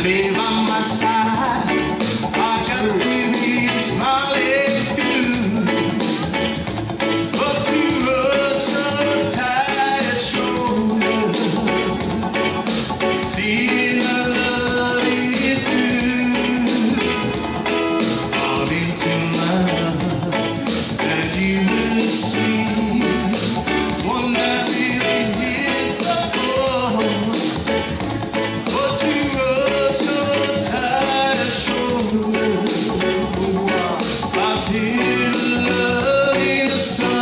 live on my side. I got to be smiling through. But you were so tired, shoulder. Feeling the love is through. All into my love that you will see. One that really hits the floor. But you were so tired, shoulder. I feel the love in the sun.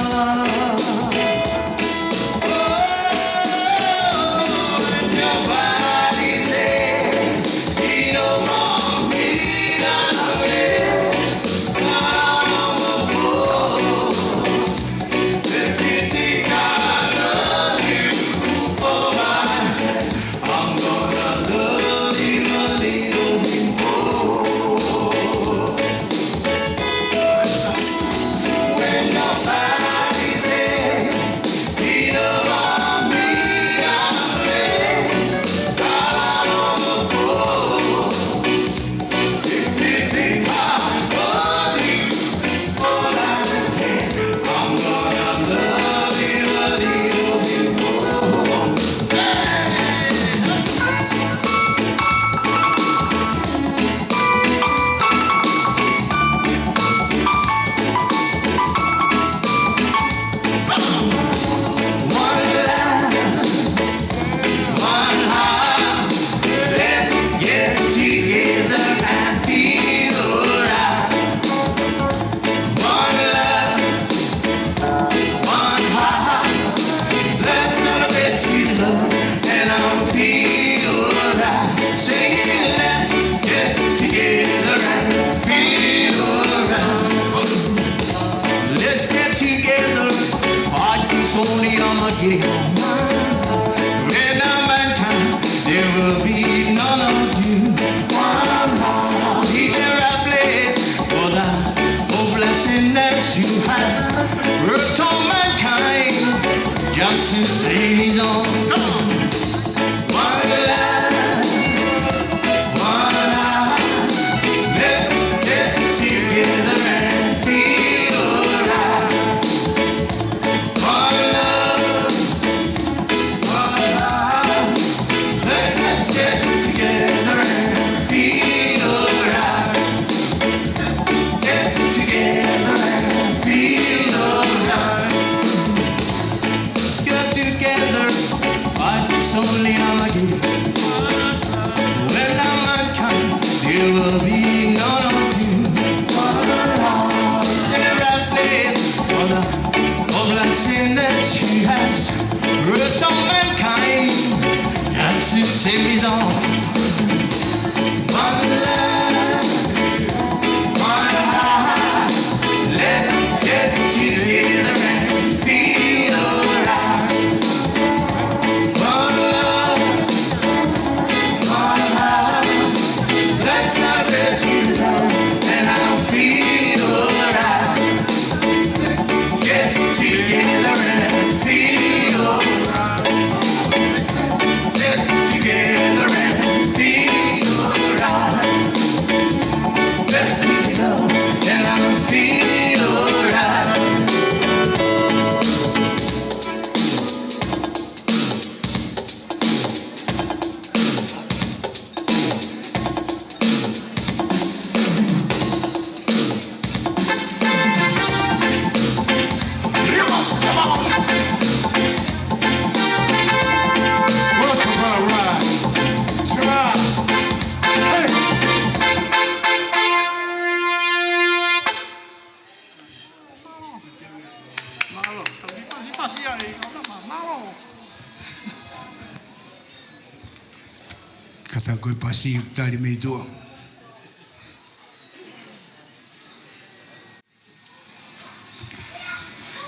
Kata koe pasi tali me tua.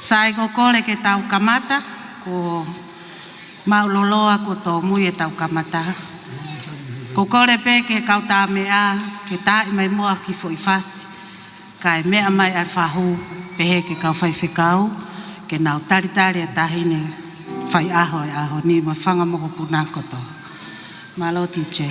Sai ko kole ke tau kamata ko mauloloa ko to mui e tau kamata. Ko kore pe ke kauta mea ke tai mai moa ki fo ifasi. Kai mea mai ai fahu pehe ke kau fai whekau ke nau taritari e tahine fai aho e aho ni ma whanga moko puna koto. Malo teacher.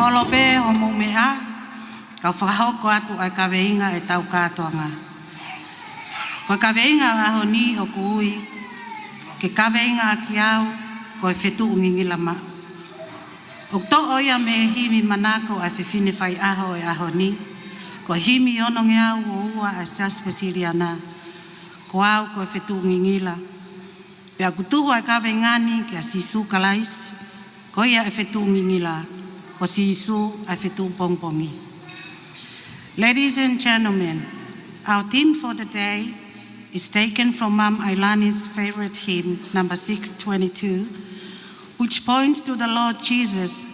Holope o mumea, ka whahoko atu ai ka weinga e tau kātoanga. Ko ka weinga aho ni o kui, ke ka weinga a ki au, ko e whetu ungingila ma. O to oia me himi manako ai whiwhine whai aho e aho ni, ko himi ono nge au o ua a saspesiri ana, ko au ko e whetu ungingila. Pea kutuhu ai ka weingani ke a sisu kalais, ko ia e whetu ungingila. Ladies and gentlemen, our theme for the day is taken from Mom Ailani's favorite hymn, number 622, which points to the Lord Jesus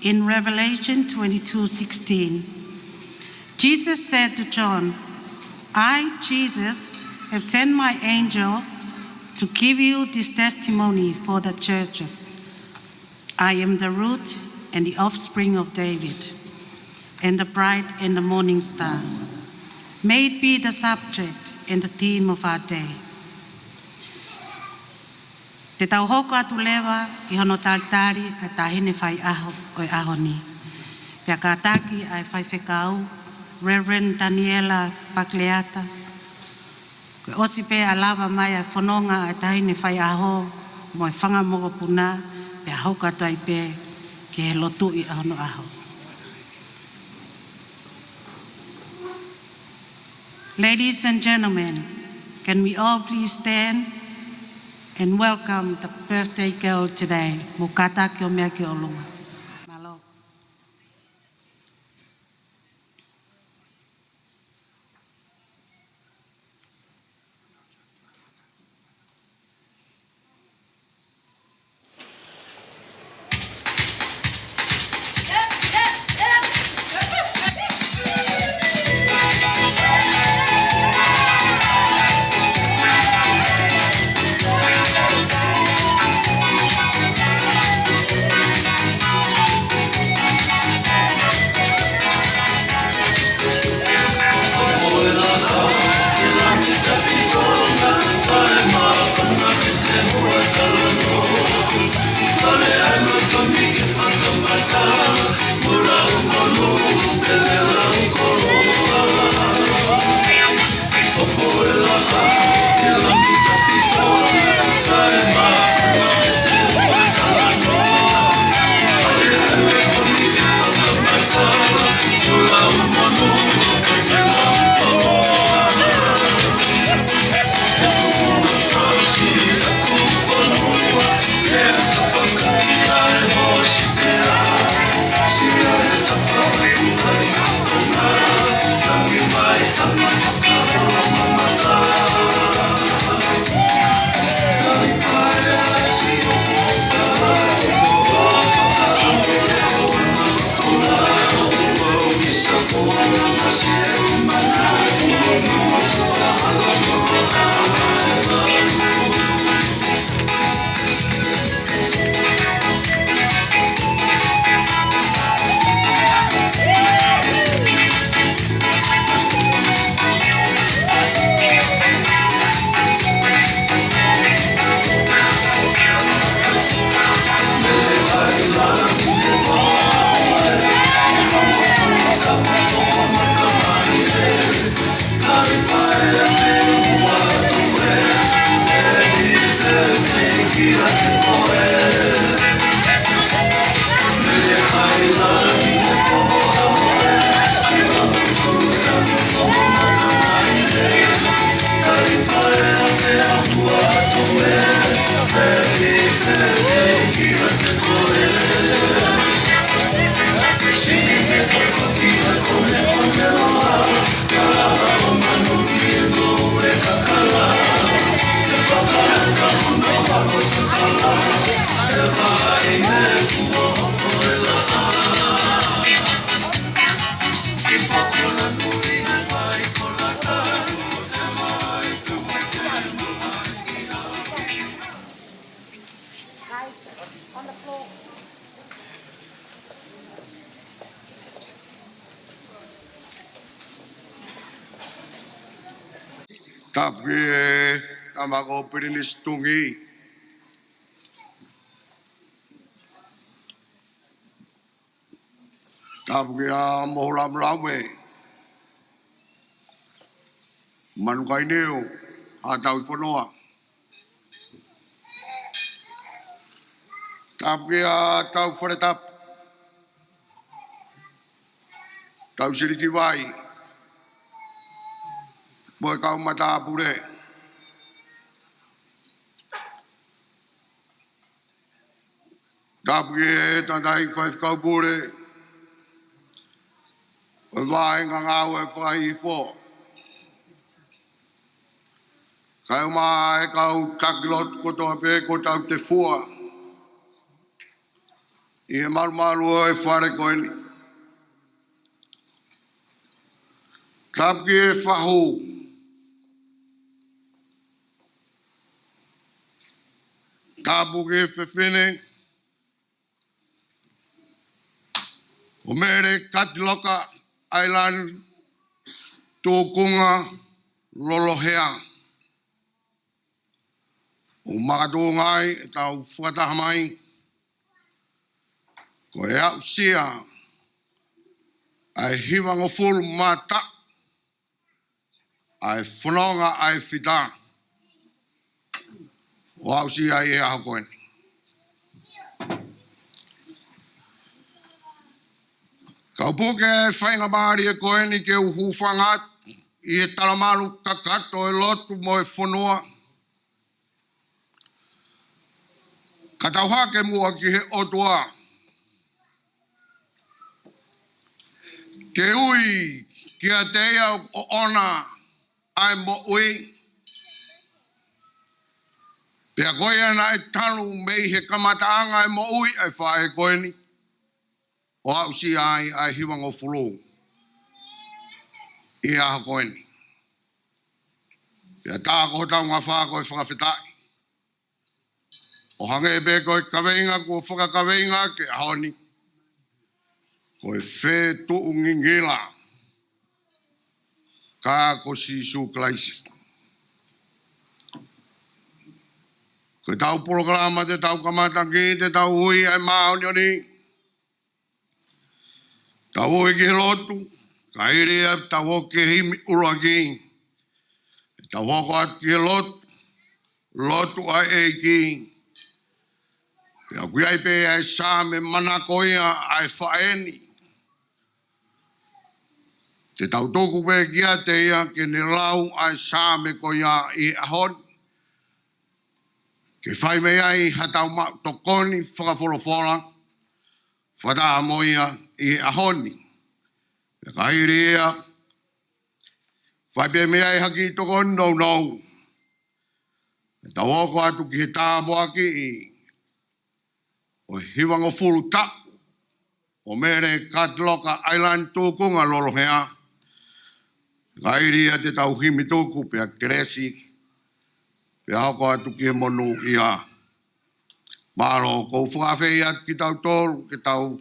in Revelation 22:16. Jesus said to John, I, Jesus, have sent my angel to give you this testimony for the churches. I am the root and the offspring of David, and the bright and the morning star. May it be the subject and the theme of our day. Te tauhoko atu lewa ki hono tātari a tahine whai aho o e aho ni. Pea ka taki ai whai whekau Reverend Daniela Pakleata. Ko osi pe alava mai a whanonga e tahine whai aho mo e whanga mogo puna pe aho katai pe ke he lotu I ahono aho. Ladies and gentlemen, can we all please stand and welcome the birthday girl today, Mukata ki o mea ki o lunga. Malo. Tapi tamako pirinis tungi. Tapi mohulam lame. Manukai neo atau fonoa. Tapi tau foretap. Tau siriki vai. Boy kau mata pure. Tapi tandai fai kau pure. Vai ngangau e fai fo. Kau mai kau kakilot ko to pe ko tau te fua. I malu e fare ko ini. Tapi fahu. Tabu ke fefene. O Mele Katiloka Ailani Lolohea. O makadungai tau whakatahamai. Ko e au sia ai hiwanga fulu mata, ai whanonga ai whita, o au si ai e aho koeni. Kau puke e whainga maari e koeni ke uhu whangat, i e talamalu kakato e lotu mo e whanua. Ka tau hake mua ki he otua. Ke ui ki a teia o ona ai mo ui. Pea koe ana e tanu mei he kamataanga e mo ui ai whae koeni. O au si ai hiwanga fulu. I aha koeni. Pea tāko tau ngā whāko e whakawhitai. O hange e be koe kaweinga kua whakakaweinga ke ahoni. Koe whē tuu ngingila. Ka ko sisu klaisi. Koe tau programa te tau kamata ki te tau hui ai maoni oni. Tau hui ki he lotu. Ka iria tau hoke himi urua ki. Tau hoko atu ki he lotu. Lotu ai e ki. Pea kui ai pe ai sa me mana koia ai whaeni. Te tau toku pe kia te ia ke ne lau ai sa me koia i ahon. Ke whai mei ai hatau ma tokoni whakawholowhola. Whata moia i ahoni. Pea ka iria. Whai pe mei ai haki tokoni nou. E tau hoko atu ki he tāmoa ki i. O hiwanga fulu tapu. O Mele Katiloka Ailani Lolohea. Ka iria te tau himi tuku pea keresi. Pea hoko atu ki he monu ia. Maro kou whakawhei atu ki tau tolu. Ke tau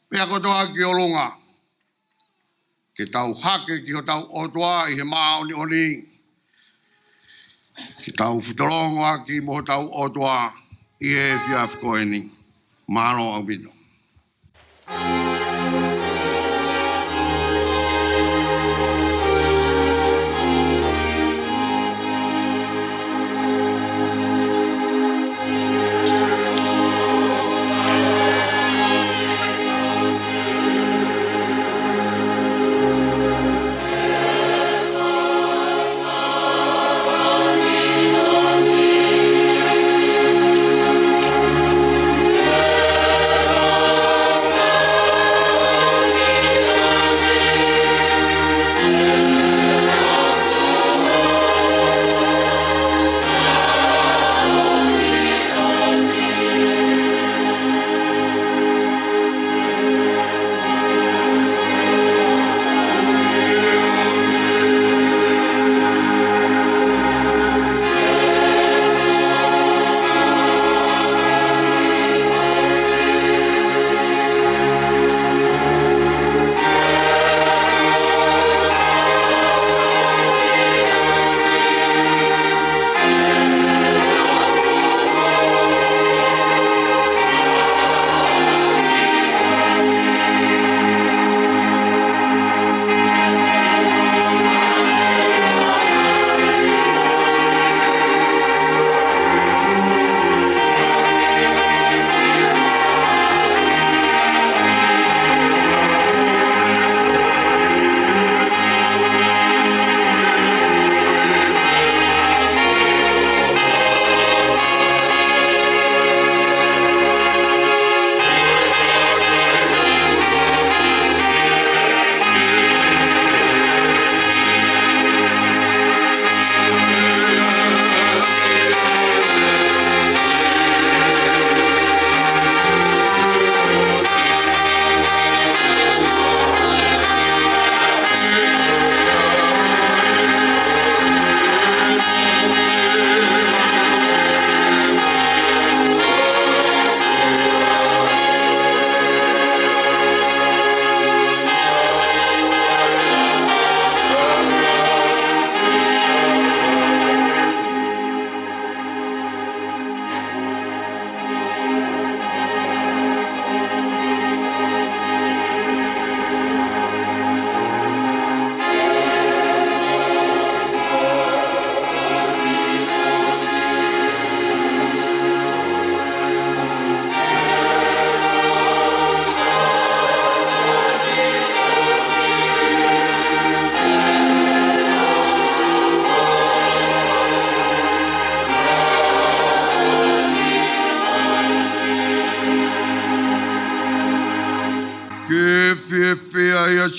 pea kotoa ki olunga. Ke tau hake ki ho tau otoa i he maoni oni. Ke tau whitolongoa ki mo tau otoa i e whiawhikoeni. Maro au bino.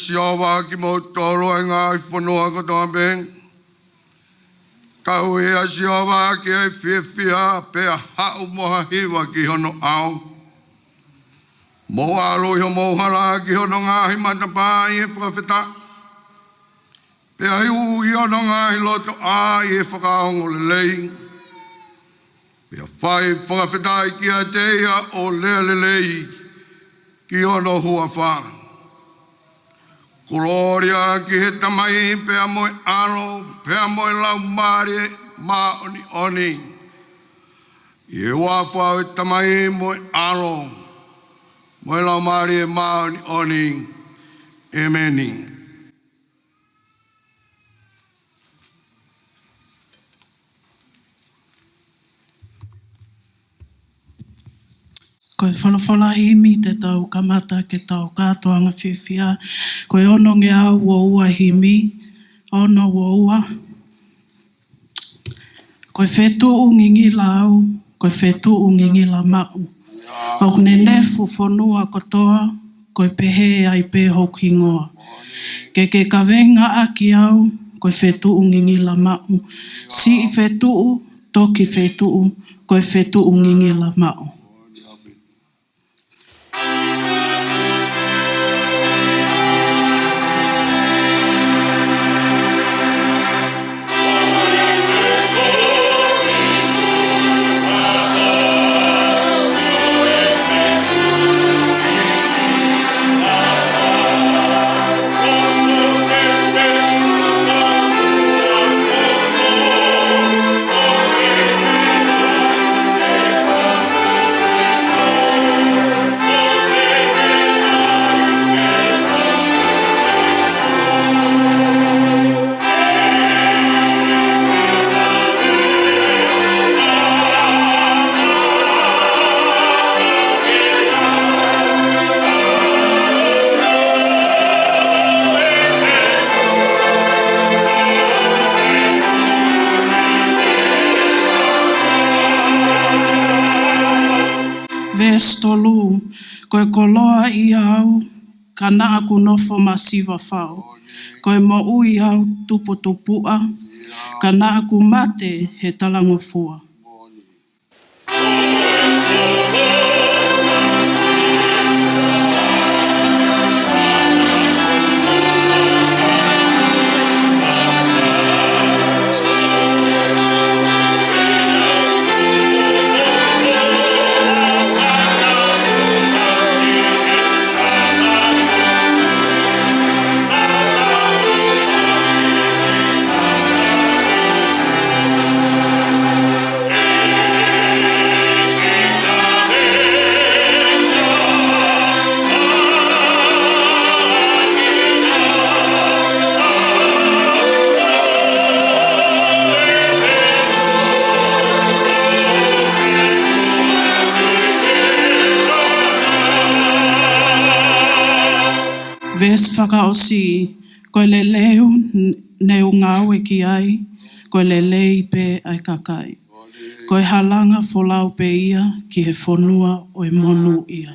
siawa ki mo toro e ngā i whanua katoa beng. Kau e a siawa ki e whiawhia pea hau moha hiwa ki hono au. Mo aro i ho mohara ki hono ngāhi matapā i e whakawhita. Pea hiu i hono ngāhi loto a i e whakaongo le lei. Pea whai whakawhita i ki a teia o lea le lei ki hono hua wha. Kuroria ki he tamai pea moe aro, pea moe lau mare ma oni oni. I e wawha e tamai moe aro, moe lau mare ma oni oni. Ameni. Koe whalawhalahimi te tau kamata ke tau kātoanga whiwhia. Koe ono nge au ua ua himi, ono ua ua. Koe whetu u ngingi lau, koe whetu u ngingi la mau. Au kune nefu whanua kotoa, koe pehe ai pe hoki ngoa. Ke kawenga aki au, koe whetu u ngingi la mau. Si i whetu, toki whetu, koe whetu u ngingi la mau. Tolu, koe koloa i au, ka naa ku nofo masiwa whao. Koe mo ui au tupu tupua, ka naa ku mate he talangofua. Ves whakaosi, koe le leu neu ngau e ki ai, koe le lei pe ai kakai. Koe halanga folau pe ia, ki he whonua o e monu ia.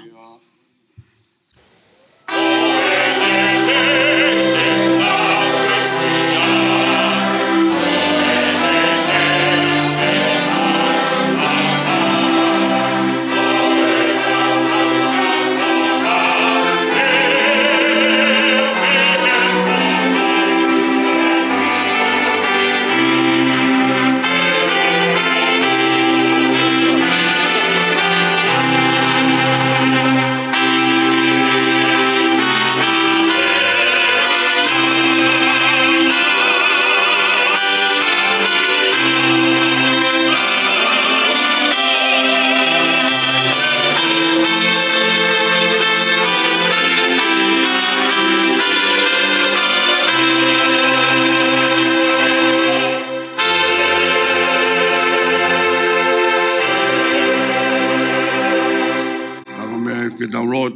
Road.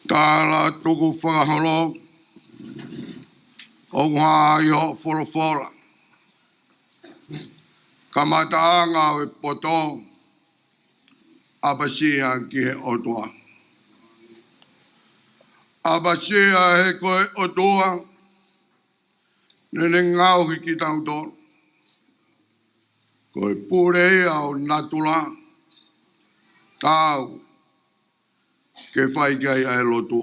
Tala tuku whakaholo, o ngā i ho whorofora. Kamataanga o e poto, apasia ki he otoa. Abasea he koe o toa. Nene ngau hiki tau tonu. Koe pure au natula. Tau. Ke whai kai ai lotu.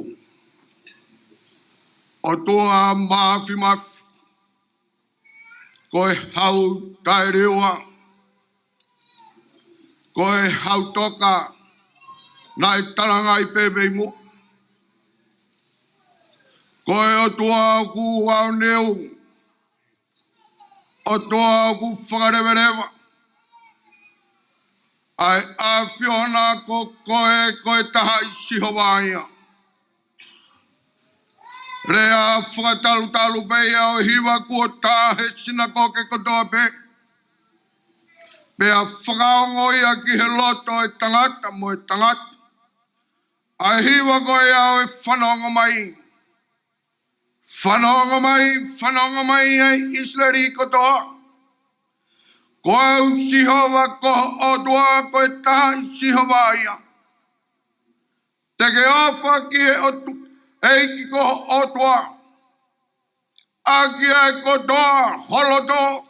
O toa mafi mafi. Koe hau tai rewa. Koe hau toka. Nai talanga i pepe mo. Koe o toa ku au neu. O toa ku whakarewerewa. Ai a whiona ko koe taha i sihowaia. Rea whakatalu pea o hiwa kua tahe sina koke kotoa pe. Pea whakaongoia ki he loto e tangata mo e tangata. Ai hiwa koe au e whanonga mai. Whanonga mai ai Isleri kotoa. Koe u sihowa koho o tua koe taha i sihowaia. Teke ofa ki he otu, eiki koho o tua. Aki ai kotoa holoto.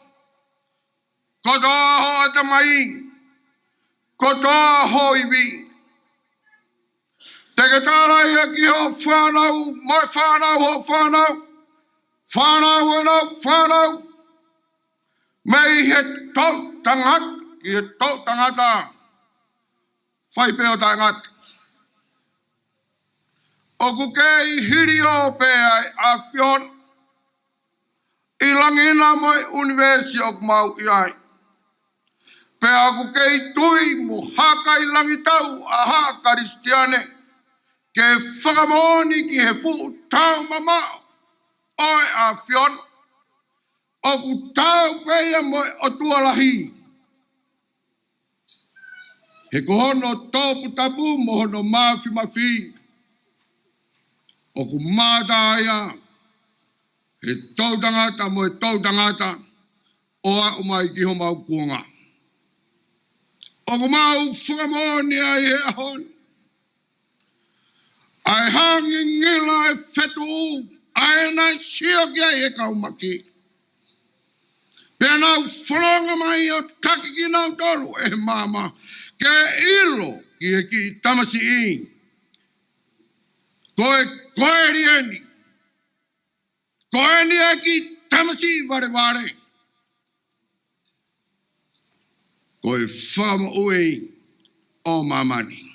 Kotoa ho atamai. Kotoa ho iwi. Teke tārai e ki ho whanau, mai whanau ho whanau. Whanau. Mei he tau tangata, ki he tau tangata. Whai peo tangata. O kukei hiri o pea a whion. Ilangina moi universi o mau iai. Pea kukei tui mo haka ilangi tau a haa karistiane. Ke whakamoni ki he fu tau mamao. Oi a whion. O ku tau pea moi o tualahi. He kohono tōpu tapu mohono mafi. O ku mātāia. He tau tangata mo e tau tangata. Oa umai ki ho mau kuonga. O ku mau whakamoni ai he ahon. Ai hangi ngila e whetu. Ai nai sio kia e kaumaki. Pea nau whanonga mai o taki ki nau tolu e mama. Ke ilo ki he ki tamasi i. Koe rieni. Koe ni e ki tamasi vare. Koe whama ue o mamani.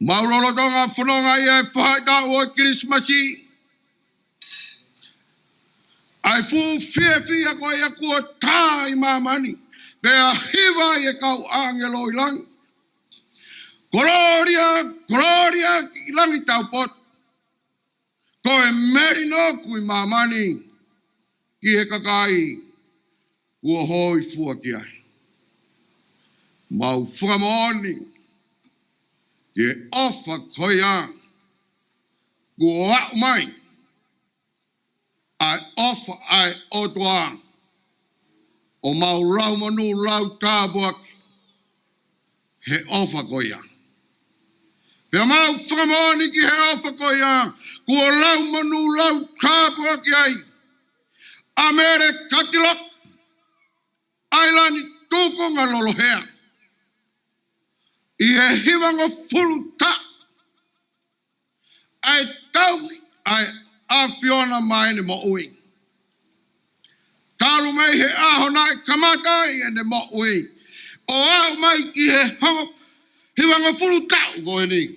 Maurolo tonga whanonga i e whaita o e Christmasi. Ai fu fia koe a kua tā i mamani. Pea hiwa i e kau angelo i langi. Gloria i langi tau pot. Koe merino kui mamani. Ki he kakai. Kua hoi fua ki ai. Mau whakamoni. Ki ofa koe a. Kua wau mai. Ai ofa ai otoa. O mau lau manu lau tābuak. He ofa koe a. Pea mau whakamoni ki he ofa koe a. Kua lau manu lau tābuak ai. A Mele Katiloka Ailani Lolohea. I he hiwanga fulu ta. Ai tau ai a whiona mai ne mo ui. Talu mai he aho nai kamatai e ne mo ui. O au mai ki he hiwanga fulu tau koe ni.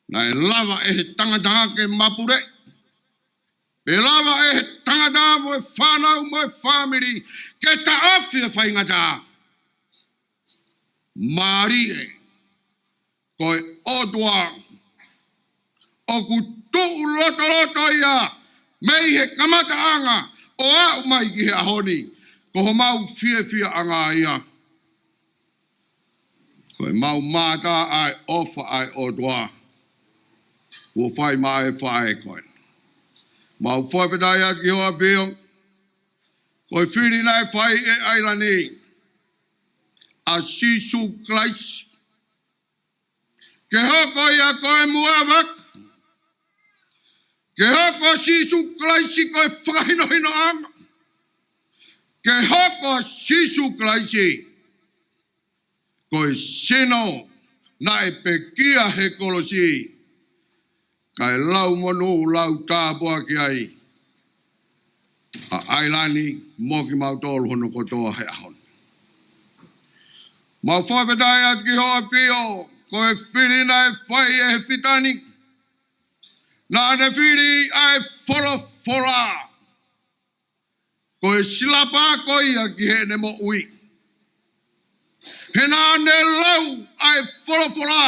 Nai lava e he tangata ke mapure. E lava e he tangata mo e whanau mo e family. Ke ta ofi e whaingata. Mari e. Koe otua. O ku tuu loto ia. Mei he kamata anga. O au mai ki he ahoni. Ko ho mau fia anga ia. Koe mau mata ai ofa ai otua. Kua whai mai whae koe. Mau whapetai ki hoa pio. Koe whiri nai whai e Ailani. A Sisu Christ. Ke hoko ia koe muawak. Ke hoko sisu klaisi koe whakahinohino anga. Ke hoko sisu klaisi koe seno na e pekia he kolosi. Kai lau monu lau tāpua ki ai. A Ailani moki mau tolu hono kotoa he ahon. Mau whawhetai at ki hoa pio. Koe whirina e whai e he whitani. Nā ne whiri ai whora. Koe silapa koe a ki he ne mo ui. He nā ne lau ai whora.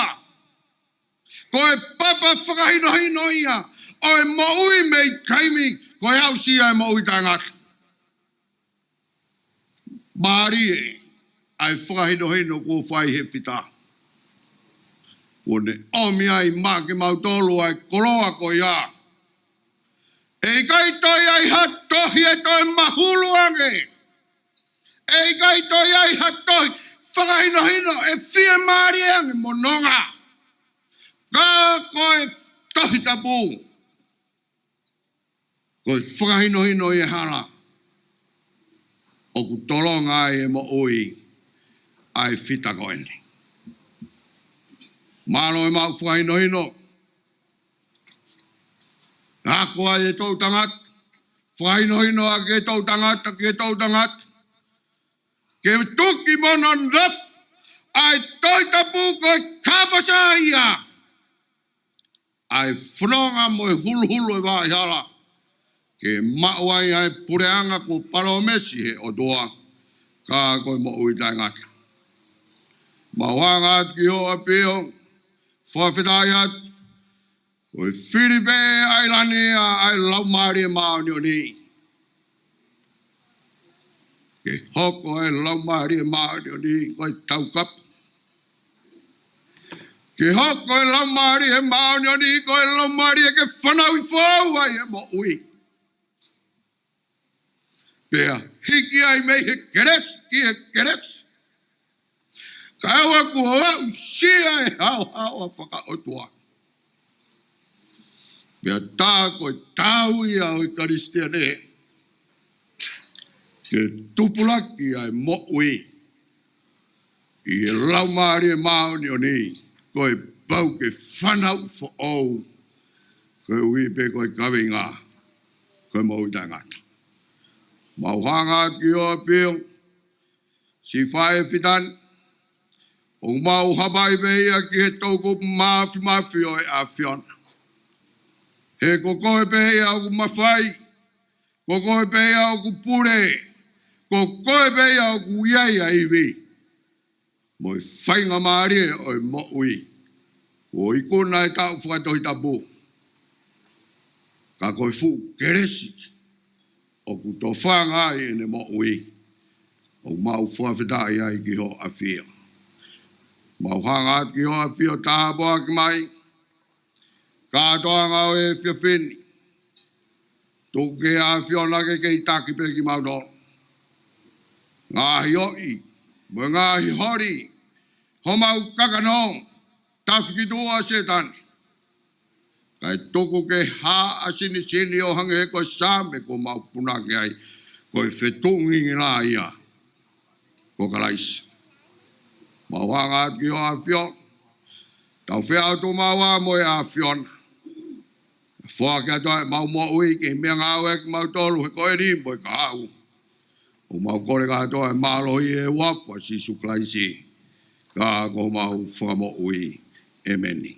Koe papa whakahino ia. Oe mo ui mei kaimi. Koe au si ai mo ui tangata. Maari e. Ai whakahino ko whai he whita. Kone omi ai make mautolu ai koroa ko ia. Ei kai toi ai hattohi e toi mahulu ange. Ei kai toi ai hattohi whakahino e whia maari ange mononga. Ka koe tohi tapu. Koe whakahino e hala. Oku tolonga ai e mo ui. Ai whita koene. Malo e mau whakahino. Ako ai e tau tangat. Whakahino a ke tau tangat. Ke tuki monon rap. Ai toi tapu koe kapasa ia. Ai whanonga mo e hulu e vai hala. Ke mauai ai pureanga ko palomesi he o doa. Ka koe mo ui tangata. Mauanga at ki hoa pio. Whawhetai at. Koe whiripe Ailani ai lau maari e maoni o ni. Ke hoko ai lau maari e maoni o ni. Koe taukap. Ke hoko ai lau maari e maoni o ni. Koe lau maari e ke whanau I whau ai e mo ui. Pea hiki ai mei he keres ki he keres. Ka aua ku hoa usia e hau a whaka otua. Pea tā koe tāu ia o karistia ne. Ke tupulaki ai mo ui. I e lau maari e maoni o ni. Koe pau ke whanau fo ou. Koe ui pe koe kawinga. Koe mo ui tangata. Mau hanga ki o pio. Si whae fitan. O mau habai beia ki he tauko mafi o e awhiona. He kokoe beia o ku mawhai. Kokoe beia o ku pure. Kokoe beia o ku iai a iwi. Mo i whainga maari e o e mo ui. O i kona e tau whakatohi tapu. Ka koe fu keresi. O ku to whanga e ne mo ui. O mau whawhetai ai ki ho a whia. Mau hanga ki ho a whia tāpoa ki mai. Ka toanga o e whia whini. Tuke a whiona ke kei taki pe ki mau no. Ngāhi oi. Mo ngāhi hori. Ho mau kakano. Tawhiki tua setani. Kai toko ke ha asini sini o hange he koe same ko mau punake ai. Koe whetungi ngi la ia. Ko kalaisa. Mau hanga ki ho a whio. Tau whea tu mau a mo e a whiona. Fua kia toi mau mo ui ke mea ngāu e mau tolu he koe ni mo e ka hau. O mau kore ka toi mālohi e wapwa si suklaisi. Ka ko mau whamo ui. Emeni.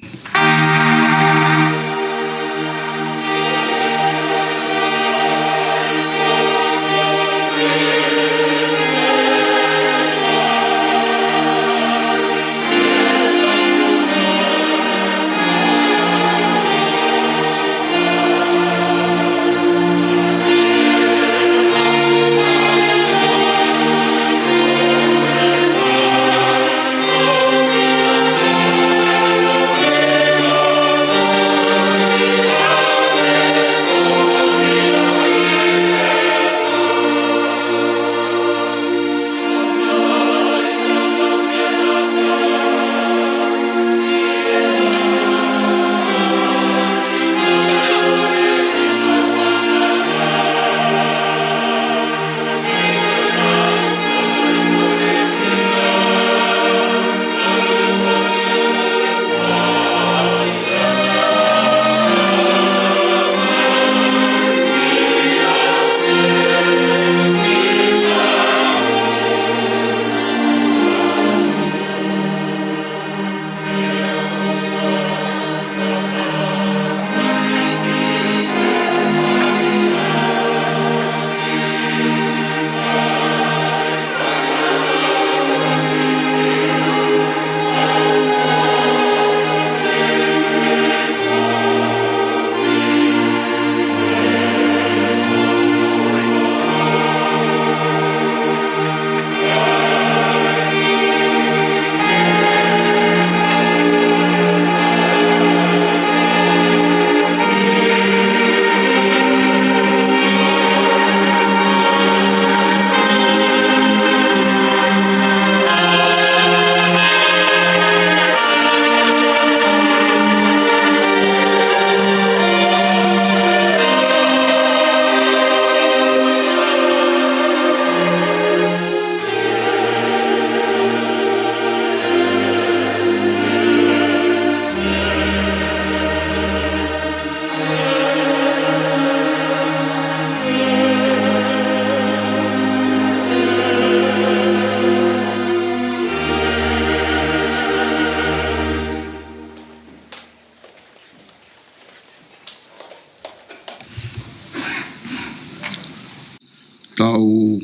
tau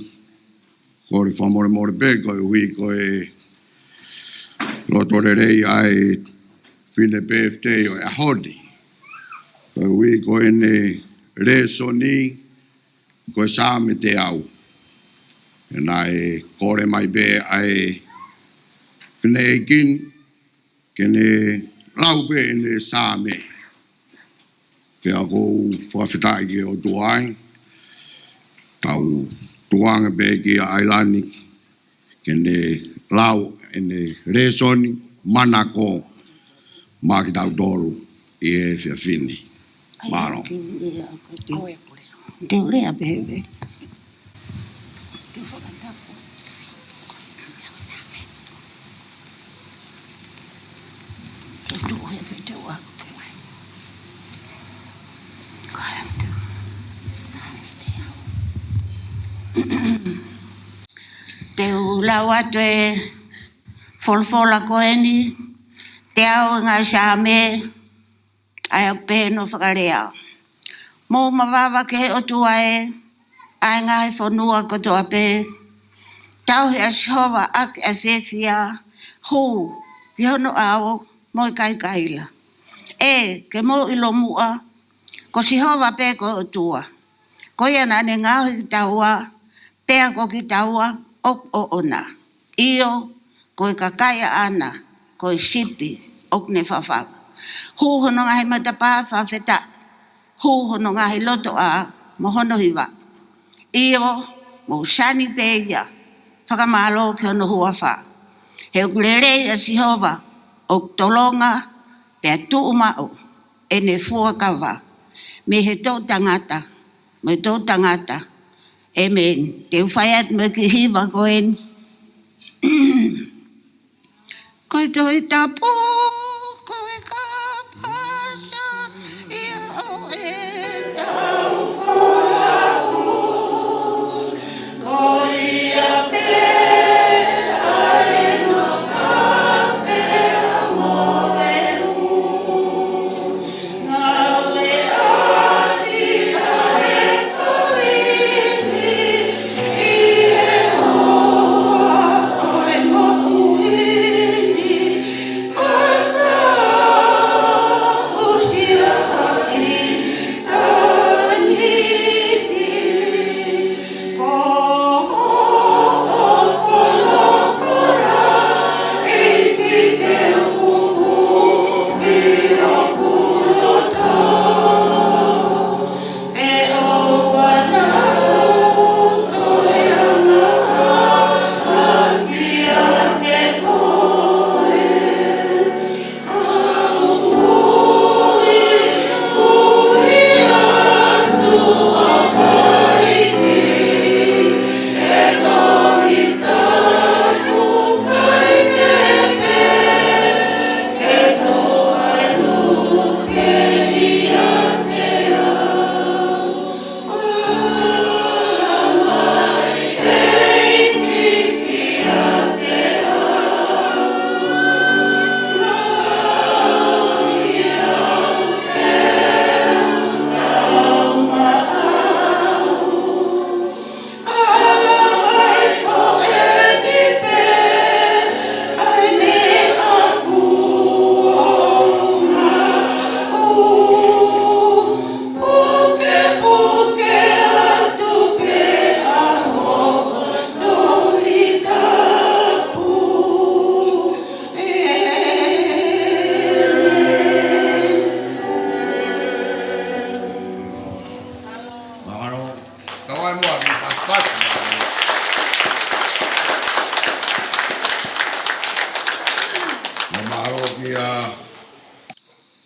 kore whamore more pe koe hui koe loto rei ai fine birthday o e ahodi. Koe hui koe ne resoni koe sā me te au. E nai kore mai be ai fine ekin ke ne lau pe ne sā me. Ke a kou whawhitai ki o tuai. Tau tuanga pe ki a Ailani ke ne lau e ne resoni mana ko maki tau tolu i e fia fini. Maro. Te urea bebe. Te ulau atu e folfola koeni, te au ngā sāme, ai au pēno whakarea. Mō mawawa ke o tua e, ai ngai whanua kotoa pē, tau he ashova ak e whewhia, hū, te hono au, moi kai kaila. E, ke mō ilo mua, ko si hova pē ko o tua. Ko ia nane ngau ki taua, pēa ko ki taua, ok o ona. Io, ko e kakaya ana, ko e sipi, ok ne whawhaka. Hū hono ngahi matapā whawheta, hū hono ngahi loto a, mo hono hiwa. Io, mo sani pēia, whakamalo ki hono huawha. He ukulele a sihova, ok tolonga, pēa tuu mao, e ne fuakawa. Me he tō tangata, me tō tangata, amen. Te uwhaiat me ki hiwa koen. Koe toi tapu, koe ka pasa, ia o e tau whalau. Koe ia pe, ale no ka pe amo e u. Ngau e ati ai toini, i e hoa o e mo uini.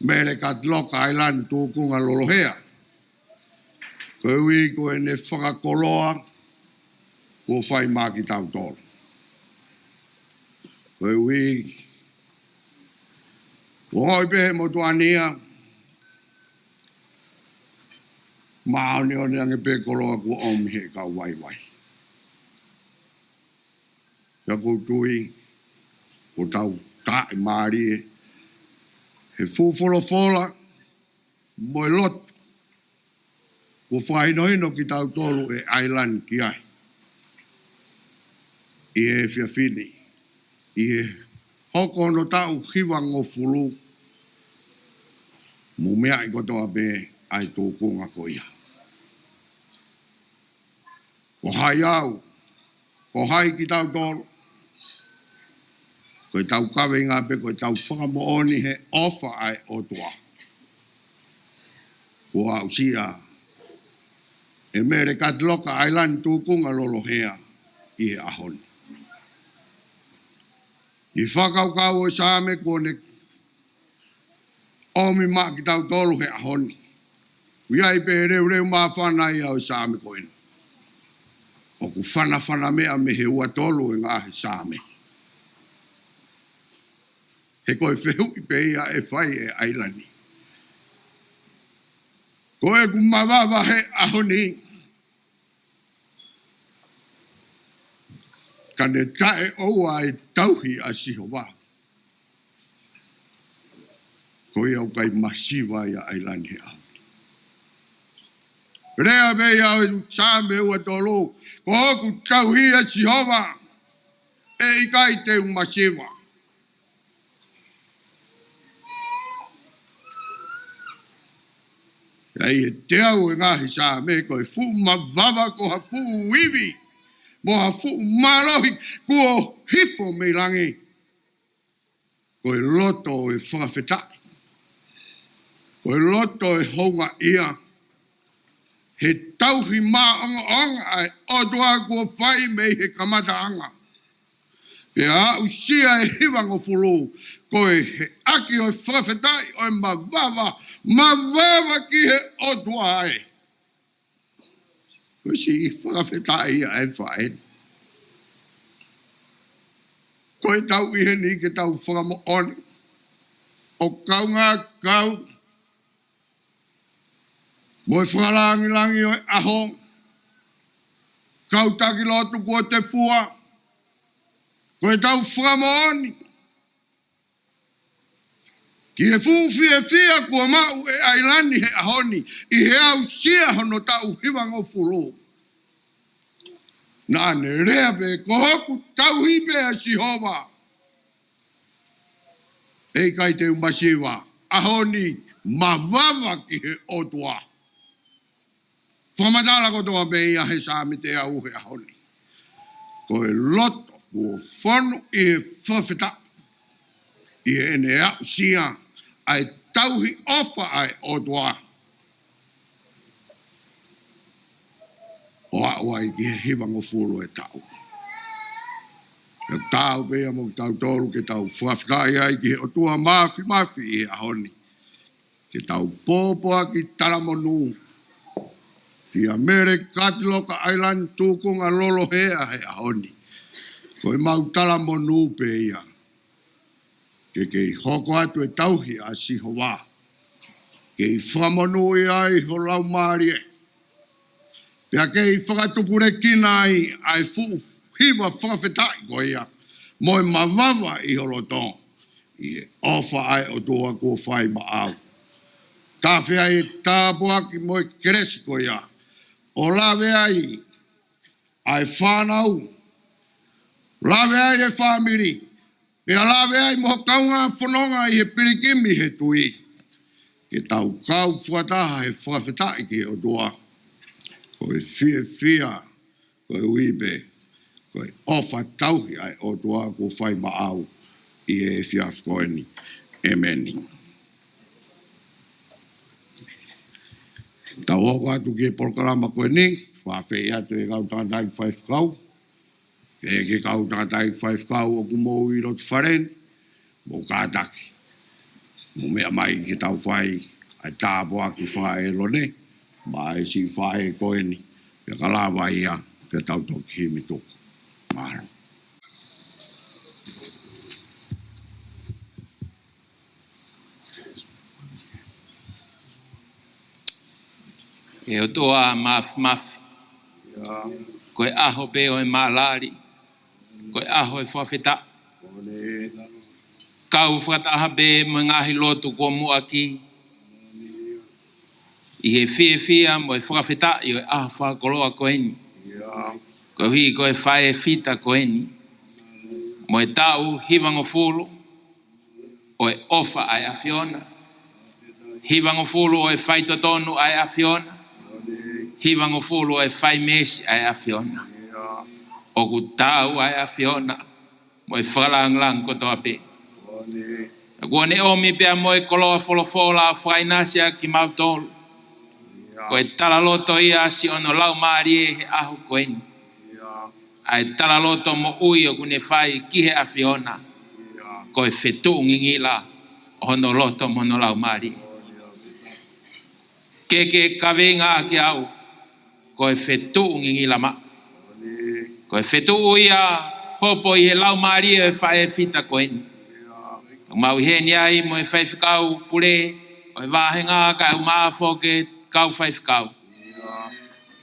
Mele Katiloka Ailani Lolohea. Koe ui koe ne whakakoloa ko whai maki tau tōru. Koe ui ko hoi pehe mo tuania maoni o neange pe koloa ko omihe ka waiwai. Ka koutui ko tau tae maari he fufolofola moi lot ko whainohino ki tau tolu e Ailani ki ai. I e whiawhini. I e hoko no tau hiwang o fulu. Mo mea I kotoa be ai tō konga ko ia. Ko hai au, ko hai ki tau tolo. Ko tau kawe ngā pe, ko tau whakamooni he ofa ai o tua. Ko au sia, e Mele Katiloka Ailani Lolohea I he ahoni. I whakaukau o sāme kone omi maa ki tau tolu he ahoni. Wiai pe reu maa whanai au sāme koina. O ku whana mea me he ua tolu e ngā he sāme. He koe whehui pe ia e whai e Ailani. Koe ku mawawa he ahoni. Kane tae oua e tauhi a sihowa. Koe au kai masiwa ia Ailani he ahoni. Rea me ia o sāme ua tolu. Ko hoku tauhi a sihowa. E ikai te masiwa. Ei e te au e ngahi sā me koe fu mawawa ko ha fu wiwi. Mo ha fu malohi kua hifo me langi. Koe loto e whakawhetai. Koe loto e honga ia. He tauhi maa onga ai odoa kua whai me he kamata anga. Ke a usia e hiwango fulu. Koe he aki o whakawhetai o e mawawa ki he odoa ai. Koe si whakawhetai ia e whae. Koe tau ihe ni ke tau whakamo oni. O kaunga kau. Moi whakalangi o aho. Kau taki lotu kua te fua. Koe tau whakamo oni. Ki he fuwhi e whia kua mau e Ailani he ahoni. I he au sia hono tau hiwango fulu. Nā ne rea pe ko hoku tau hipe a Sihova. Ei kai te umasiwa. Ahoni mawawa ki he otua. Whamatala kotoa me ia he sāmi te au he ahoni. Ko e loto kua whanu I he whawheta. I he ene au sia. Ai tauhi ofa ai otua. O awai ki he hiwango fulu e tau. E tau pea mo tau toru ke tau whawhkai ai ki he otua mafi I he ahoni. Ke tau pōpoa ki taramonu. Ki a Mele Katiloka Ailani Lolohea he ahoni. Ko e mau taramonu pe ia. Ke hoko atu e tauhi a sihowa. Ke whamonu ai ho lau maari e. Pea ke whakatupure kina ai fu hiwa whakawhetai ko ia. Moi mawawa I holoton. I ofa ai o toa kua whai maau. Tā whea I tāpuaki moi keresi ko ia. O lawe ai whanau. Lawe ai e whamiri. E alawe ai moho kaunga whanonga I he pirikimi he tui. Ke tau kau whataha he whakawhetai ki o toa. Ko e whia, ko e uibe, ko e ofa tauhi ai o toa ko whai maau I e whiafkoeni. Amen. Tau hoko atu ki e porkalama koe ni, whawhi atu e kau tātai whaifkau. Ke kau tātai whaifkau o kumou I rotu wharen, mo kātaki. Mo mea mai ki tau whai, ai tāpoa ki whae lone, mai si whae koe ni, ke kalawa ia, ke tau toki himi tōku. Mahalo. E o toa mafi. Koe aho pe o e malari. Koe aho e whawheta. Kau whakataha pe mangahi lotu kua mua ki. I he whia mo e whakawheta I o e aho whakoloa koe ni. Koe hui koe whae whita koe ni. Mo e tau hivango fulu o e ofa ai afiona. Hivango fulu o e fai totonu ai afiona. Hivango fulu o e fai mesi ai afiona. O ku tau ai afiona. Mo e whakalang ko toa pe. Kua ne omi pia mo e koloa folofola whainasia ki mautolu. Ko e tala loto ia si ono lau maari e he ahu koeni. Ai tala loto mo ui o kune whai ki he afiona. Ko e whetu ngingila ono loto mo no lau maari. Keke kawenga aki au. Ko e whetu ngingila ma. Ko e whetu ia hopo i he lau maari e whae fita koeni. Mau he ni ai mo e whai whikau pule. O e wahenga ka e maafo ke kau whai whikau.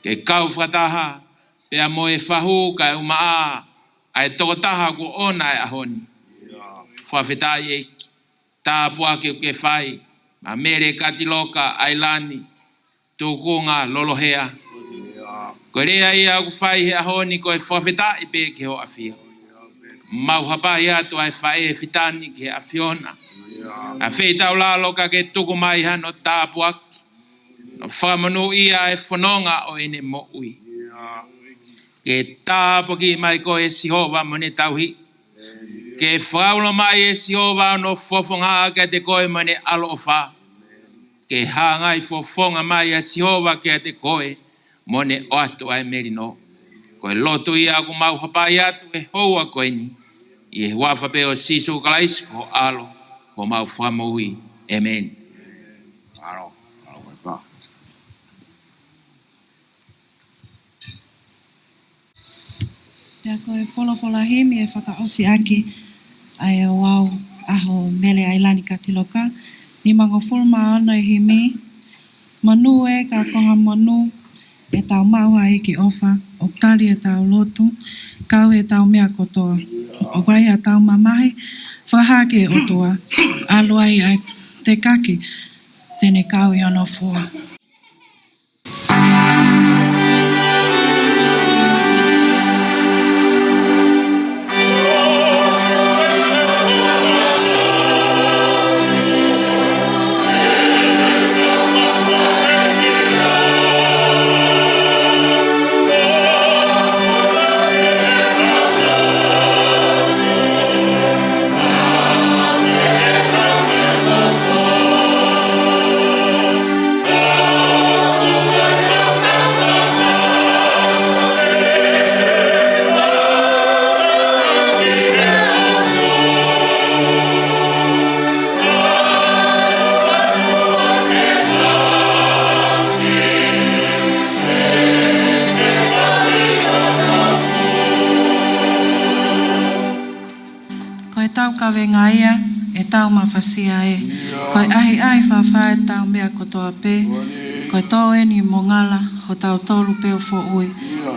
Ke kau whataha. Pea mo e whahu ka e umaa. Ai tokotaha ko ona e ahoni. Whawhetai e tāpua ke whai. Ma Mele Katiloka Ailani Lolohea. Ko rea ia ku whai he ahoni ko e whawhetai pe ke ho awhia. Mau hapai atu ai whae fitani ke afiona. A whetau lalo ka ke tuku mai hano tāpuaki. No whamanu ia e whanonga o ene mo ui. Ke tāpuaki mai ko e sihova mo ne tauhi. Ke whaulo mai e sihova no fofonga ke te koe mo ne alo o wha. Ke hangai fofonga mai e sihova ke te koe mo ne oatu ai merino. Ko e lotu ia ku mau hapai atu e hoa koe ni. I he wafa pe o sisu kalais ko alo ko mau whamui. Amen. Alo koe pa. Pea koe wholofola hemi e whakaosi ake ai e wau aho Mele Ailani Katiloka. Ni mango fulma ana e himi. Manu e ka koha manu e tau maua e ki ofa. O tali e tau lotu. Kau e tau mea kotoa. O wai a tau mamahi. Whahake e otoa. Aluai ai te kake. Tene kau i ono fua. Ko e tau kawenga ia, e tau mawhasia e. Ko e ahi ai whawha e tau mea kotoa pe. Ko e tau e ni mo ngala, ho tau tolu pe o fo ui.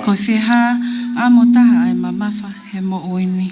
Ko e whiha, amo taha ai mamafa he mo uini.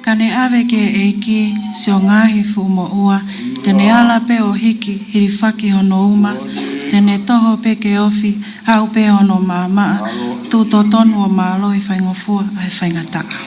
Kane ave ke eiki, se o ngahi fu mo ua, tene ala pe o hiki, hiri whaki hono uma, tene toho pe ke ofi, hau pe hono maa, tu to tonu o maa lohi whaingofua, ai whaingataka.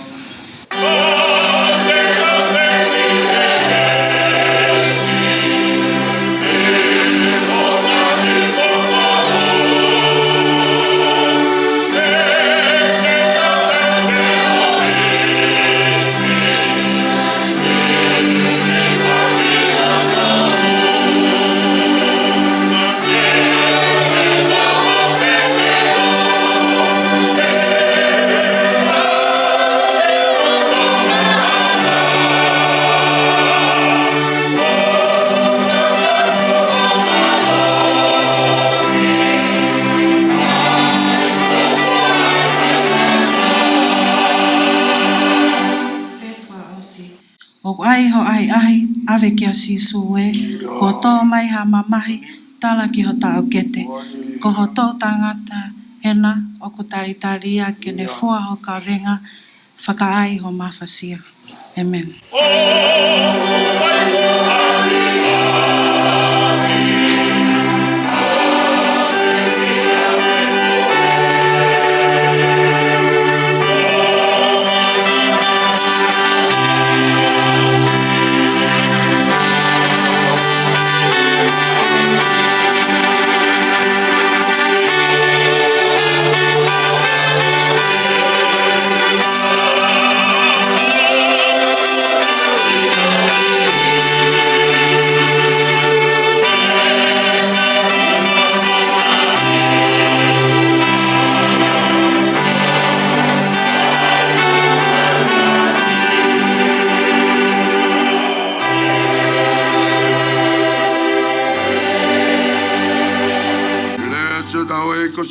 ave kia sisu e, ko tō mai ha mamahi, tala ki ho tau kete. Ko ho tō tangata, hena, o ko taritari a ke ne fua ho ka venga, whakaai ho mawhasia. Amen.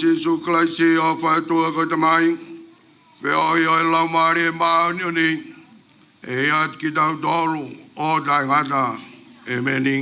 Sisu klaisi o whaitua ko te mai. Pe oi oi lau maari e mauni uni. E hiat ki tau tolu o tai ngata. E meni.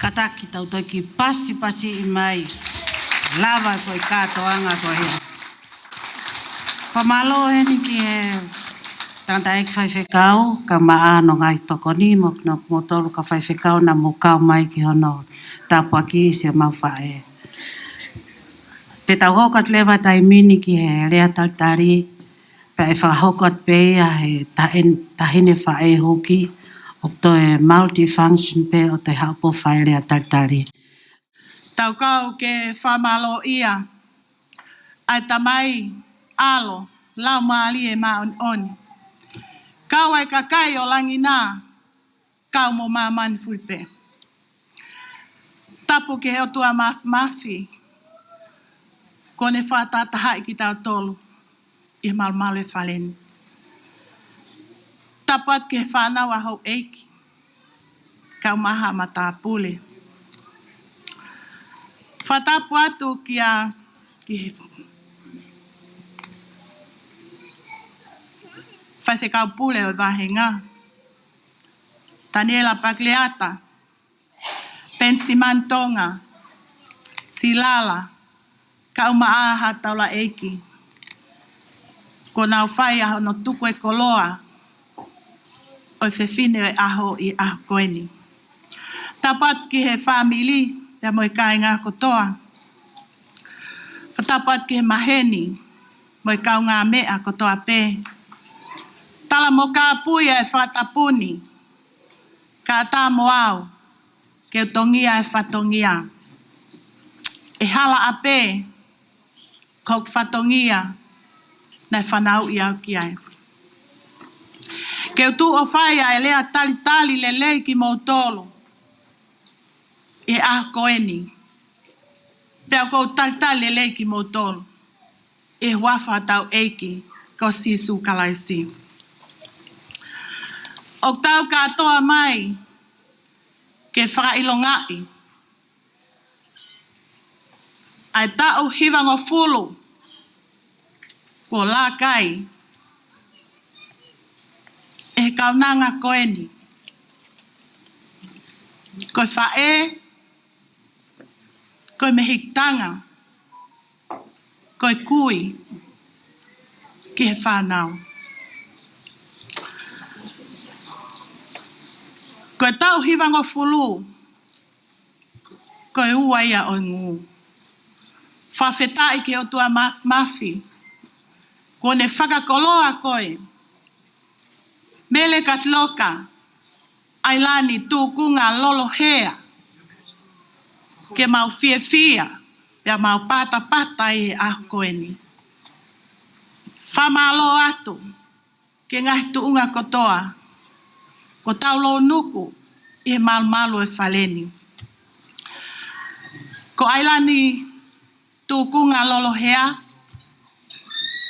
Kataki tau toki pasi i mai. Lava foi katoanga ko he. Pamalo he ni ki he tanta ek fai fekau ka maano ngai tokoni mo no motoru ka fai fekau na mo kau mai ki hono tapu aki se mau fae. Te tau hokat lewa tai mini ki he rea taltari pe e whahokat pe a he tahine fae hoki. O toe multifunction pe o te hapo whaere a tartari. Tau kau ke whamalo ia, ai tamai alo, lau maali e maon oni. Kau ai kakai o langi nā, kau mo maa mani fuipe. Tapu ke heo tua mafi, kone whātātaha i ki tau tolu, i malmalo e whaleni. Tapat ke whanau a hau eiki, kau maha ma tā pule. Whatapu atu ki a whaife kau pule o wahenga. Daniela Pagliata, Pensimantonga, Silala, kau maaha taula eiki. Ko nau whai aho no tuku e koloa, o whewhine e aho i aho koeni. Tapat ki he whamili, te moi kai ngā kotoa. Tapat ki he maheni, moi kau ngā mea kotoa pē. Tala mo kā puia e whatapuni, ka tā mo au, ke tongia e whatongia. E hala a pē, kok whatongia, nei whanau i au ki ai. Ke tu o whaia e lea tali le lei ki mou tolo. E a koeni. Pea kou tali le lei ki mou tolo. E wafa tau eiki, ko sisu kalaisi. O tau katoa mai, ke whakailongai. ai tau hiwanga fulu ko la kai e kaunanga koeni ko fae ko mehiktanga ko kui ki he whanau ko tau hiwanga fulu ko ua ia o ngu whawhetai ke o tua mafi ko ne whakakoloa koe Mele Katiloka Ailani Lolohea ke mau fia pia mau pata i ahu koe ni whamalo atu ke ngahi tuunga kotoa ko taulo nuku i he malu e whaleni ko Ailani Lolohea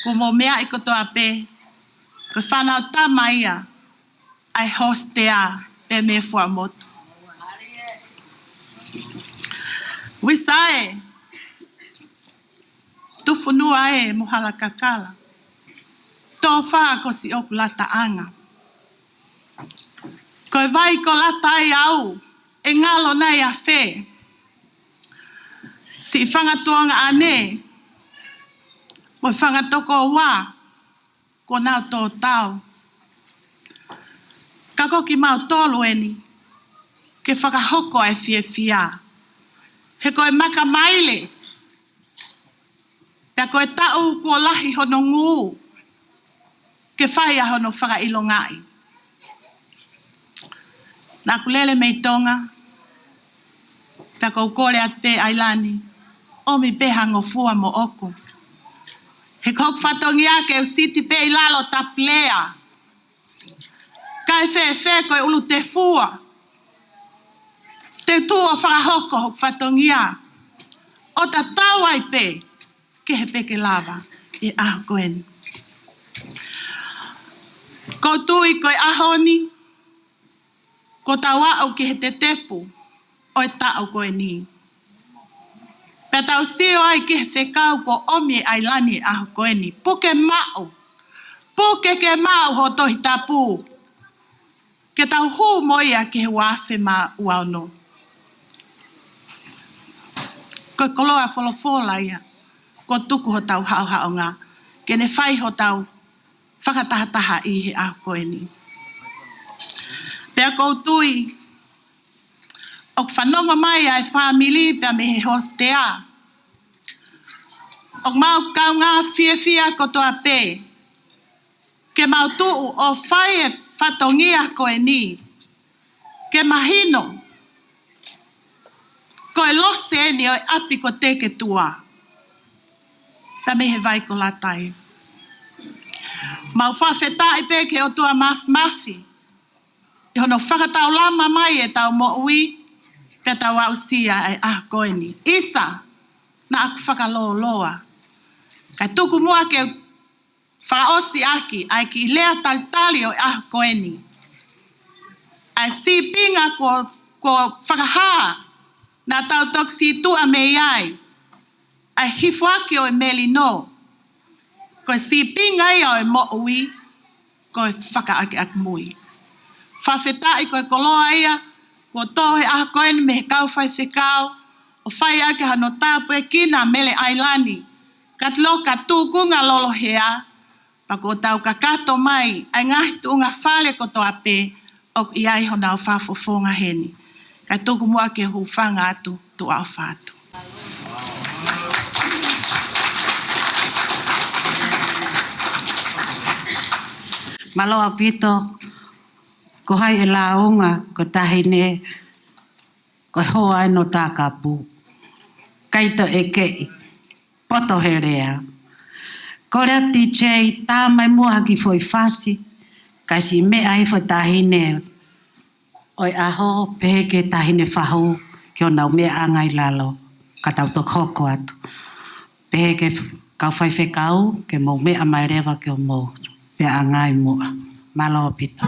ko mo mea i kotoa pe ko whanau tama ia ai hostea pe me fua motu wisae tufunua e muhala kakala tofa ko si oku lata anga ko vai ko lata ai au e ngalo nai a fe si whangatuanga ane mo whangatoko wa ko nau tō tau ka koki mau tolu eni ke whakahoko ai fia he koe maka maile pia koe tau kua lahi hono ngū ke whai a hono whakailongai nā kulele mei tonga pia kou kore at pe Ailani omi pe hango fua mo oko he kok whatongi ake usiti pe ilalo taplea kai fe koe ulu te fua te tua whakahoko hok whatongia o ta tawai pe ke he peke lava e aho koeni ko tui koe ahoni ko tawa au ke he te tepu o e tau koeni pe tau sio ai ke he whekau ko omi Ailani aho koeni puke ke mau ho tohi tapu ke tau hu moia ke he wafe ma uauno ko koloa folofola ia ko tuku ho tau hao ngā ke ne whai ho tau whakatahataha i he aho koeni pia koutui ok whanonga mai ai whamili pia me he hostea ok mau kau ngā fia kotoa pe ke mau tuu o whai e whatongia koeni ke mahino ko e lose eni o api ko teke tua pia me he vai ko latai mau whawhetai pe ke o tua mafi i hono whakatau lama mai e tau mo'ui pia tau au sia e ah koeni isa na aku whakaloloa kai tuku mua ke whaosi aki ai ki lea talitali o ah koeni ai si pinga ko whakahaa na tau toksi tu a me ai ai hifu aki o e meli no ko si pinga ia o e mo'ui ko e whakaaki ak mui whawhetai ko e koloa ia ko tohe ah koeni me he kau whai whekau o whai ake hano tapu e kina Mele Ailani Katiloka Lolohea pa ko tau kakato mai ai ngahi tuunga whale ko toa pe o iai hona o whafofonga heni kai tuku mua ke hufanga atu tu au whatu Maloa pito ko hai e launga ko tahine ko hoa e no takapu kaito e kei poto herea ko rea TJ tā mai mua ki foi fasi kasi me ai fo tahine oi aho pehe ke tahine whahu ki o nau mea angai lalo ka tau tok hoko atu pehe ke kau whai whekau ke mau mea mai rewa ke o mau mea angai mua malo pito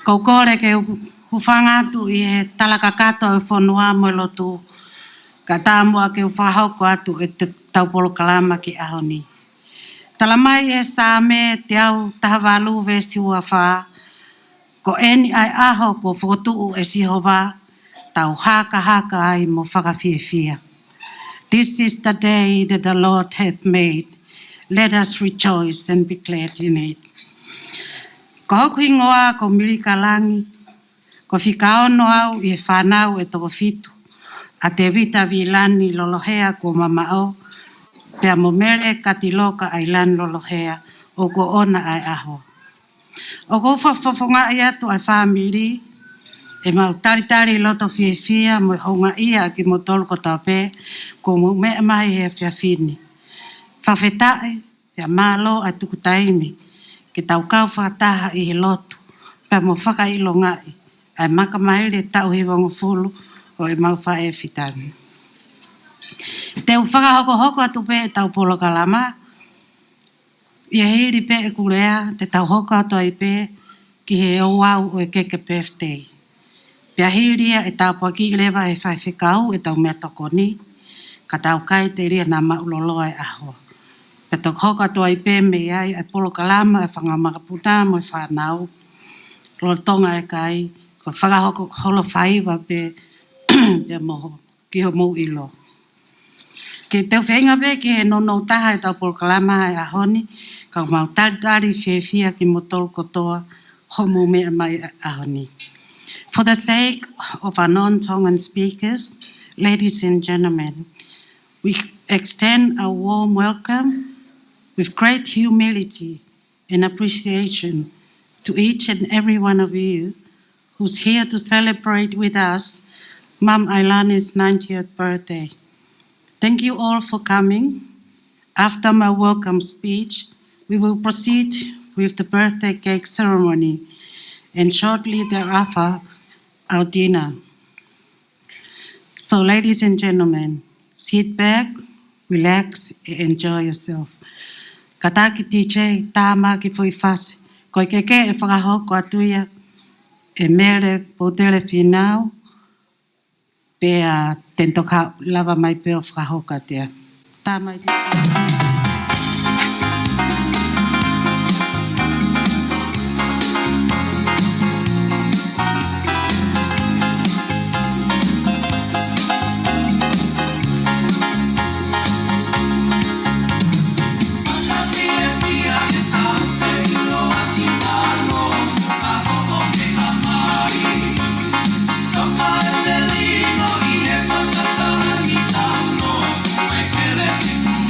Ko kore ke hufanga tu I he talakakato e whanua mo Latu. Ka tāmua ke whahauko atu e te taupolo kalama ki ahoni. Talamai e sāme te au tahawalu ve siua wha. Ko eni ai aho ko whotuu e sihova. Tau haka ai mo whakawhiawhia. This is the day that the Lord hath made. Let us rejoice and be glad in it. Ko hoku ingoa ko milikalangi. Ko whikaono au I whanau e toko fitu. A te Vita Ailani Lolohea ko mamao. Pea mo Mele Katiloka Ailani Lolohea o ko ona ai aho. O ko whafonga I atu ai whamiri. E mau taritari loto whiawhia mo honga ia ki mo tolu ko tape ko mo mea mai he whiawhini. Whawhetae, pea malo ai tuku taimi ki tau kau whataha I he loto. Pea mo whakailo ngai ai maka maile tau he wango fulu o e mau whae whitani. Te whakahoko atu pe e tau polo kalama. Ia hiri pe e kurea te tau hoko atu ai pe ki he oau o e keke birthday. Pea hiria e tau paki lewa e whai whikau e tau mea tokoni. Ka tau kai te ria nā mauloloa e aho. Pea tau hoko atu ai pe me ai e polo kalama e whangamakapuna mo e whanau. Lo tonga e kai ko whakahoko holo whaiwa pe pea moho ki ho mou ilo. Ke tau whenga pe ki he nono taha e tau polo kalama e ahoni. Ka mau tari whiawhia ki mo tolu kotoa ho mou mea mai e ahoni. For the sake of our non-Tongan speakers, ladies and gentlemen, we extend a warm welcome with great humility and appreciation to each and every one of you who's here to celebrate with us Mom Ailani's 90th birthday. Thank you all for coming. After my welcome speech, we will proceed with the birthday cake ceremony and shortly thereafter, our dinner. So, ladies and gentlemen, sit back, relax, and enjoy yourself. Kataki DJ, tāma ki fui fasi. Ko keke e whakahoko atuia, e mere potele whinau, pea tentoka lava mai peo whakahoko atia. Tāma I DJ.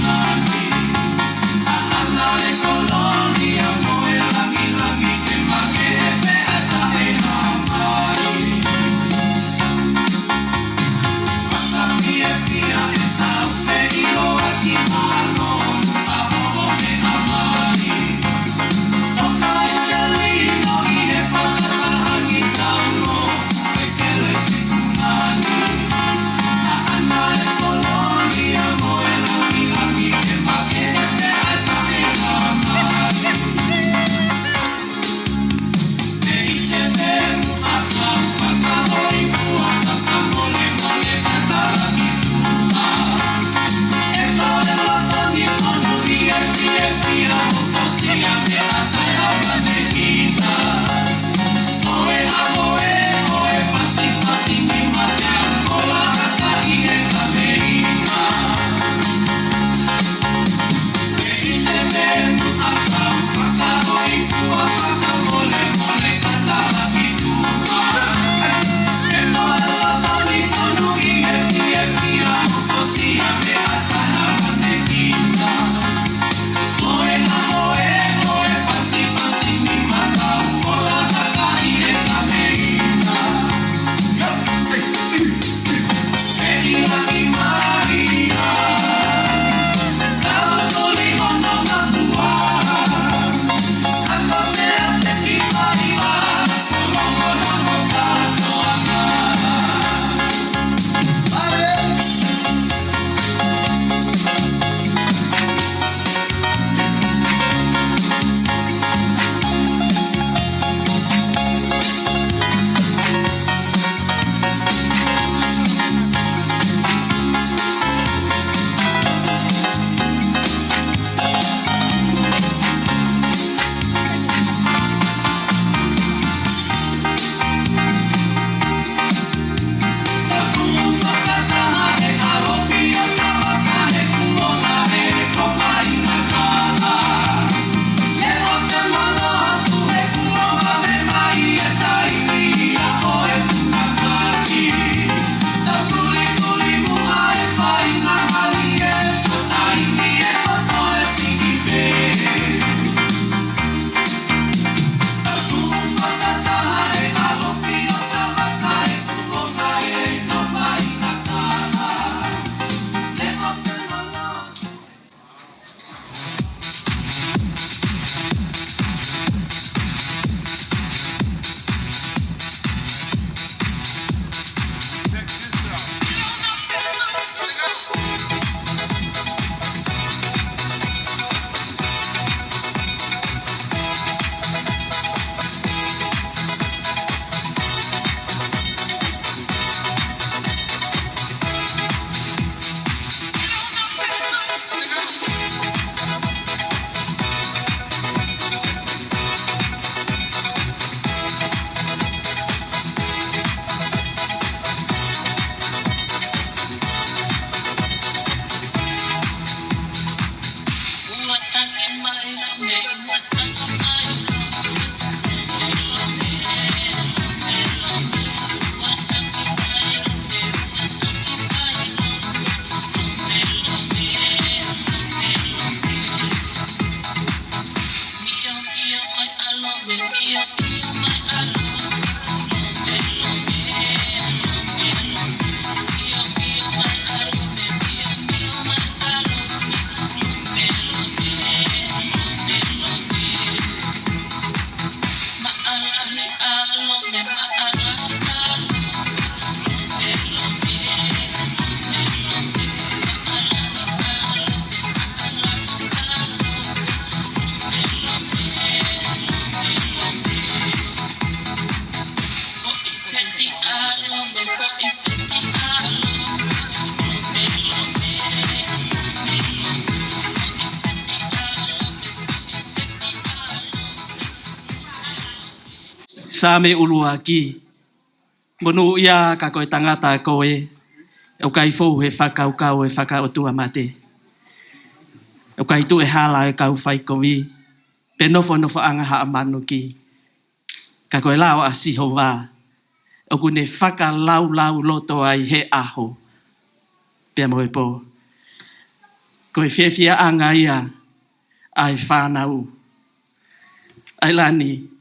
Thank you. Same ulua ki. Monu ia ka koe tangata koe. O kai fou he whakaukau e whakaotua mate. O kai tu e hala e kau whai kovi. Pe nofo anga haa manu ki. Ka koe lao a siho wā. O kune whaka lau loto ai he aho. Pea moe po. Koe whiawhia anga ia. Ai whanau. Ailani.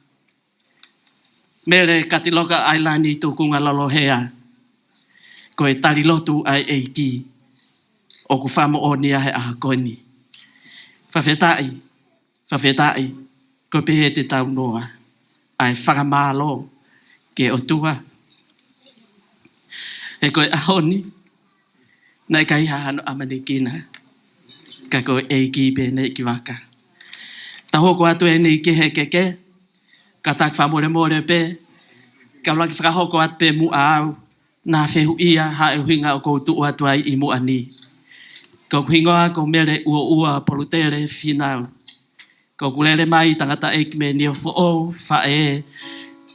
Mele Katiloka Ailani Tukunga Lolohea. Koe tarilotu ai eiki. O ku whamo o nia he aha koeni. Whawhetai. Koe pehe te tau noa. Ai whakamalo. Ke o tua. He koe ahoni. Nai kai hahano amanikina. Ka koe eiki pene ki waka. Ta hoko atu e nei ke he keke. Ka tak whamore pe. Ka laki whakahoko atu pe mu au. Nā whehu ia hae huinga o koutu atu ai i mua ni. Ko hingoa ko mele ua polutere finau. Ko kulele mai tangata ekme ni o fo fae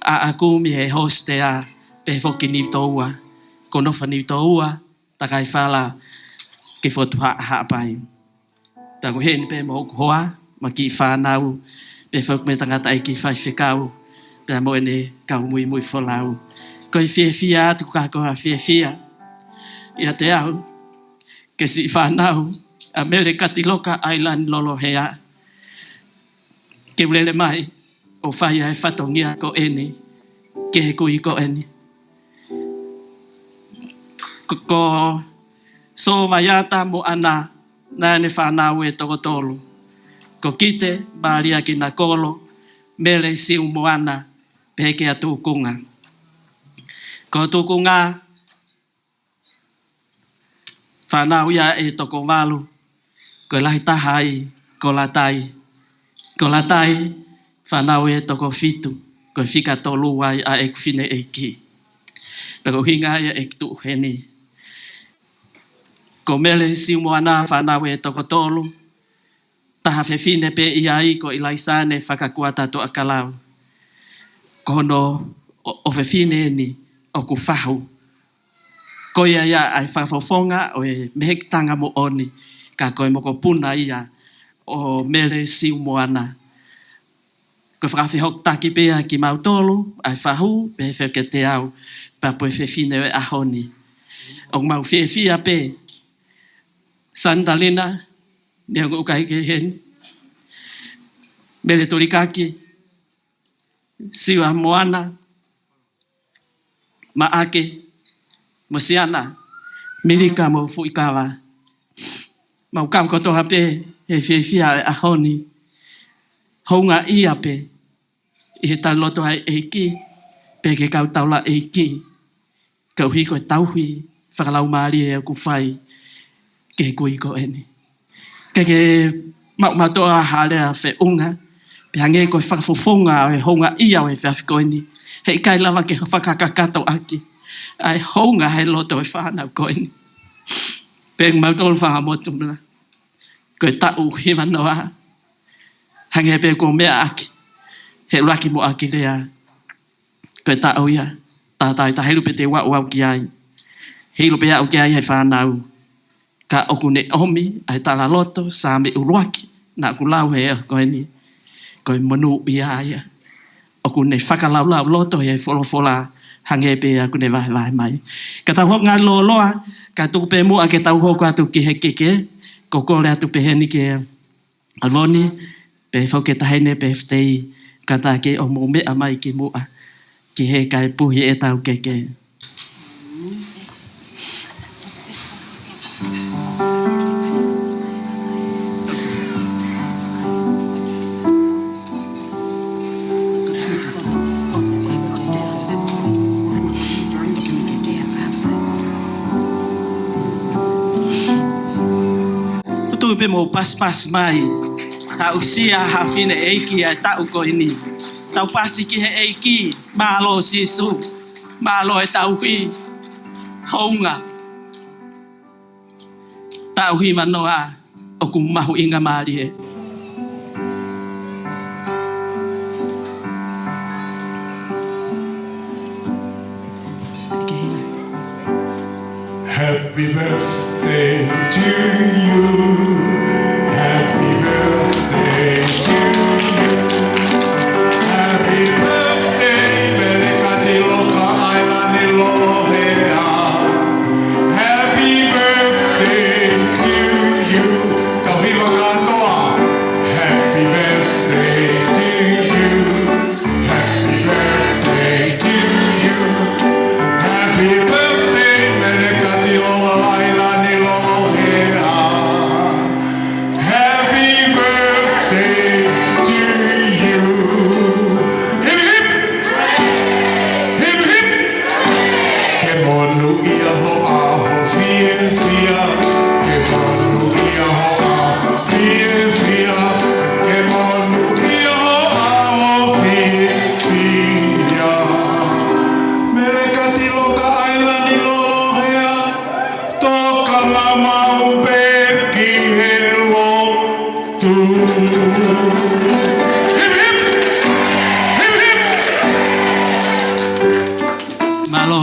a aku mi he hoste a pe foki ni toua. Ko nofa ni toua takai fala ke fotu ha pai. Ta ko hen pe mo hoa ma ki whanau pe fok me tangata eki fai whekau pe mo ene kau mui folau. Ko i whiawhia tu ka ko a whiawhia. Ia te au ke si whanau a Mele Katiloka Ailani Lolohea. Ke ulele mai o whai ai whatongia ko eni. Ke he kui ko eni. Ko so maiata mo ana nane whanau e toko tolu. Ko kite maria ki na kolo mele siu mo ana peke a tukunga. Ko tukunga whanau ia e toko walu. Ko lahi tahai, ko latai. Ko latai, whanau e toko fitu. Ko whika tolu wai a ek whine eiki. Pero hinga ia ek tu heni. Ko mele siumo ana whanau e toko tolu. Taha whine pe iai ko ilaisane whakakuata to akalau. Ko hono o whine eni o ku whahu. Ko ia ai whafofonga o e mehektanga mo oni. Ka koe moko puna ia o mele siumo ana. Ko whakawhihok taki pea ki mautolu, ai whahu, pe wheke te au, pa poe whine e ahoni. O mau whiawhia pe, sandalina, ni ango ukai ke hen, mele torikaki, siwa moana, maake, mosiana, mirika mo fuikawa. Mau kau kotoha pe, he whiawhia e ahoni, honga ia pe, i he taloto hai eiki, pe ke kau taula eiki, kau hiko e tauhi, whakalau maari e aku whai, ke kui ko eni. Ke matoa harea whe unga, pe hange koe whakafofonga e honga ia o e whiawhiko eni, hei kai lava ke whakakakato aki, ai honga hei loto e whanau ko eni. Pe mautolu whangamotu mna, koe tau hima noa, hange pe ko mea aki, he laki mo aki rea, koe tau ia, tātai ta heilu pe te wau ki ai, heilu pe au ki ai hei whanau, ka oku ne omi, ai tala loto, sa me uruaki, na ku lau hea koe ni, koe monu ia ia, oku ne whakalau loto hei wholofola, hange pe aku ne vai mai. Ka tau hok ngā loa, ka tuku pe mua ke tau hoko atu ki he keke, ko kore atu pe heni ke aloni, pe whauke tahene pe ftei, ka tā ke o mo mea mai ki mua, ki he kai puhi e tau keke. Utu pe mo pas mai, ta usia hafine eiki ai tau ko ini. Tau pasi ki he eiki, malo sisu, malo e tau hui, honga. Tau hui manoa, oku mahu inga maari e. Happy birthday to you. Happy birthday to you. Happy birthday, Mele Katiloka Ailani Lolohea. Happy birthday to you. Kauhiwa katoa. Happy birthday to you. Happy birthday to you. Happy birthday, Mele Katiloka Ailani Lolohea. Happy birthday to you. Hip hip, hip hip. Ke monu ia ho aho fia fia. Ke monu ia ho aho fia fia. Ke monu ia ho aho fia fia. Mele Katiloka Ailani Lolohea. Toka mama upeki helo tu. Hip hip, hip hip. Malo,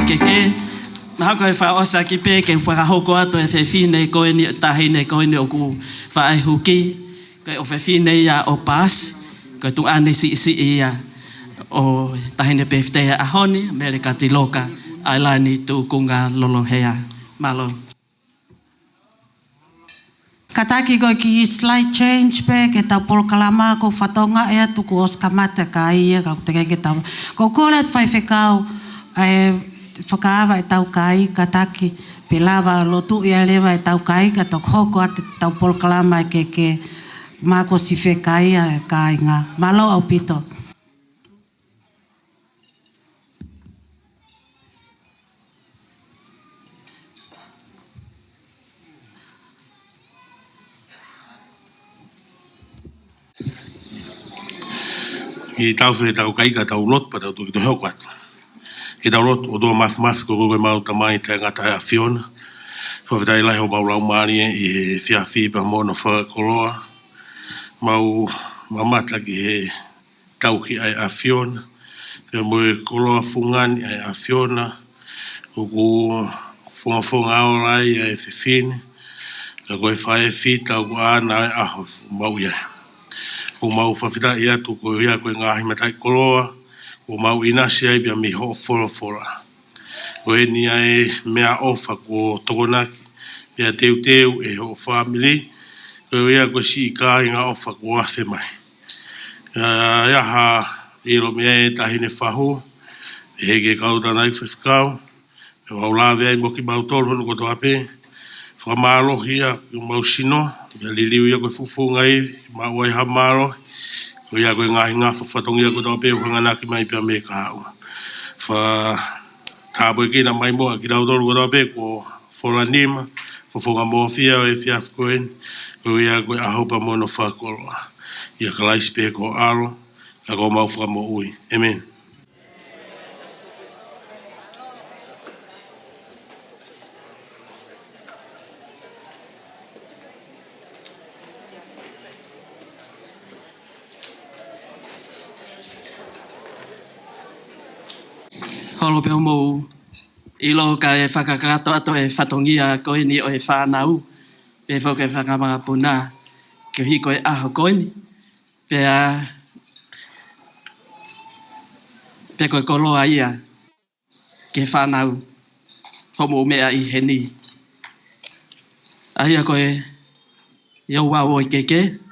keke. Maha koe wha osa ki pē ke whakahoko atu e whewhine koe ni tahine koe ni o ku whae huki. Koe o whewhine ia o pas. Koe tu ane si ia o tahine pēwhtea ahoni. Mele Katiloka Ailani Lolohea Lolohea. Malo. Kataki koe ki slight change pe ke tau polkalama ko whatonga ea tuku os kamata ka ia ka teke ke tau. Ko kore at whai whekau whakaawa e tau kai kataki pe lava lotu ia lewa e tau kai ka tok hoko at tau polkalama e ke mako si whekai a kai ngā. Malo au pito. I tau whi tau kai ka tau lot pa tau tuki to heo atu. I tau lot o doa mafu ko koe mau tamai te ngata hea Fiona. Whawhitai lai ho mau lau maari i whia whipa mono whakoloa. Mau mamata ki he tau ki ai a Fiona. Pea moe koloa fungani ai a Fiona. Uku funga aorai ai whiwhine. Ka koe whae whita uku ana ai aho mau iai. O mau whawhita i atu ko ia koe ngahi matai koloa, o mau inasi ai pia mi ho fora. O e ni ai mea ofa ko tokonaki, pia teu e ho family, ko ia koe si ka inga ofa ko afe mai. Ia ha ilo mea e tahine whahu, e hege kauta nai whawhikau, e wau lawe ai moki mau tolu honu koto ape, whamalohi ia mau sino, ia liliu ia koe fufunga iwi, mau ai hamalo, ko ia koe ngahi ngā whawhatongi ia koe tau pēu hanganaki mai pia me ka hau. Tāpoi kina mai moa ki rau tolu koe tau pēu ko whola nima, whafonga moa fia o e fiaf koen, ko ia koe ahopa mono whakoloa. Ia ka laisi pē ko alo, ka ko mau whakamo ui. Amen. Holo peo mou ilo ka e whakakato ato e whatongia koe ni o e whanau. Pe whauke whakamanga puna ki hiko e aho koe ni. Pea koe koloa ia ke whanau homo mea i heni. Ahia koe iau wau o i keke.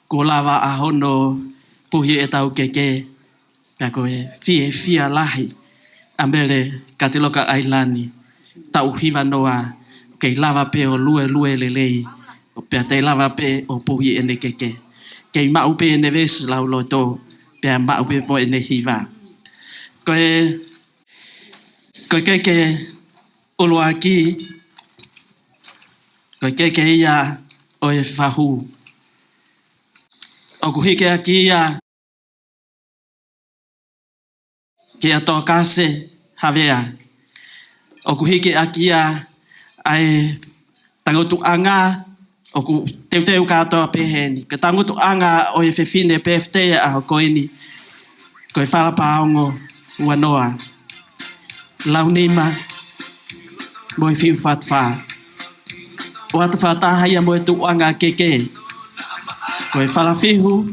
Ko lawa ahono puhi e tau keke. Pea koe fia lahi. Mele Katiloka Ailani tau hiva noa kei lava pe o lue lelei o pea te lava pe o puhi ene keke kei mau pe ene ves lau loto pea mau pe po ene hiva koe keke olo aki koe keke ia o e whahu o kuhike aki ia ke ato kase havea. O kuhike akia ai tangotu anga o ku teu katoa peheni. Ka tangotu anga o e whewhine peftea a koini. Koe whara paongo ua noa. Launima Moi fiu fat fa. O atu fata haia mo tu anga keke. Koi fala fihu.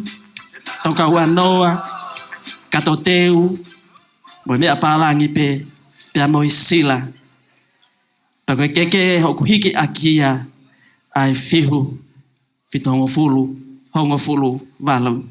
Toka wanoa. Kato teu. Moi mea palangi pe. Pea moi sila. Toka keke hoku hiki akia. Ai fihu. Fito hongo fulu. Hongo fulu valu.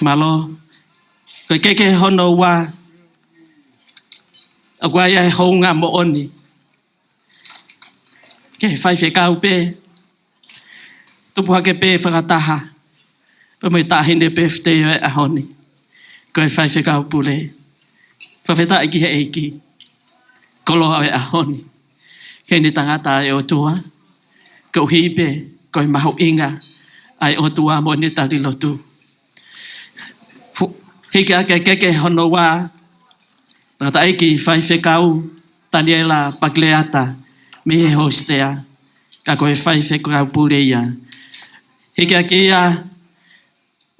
Malo. Koi keke hono wa. Agua ia honga mo oni. Ke fai fe kau pe. Tupu hake pe whakataha. Pa mai tahine pe fteo e ahoni. Koi fai fe kau pule. Whawheta iki he eiki. Kolo au e ahoni. Ke ni tangata e o tua. Kau hipe. Koi mahu inga. Ai o tua mo ni tari lotu. Hike ake keke hono wa. Tangata eiki fai fe kau. Taniela pakleata. Me he hostea. Ka koe fai fe kau pule ia. Hike ake ia.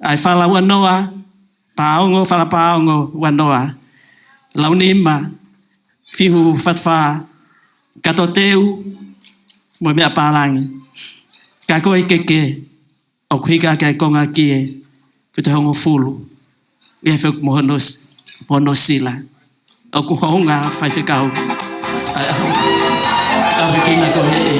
Ai fala wanoa. Paongo fala paongo wanoa. Launima. Fihu fatfa. Kato teu. Mo mea palangi. Ka koe keke. O kuhika ake konga kie. Pita hongo fulu. Ia fek mohono sila. O kuhonga fai fe kau. Ai kinga kohe eki.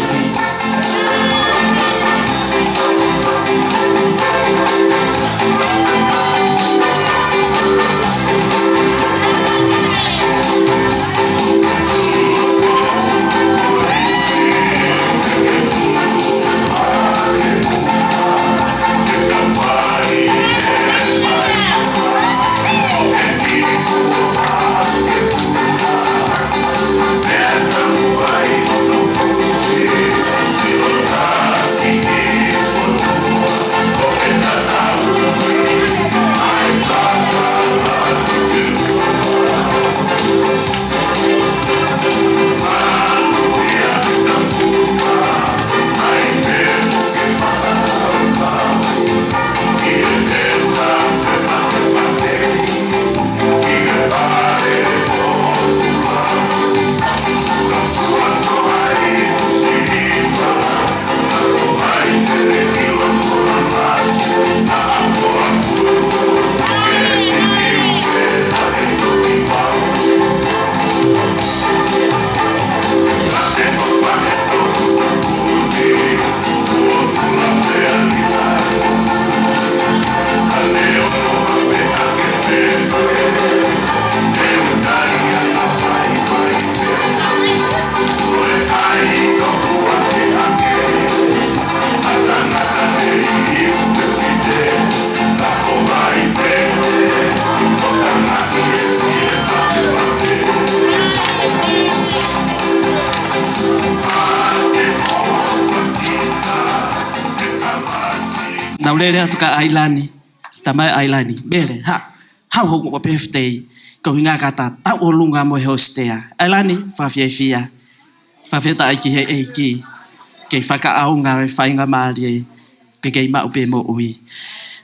Mele Katiloka Ailani Tamai Ailani Mele ha ho mo birthday ko hinga kata ta olunga mo hostea Ailani fia ta ki he ki ke whaka aunga e whainga maari ke kei mau pe mo ui.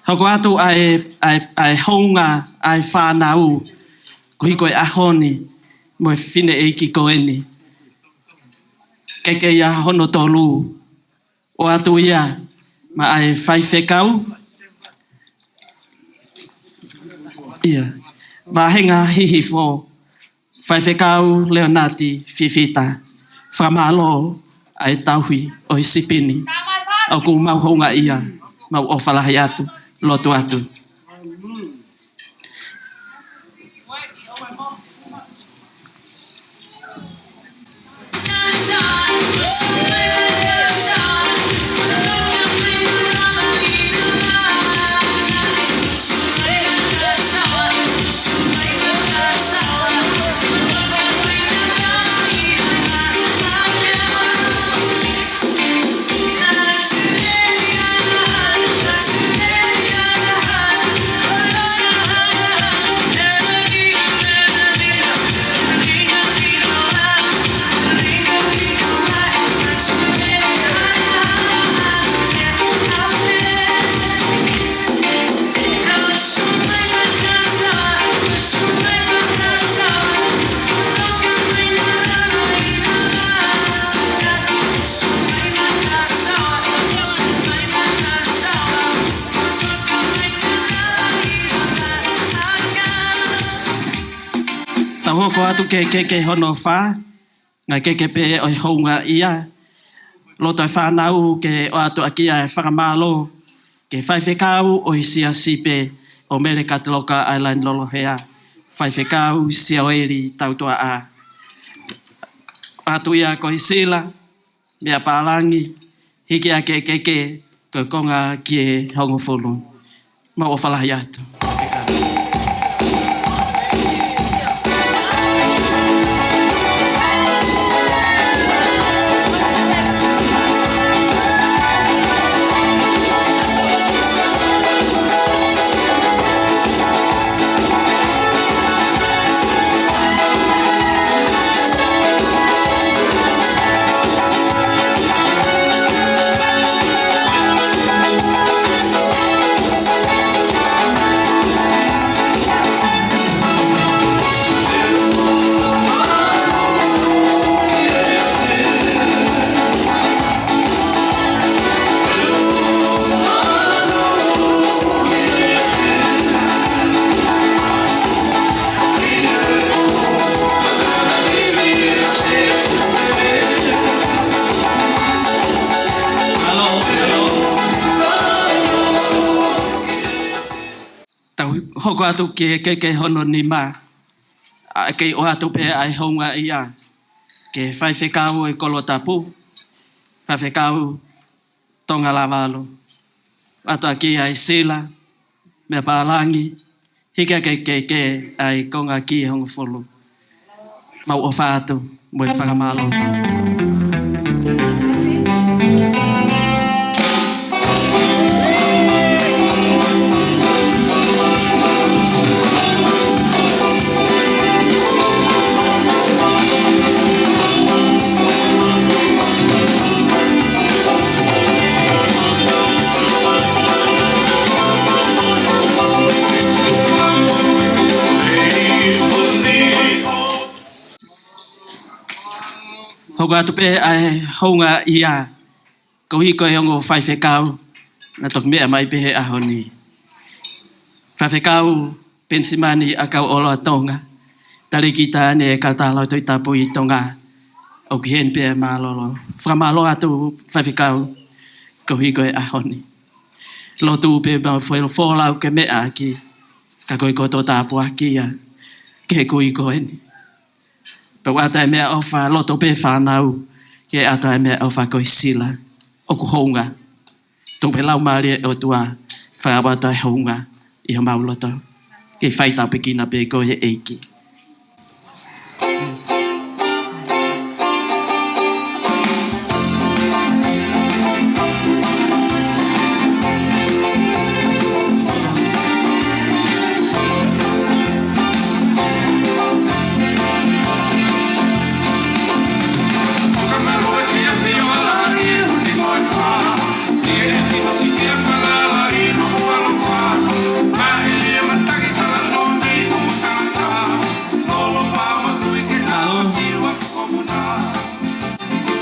Hoko atu ai hounga ai whanau ko hiko e ahoni mo e whine ki koeni. Ke kei a hono tolu o atu ia ma ai whaiwhekau. Ia. Ma henga hihi fo whaiwhekau leonati fifita. Whamalo ai tauhi o i sipini. Au ku mau honga ia. Mau o whalahi atu. Lotu atu. Ko atu ke hono wha, ngai ke pe o hounga ia, loto e whanau ke o atu aki e whakamalo, ke whaiwhekau o isia sipe o Mele Katiloka Ailani Lolohea, whaiwhekau sia oeri tautua a. Atu ia ko isila, mea pālangi, hiki a ke ko konga ki e hongofolu. Mau o whalahi atu. Hoko atu ke hono ni ma. Ke o atu pe ai honga ia. Ke whaiwhekau e kolo tapu. Whaiwhekau tonga lavalo. Atu aki ai sila. Mea pālangi. Hika ke ai konga ki honga folu. Mau o whaatu. Mo e whakamalo. Hoko atu pe ai honga ia. Ko hiko e hongo whaiwhekau. Na tok mea mai pehe ahoni. Whaiwhekau pensimani a kau olo tonga. Tari ki tāne e kau tālau tui tapu i tonga. O ki hen pe malolo. Whamalo atu whaiwhekau. Ko hiko e ahoni. Lotu pe ma wholau ke mea ki. Ka koi koto tapu aki ia. Ke kui ko eni. Pero ata e mea ofa loto pe whanau. Ke ata e mea ofa koi sila. Oku honga. Tōpe lau maari o tua. Whakawata e honga. Iha mauloto. Ke whaitau pe kina pe ko he eiki.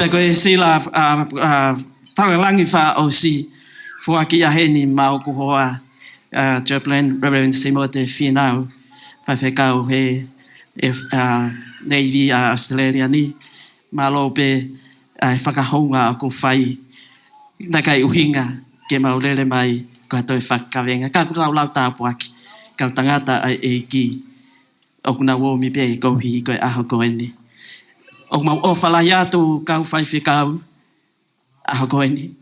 koe sila pangalangi wha o si fuaki a heni mau kuhoa Chaplain Reverend Simote Finau whawhekau he Navy Australia ni malo pe whakahonga o ko whai na kai uhinga ke maurere mai ko toi whakawenga ka kura lau tāpuaki ka tangata ai e ki o kuna wo mi pe ko hi ko aho ko ni o mau o fala ya tu ka whai whikau aho ko ni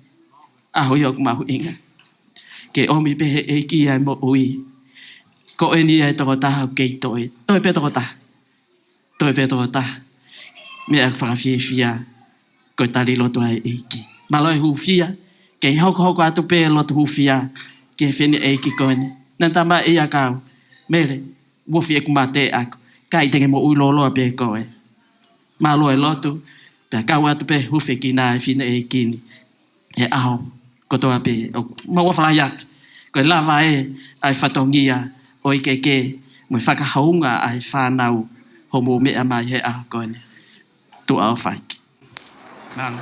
aho yo ku mau inga ke o mi pe e ki ai mo ui ko ni ai to ta ke toi pe to ta me a whakawhiawhia ko tari loto ai eiki. Maloi hufia, ke hoko atu pe loto hufia, ke whine eiki koene. Nā tama e a kau, mere, wofi e kumate ako, kai tenge mo uiloloa pe koe. Maloi loto, pe kau atu pe hufi ki nā e whine eiki ni. E aho, kotoa pe, ma wafalai atu. Koe lava e, ai whatongia, o ike ke, mo whakahaunga ai whanau, homo mea mai he aho koene. Tu au whaiki. Nana.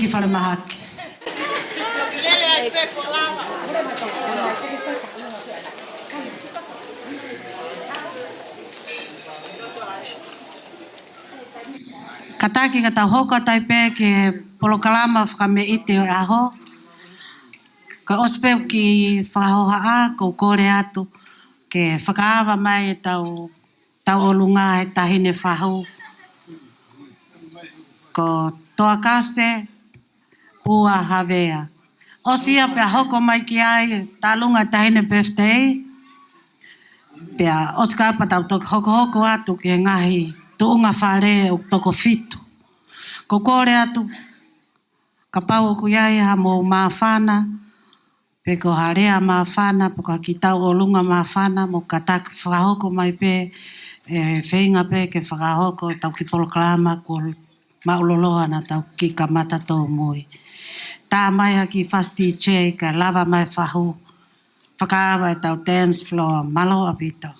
ki whare mahake. Kataki ka tau hoko tai pē ke polokalama whakame ite o aho. Ka ospeu ki whakahoha a, ko kore atu, ke whakaawa mai e tau olunga e tahine whahau. Ko toa kase, pua havea. Osia pia hoko mai ki ai, talunga tahine birthday. Pia oskapa tau hoko atu ke ngahi tuunga whare o toko fitu. Ko kore atu, ka pau ku iai ha mo mawhana, pe ko harea mawhana, po ka ki tau olunga mawhana, mo ka tak whakahoko mai pe, whenga pe ke whakahoko tau ki polokalama ko mauloloha na tau ki kamata tō mui. Tā mai ha ki fasti che ka lava mai whahu, whakaawa e tau dance floor, malo apito.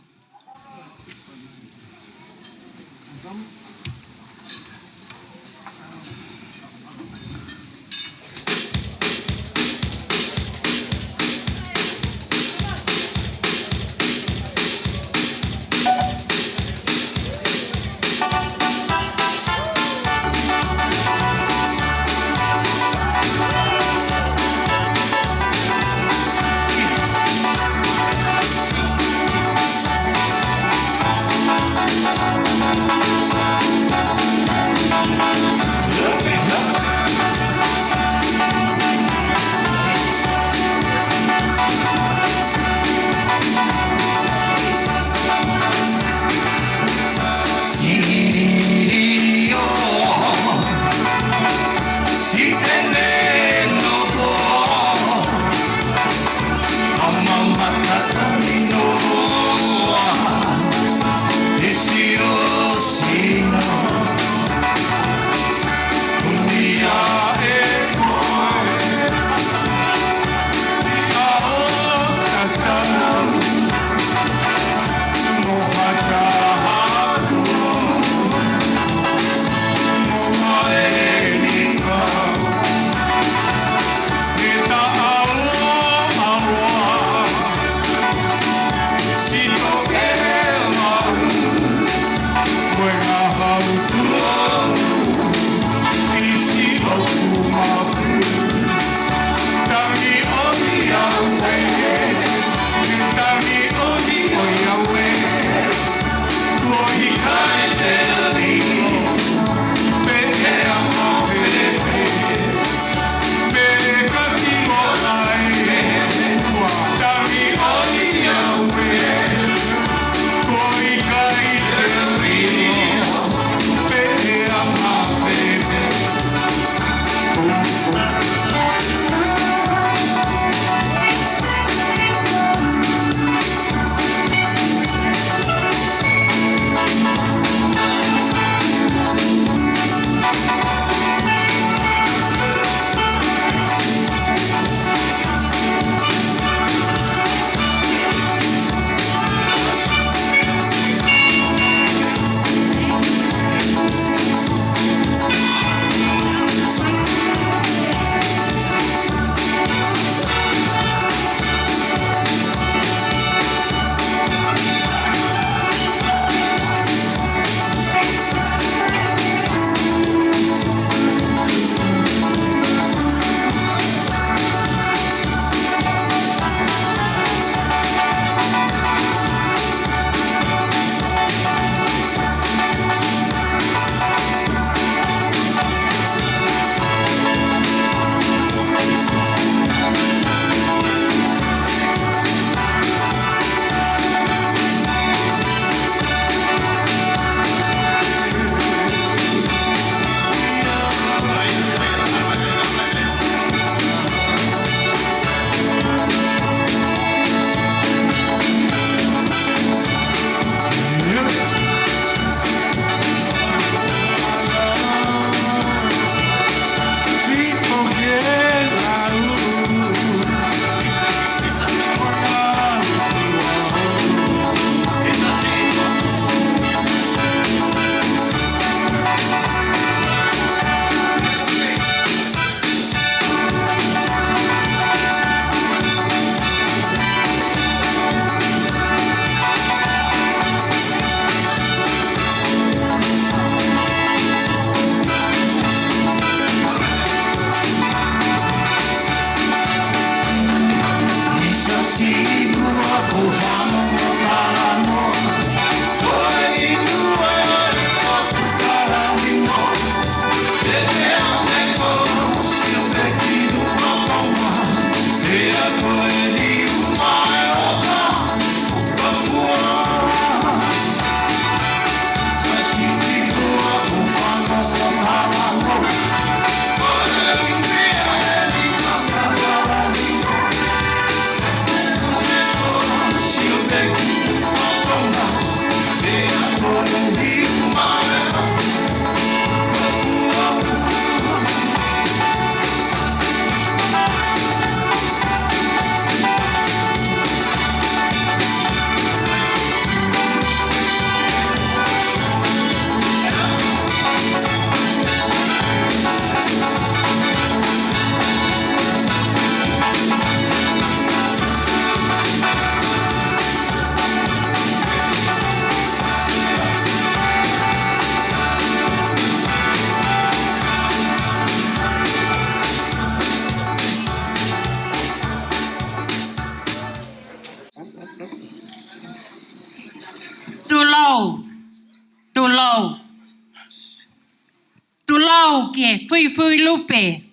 mau ki e fui lupe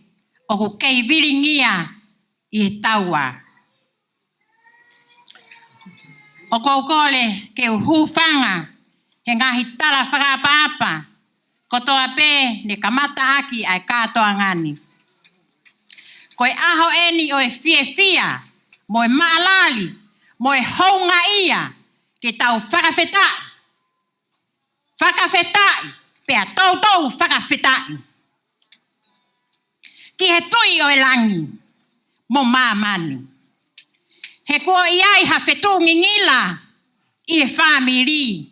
o ku kei viringia I e taua. O kole ke hufanga he ngahi tala whakapa-apa kotoa pe ne kamata aki ai katoa ngani. Koe aho eni o e fia mo e maalali mo e hounga ia ke tau whakawhetai pea tau whakawhetai. Ki he tui o e langi mo mamani. He kua iai ha whetu ngingila I e whamiri.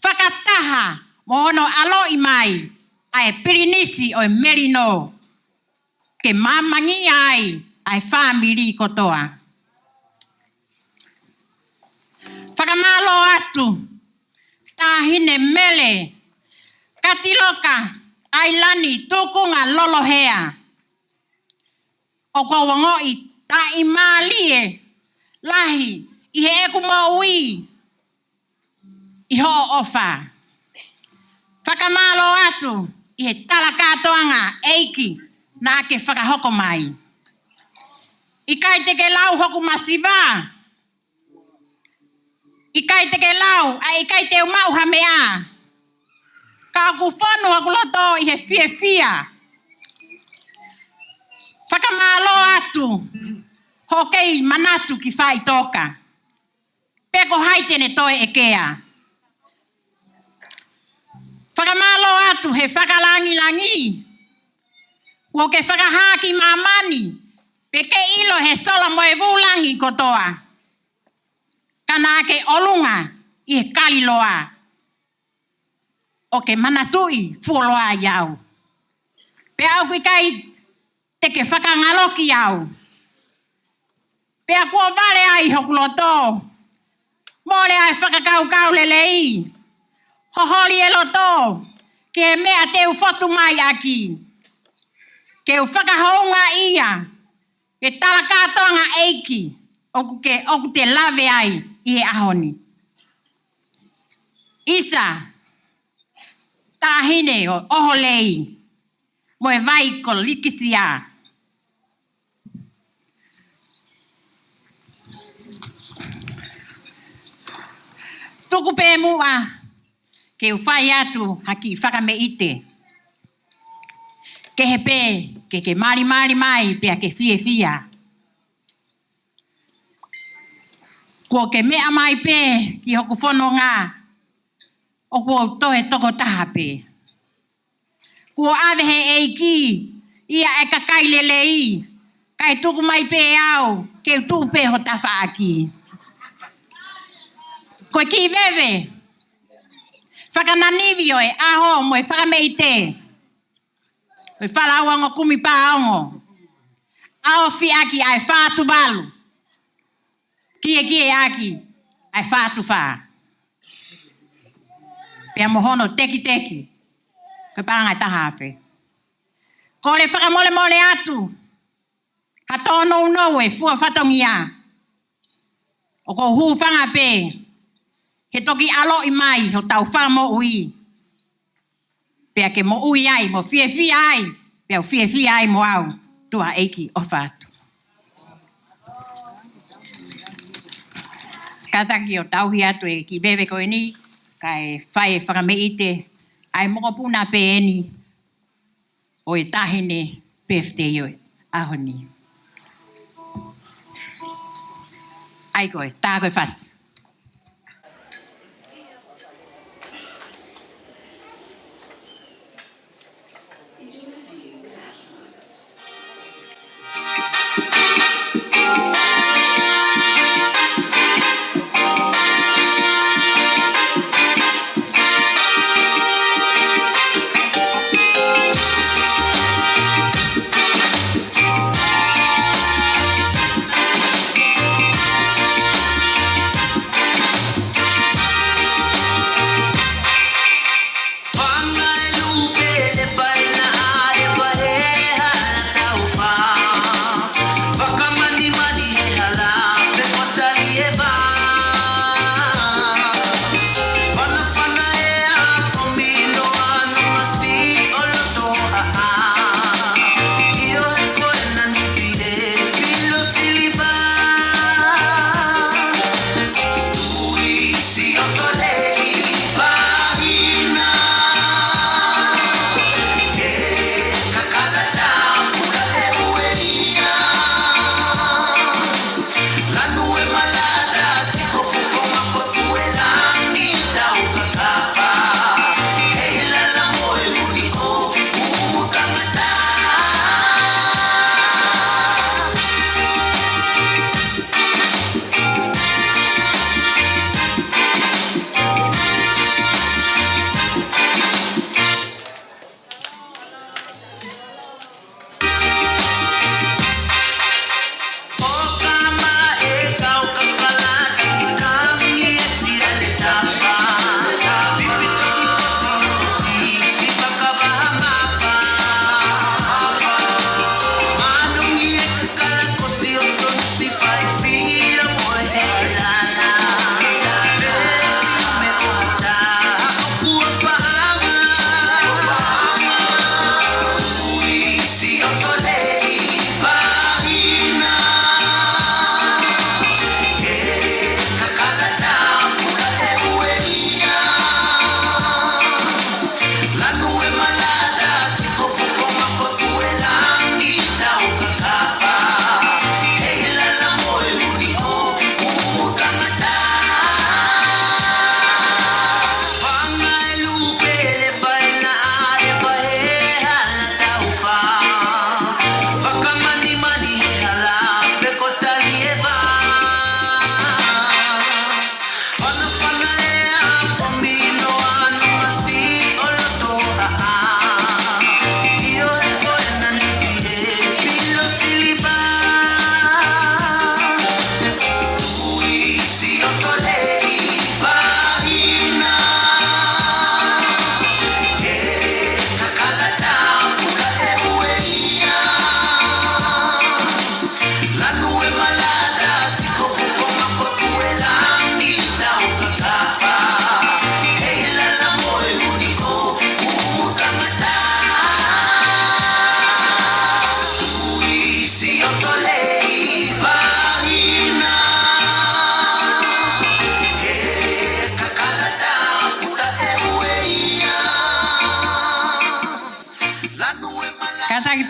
Whakataha mo ono alo I mai ai pirinisi o e merino. Ke mamangi ai whamiri kotoa. Whakamalo atu tahine Mele Katiloka Ailani Lolohea. O kawango I tai malie lahi I he eku maui I ho ofa. Whakamalo atu I he tala katoanga eiki na ake whakahoko mai. I kai teke lau hoku masiva. I kai teke lau a I kai te umau hamea. Ka aku whanu haku loto I he fia. Whakamalo atu hokei manatu ki whai toka. Peko haitene toi ekea. Whakamalo atu he whakalangi. Woke whakahaki mamani. Peke ilo he sola mo e vulangi kotoa. Kana ke olunga I he kaliloa. Oke manatui fuoloa iau. Pe au kui kai teke whakangaloki iau. Pea kua vale ai hokuloto. Mole ai whakakau lelei. Hohori e loto. Ke mea teu fotu mai aki. Ke u whakahounga ia. Ke tala kātonga eiki. Oku te lave ai I he ahoni. Isa. Tahine o oholei. Moe vaiko likisia. Tuku pe mua. Ke u whai atu haki whakameite. Ke he pe, ke mari mai, pea ke fia. Ko ke mea mai pe, ki hoku whono ngā. O ko tohe toko taha pe. Ko ave he eiki, ia e kakai lelei. Kai tuku mai pe au, ke tuku pe ho tafa aki. Ko ki veve. Whakananivio e aho mo e whakameite. Me whala wango kumi paongo. Ao fi aki ai whātu balu. Kie aki ai whātu whā. Pea mohono teki. Koe parangai taha awhi. Ko le whakamole atu. Hato no e fua whatongia. O ko hu whanga pe. He toki alo I mai ho tau wha mo ui. Pea ke mo ui ai, mo fia ai. Pea fia ai mo au. Tua eiki o whātu. Kataki o tauhi atu e ki bebe koe ni. Kai whai whakameite. Ai moko puna pe eni. O e tahine birthday o ahoni. Ai koe, tā koe whas.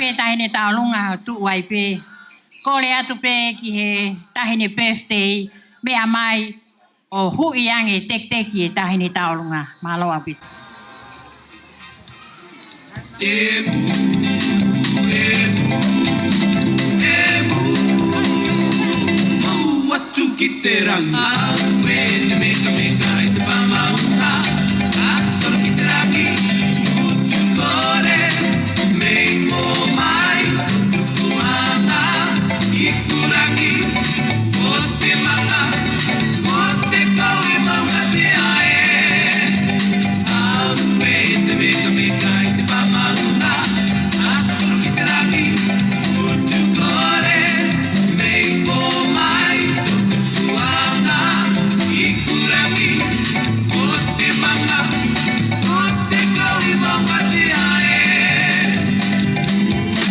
pe tahine taolunga tu wai pe. Ko le atu pe ki he tahine birthday me amai o hui ange tek ki e tahine taolunga. Maloa pito. Watu kiteranga, wene meka ite pamaunga, atoro kiteraki, mutu kore, meimo mai, tuanga, ikurangi, kote manga, kote kawe manga te ae. Wene meka ite pamaunga, atoro kiteraki, mutu kore, meimo mai, tuanga, ikurangi, kote manga, kote kawe manga te ae.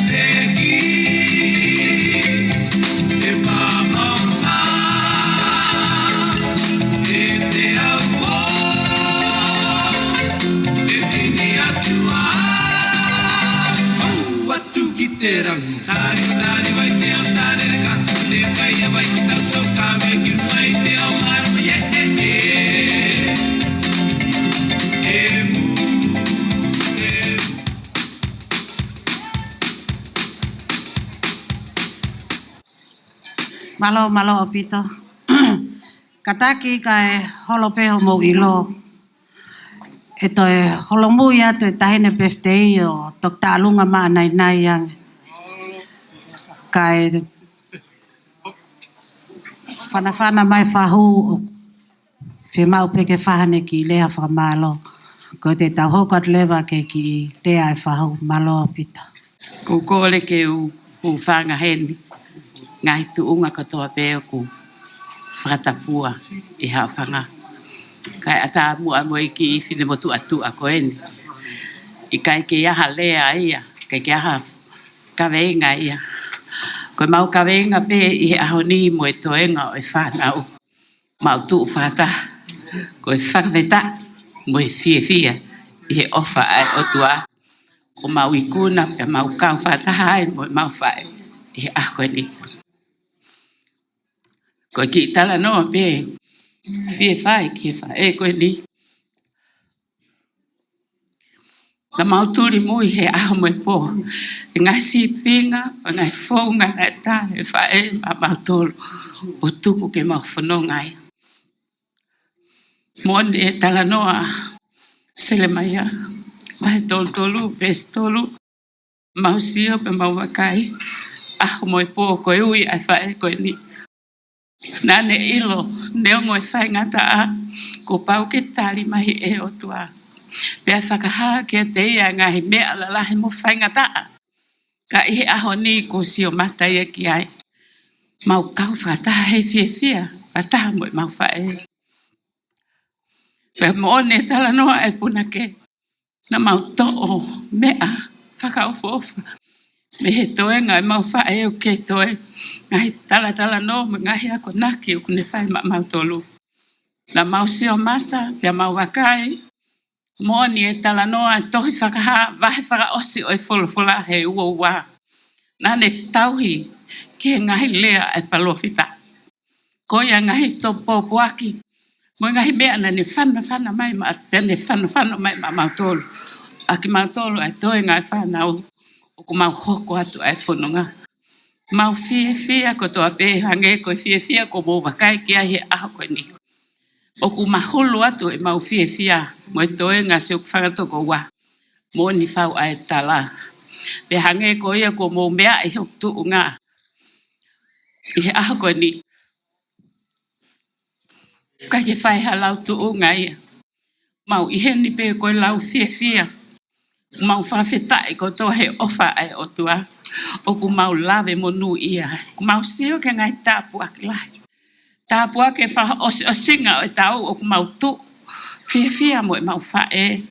Tegi, te pamaunga, te te aua, te tini atua. Watu ki te rangi, tari tari vai te au tare re katu te kai a vai ki tau tau ka me ki mai te au maru ye e e. E mu, e mu. Malo o pito. Kataki kai holo peho mo ilo. E toi holo mui atu e tahine birthday o tok tālunga maa nai yang. Kai whanawhana mai whahu o whi mau peke whahane ki lea whamalo. Ko te tau hokot lewa ke ki lea e whahu malo o pito. Ko kore ke u whanga heni. Ngai tu unga katoa peo ku whakatapua i hao whanga. Kai ata mua moi ki whine motu atu a koeni. I kai ke iaha lea ia, kai ke iaha kaweinga ia. Koe mau kaweinga pe i he ahoni mo e toenga o e whanau. Mau tu whata, koe whakaweta mo e fia i he ofa ai o tua. Ko mau ikuna pe mau kau whatahai mo e mau whae i he ahoni. Koe ki tala noa pe fie whae ki whae koe ni. Na mauturi mui he aho mo e po. E ngai sipinga, o ngai whaunga na ta e whae a mautoro. O tuku ke mau whanongai. Mone e tala noa sele mai a. Mai tolu, pes tolu. Mau sio pe mau wakai. Aho mo e po koe ui ai whae koe ni. Nane ilo, neo mo e whae ngata a. Ko pau ke tali mahi e o tua. Pea whakaha ke te ia ngahi mea lalahi mo whae ngata a. Ka ihe aho ni ko sio mata ia ki ai. Mau kau whataha hei fia. Whataha mo e mau whae. Pea mo ne tala noa e puna ke. Na mau to'o mea whakaofa. Me he toenga e mau whae o ke toe. Ngahi tala no, ngahi ako naki o kune whae mau tolu. Na mau sio mata, pia mau wakai. Moni e tala noa e tohi whakaha, wahe whakaosi o e whola he ua. Nane tauhi ke ngahi lea e palofita. Koia ngahi to popoaki. Mo ngahi mea na ne whana mai ma atene whana mai ma mau tolu. Aki mau tolu e toe ngai whanau. O ku mau hoko atu ai whanunga. Mau fia ko toa pe hange ko fia ko mo wakai ki ai he aho koe ni. O ku mahulu atu e mau fia mo e toe ngā se o whangatoko wa. Mo ni whau ai tala. Pe hange ko ia ko mo mea e hok tu ngā. I he aho koe ni. Ka ke whai halau tu ngā ia. Mau ihe ni pe koe lau fia. Mau whawhetai ko toa he ofa ai o tua. O ku mau lawe mo nu ia. Mau seo ke ngai tāpua ki lai. Tāpua ke wha o singa o e tau o ku mau tu. Fia mo e mau whae.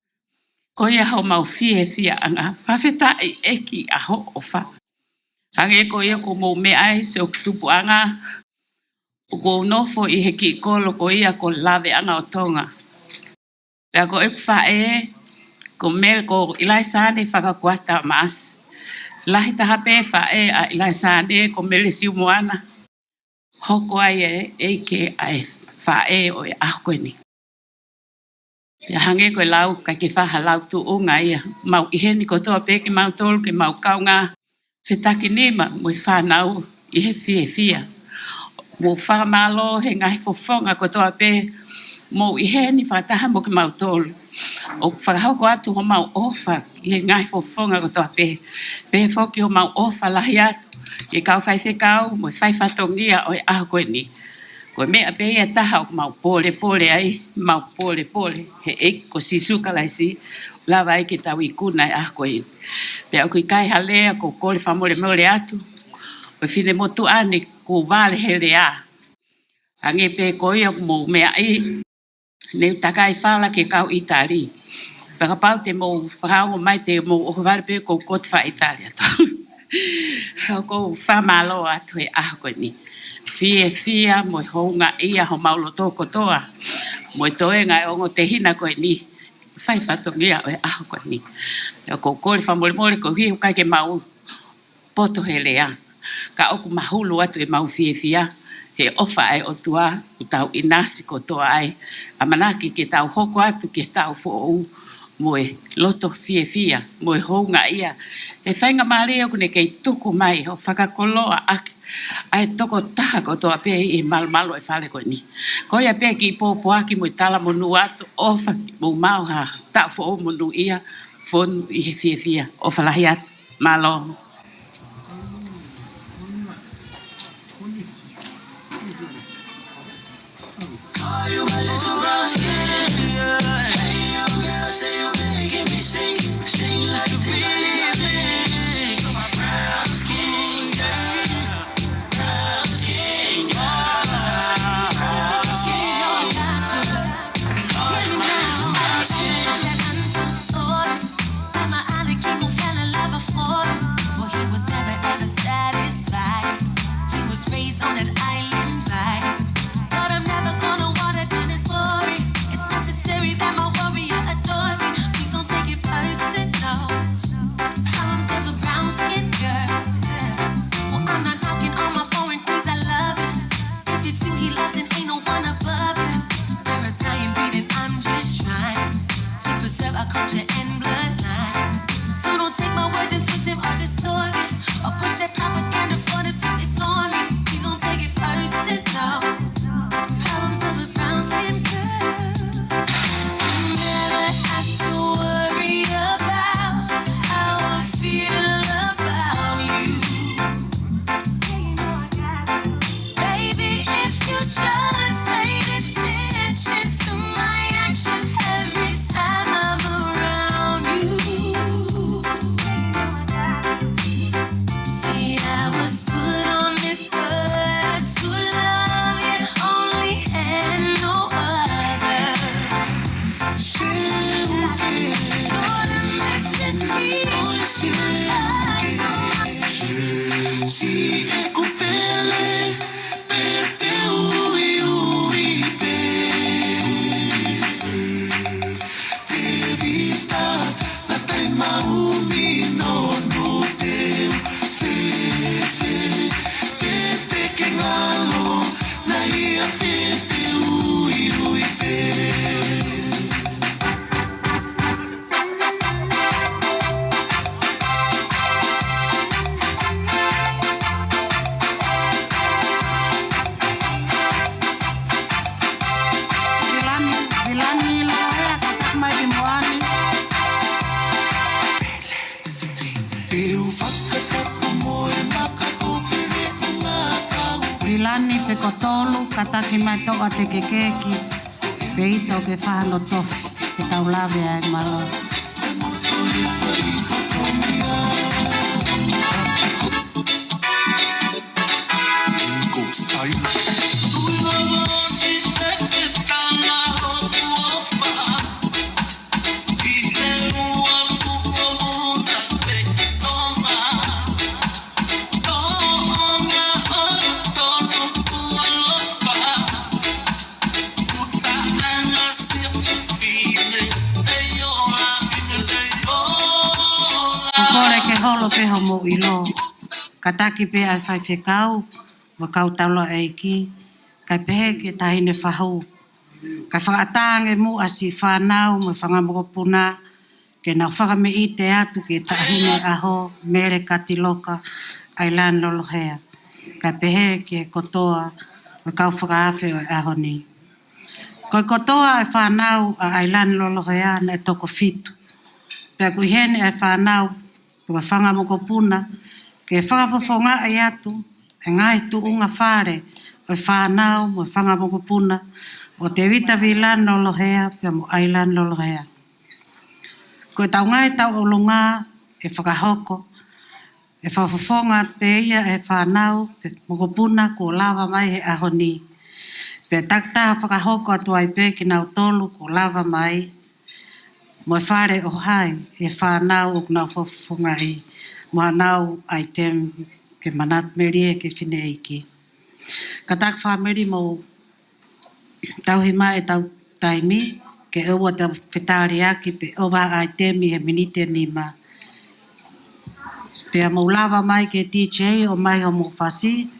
Ko ia hau mau fia anga. Whawhetai eki a ho ofa. Hange ko ia ko mo me ai se o tupu anga. O ko nofo i he ki kolo ko ia ko lawe anga o tonga. Pea ko e ku whae. Ko me ko ilai sane whakakuata maas. Lahi taha pe whae a ilai sāne ko mele siu moana. Hoko ai e ke ai whae o e ahkoe ni. Ia hange koe lau kai ke whaha lau tu unga ia. Mau iheni ko toa pe ke mau tolu ke mau kaunga. Whetaki nima mo i whanau i he fia. Mo whamalo he ngahi fofonga ko toa pe. Mo iheni whataha mo ke mau tolu. O whakahau ko atu ho mau ofa i he ngahi fofonga ko toa pe. Pe whoki ho mau ofa lahi atu. I kau whai whekau mo i whai whatongia o e aho koe ni. Koe mea pe ia taha o mau pole ai. Mau pole. He eik ko sisuka lai si. Lawa ai ke tau i kuna e aho koe ni. Pe au kui kai halea ko kole whamole mole atu. Koe whine motu ane ko vale he rea. Ange pe ko ia mo mea i. Neu takai whala ke kau Itali. Paka pau te mo whakao mai te mo o vale pe ko kot wha Italia. Hau ko whamalo atu e aho koe ni. Fia mo i hounga ia ho maulo tōko toa. Mo i toenga e ongo te hina koe ni. Whai whatongia o e aho koe ni. Ko kore whamole ko hiu kai ke mau poto he lea. Ka oku mahulu atu e mau fia. He ofa ai o tua u tau inasi ko toa ai. Amanaki ke tau hoko atu ke tau fo'ou. Mo e loto fia. Mo e hounga ia. E whainga maria kune kei tuku mai. Ho whakakoloa aki. Ai toko taha ko toa pe i malo e whale koe ni. Ko ia pe ki popo aki mo i tala monu atu. Ofa mo mau ha. Tau fo'ou monu ia. Fonu i he fia. Ofa lahi atu. Malo. Ailani pe kotolu kataki mai toka te kekeki pe ito ke whahano tofu ke tau lawe ai malo. Oh peho mo ilo. Kataki pe ai whai whekau, wa kau talo eiki, kai pehe ke tahine whahau. Kai whakatange mu asi whanau, mo whangamoko puna, ke nau whakame i te atu ke tahine aho, Mele Katiloka Ailani Lolohea. Kai pehe ke kotoa, wa kau whakaafe o aho ni. Koi kotoa e whanau a Ailani Lolohea na e toko fitu. Pea kui hene e whanau, kua whangamoko puna, ke whakafofonga ai atu, e ngai tu unga whare, o whanau, mo whangamoko puna, o te vita Ailani Lolohea, pia mo Ailani Lolohea. Ko tau ngai tau olunga, e whakahoko, e whakafofonga te ia e whanau, moko puna, ko lava mai he aho ni. Pea takta whakahoko atu ai pe ki nau tolu, ko lava mai, mo whare o hai, e whanau o nau whakafofonga i. Mua nau ai tem ke manat merie ke whine eiki. Katak whameri mo tauhi mai e tau taimi ke ewa te whetari aki pe owa ai temi he minite ni ma. Pea mo lava mai ke DJ o mai ho mo whasi,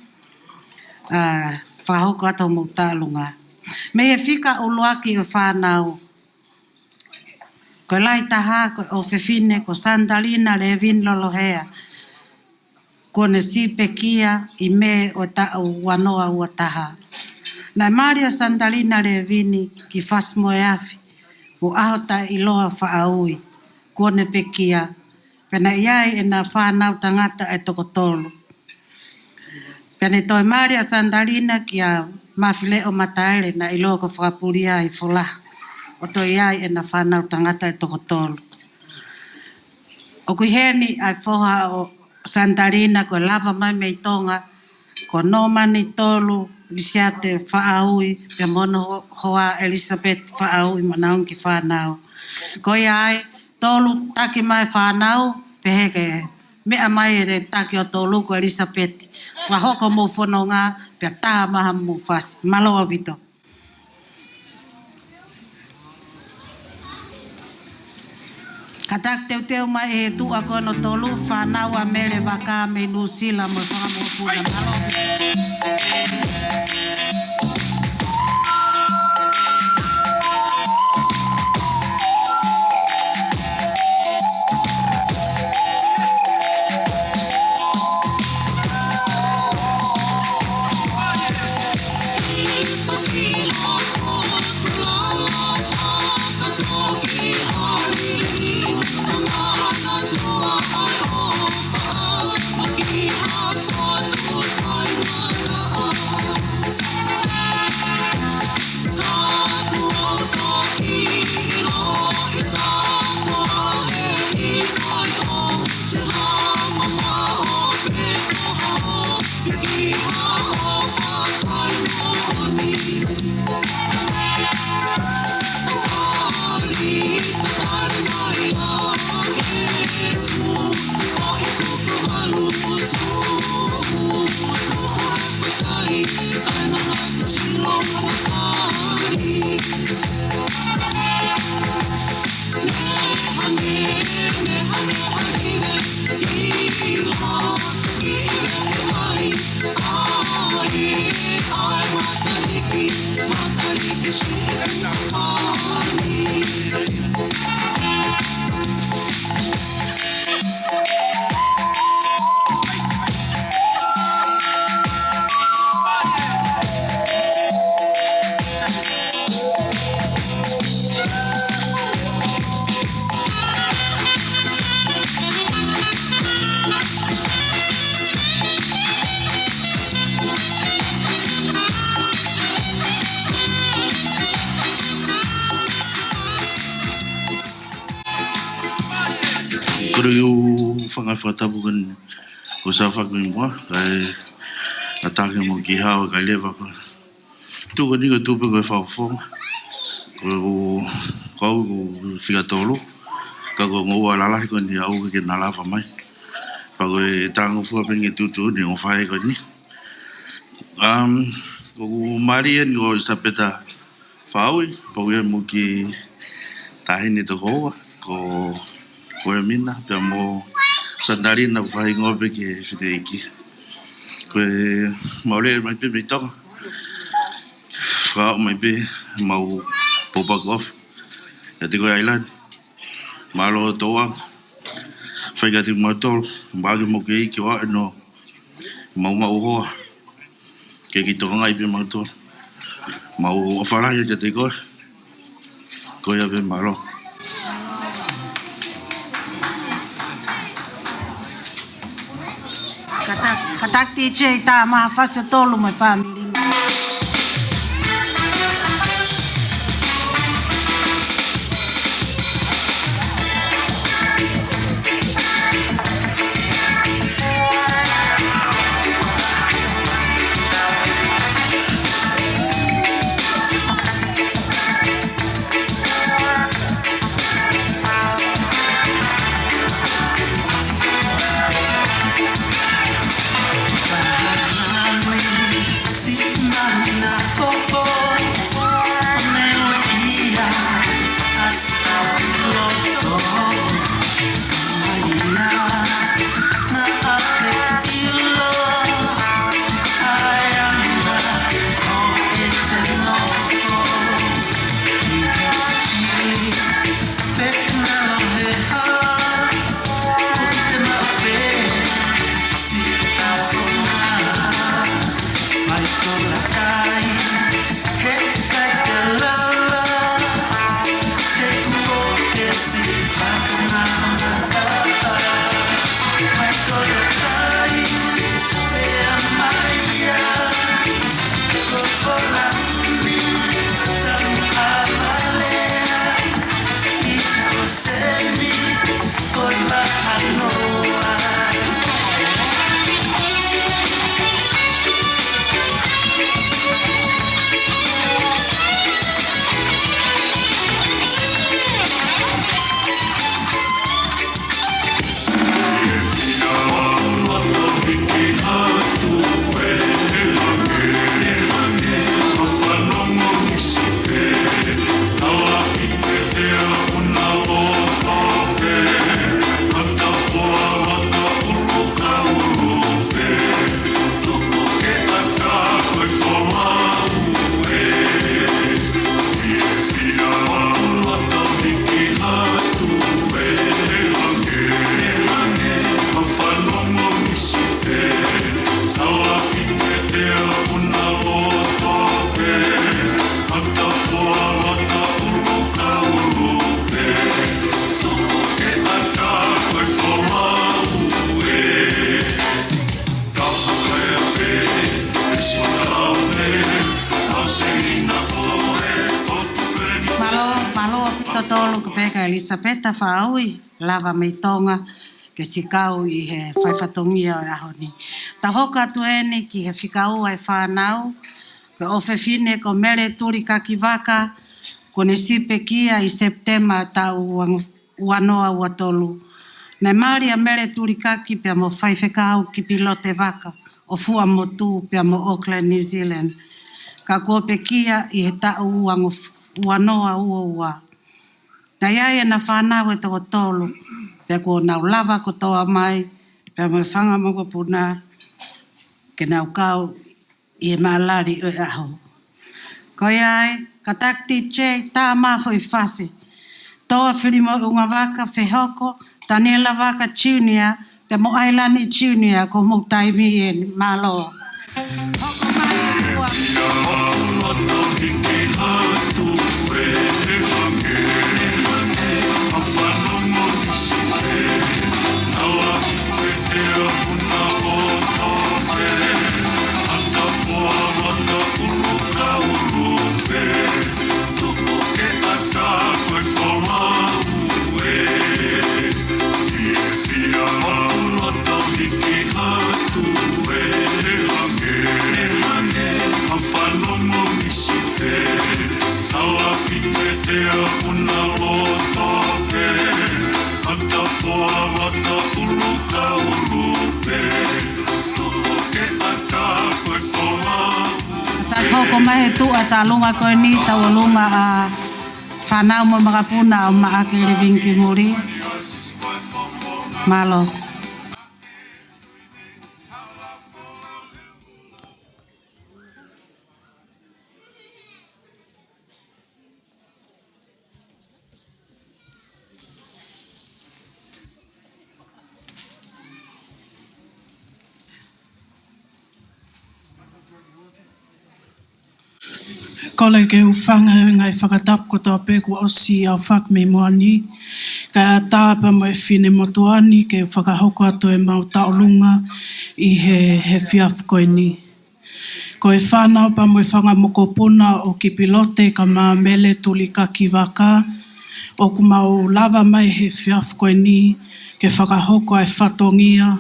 whahoko ato mo tālunga. Me he whika o loaki o whanau. Ko lai taha, ko o whewhine, ko Sandalina Levin Lolohea. Ko ne sipe kia i me o ta o wanoa ua taha. Na Maria Sandalina Levini ki fasmo e afi. Ko ahota i loa whaaui. Ko ne pekia. Pena iai e na whanau tangata e toko tolu. Pena toi Maria Sandalina ki a mawhile o mataere na i loa ko whakapuria i fulaha. O to iai e na whanau tangata e toko tolu. O kui heni ai whoha o Sandalina ko lava mai mei tonga, ko nomani tolu, lisiate whaaui, pe mono hoa Elizabeth whaaui manaun ki whanau. Ko iai, tolu taki mai whanau, pe heke mea mai e taki o tolu ko Elizabeth. Whahoko mo whanonga, pe taha maha mo whasi. Maloa vito. Katak teu teu mai e tu a kono tolu whanau a Mele waka me nusila mo whangamopuna maloa. Kuru whanga whatapu kan o sa whakui mua kai atake mo ki hao kai lewa ko tuko ni ko tupe ko whakawhonga ko kau ko whikatolo ka ko ngō alalahi ko ni au ke na lawa mai pa ko e tango fua pengi tutu ni o whae ko ni ko marien ko sa peta whaui pa ko mo ki tahini to koa ko Koe mina, pia mo sandari na fai ngope ke fideki. Koe maule mai pe mitong. Fra mai pe mau popa gof. Katiloka Ailani. Malo toa. Fai gati motor, mbagi mo ke ki wa no. Mau hoa. Ke ki to ngai pe motor. Mau fara ya Katiloka. Ko ya be malo. Katak DJ ta ma fase tolu my family. Elisabetta Faui, lava meitonga, ke sikau I he whaifatongia o ahoni. Ta hoka tueni ki he whikau ai whanau, ke ofe fine ko mele turi kakivaka, ko ne sipe kia I September tau uanoa uatolu. Ne mari a mele turi kaki pia mo whaifekau ki pilote vaka, o fua motu pia mo Auckland, New Zealand. Ka kope kia I he tau uanoa ua. Na iaia na whanau e toko tolu, pia ko nau lava ko toa mai, pia mo whanga moko puna, ke nau kau I e maalari o aho. Ko iai, ka takti che, tā mafo I whase. Toa whirimo unga waka whehoko, Daniela Waka Junior, pia mo Ailani Junior, ko mo taimi e maloa. Hoko mai ua. Hoko mai tu ata lunga ko ni tau lunga a whanau mo makapuna o maake le vinki muri. Malo. Kole ke ufanga ngai whakatap ko tō pēku osi au whak me moani. Ka tāpa mo e whine motuani ke whakahoko atu e mau taolunga I he whiaf koe ni. Ko e whanau pa mo e whanga mokopuna o ki pilote ka mā mele tuli ka ki waka. O ku mau lava mai he whiaf koe ni ke whakahoko ai whatongia.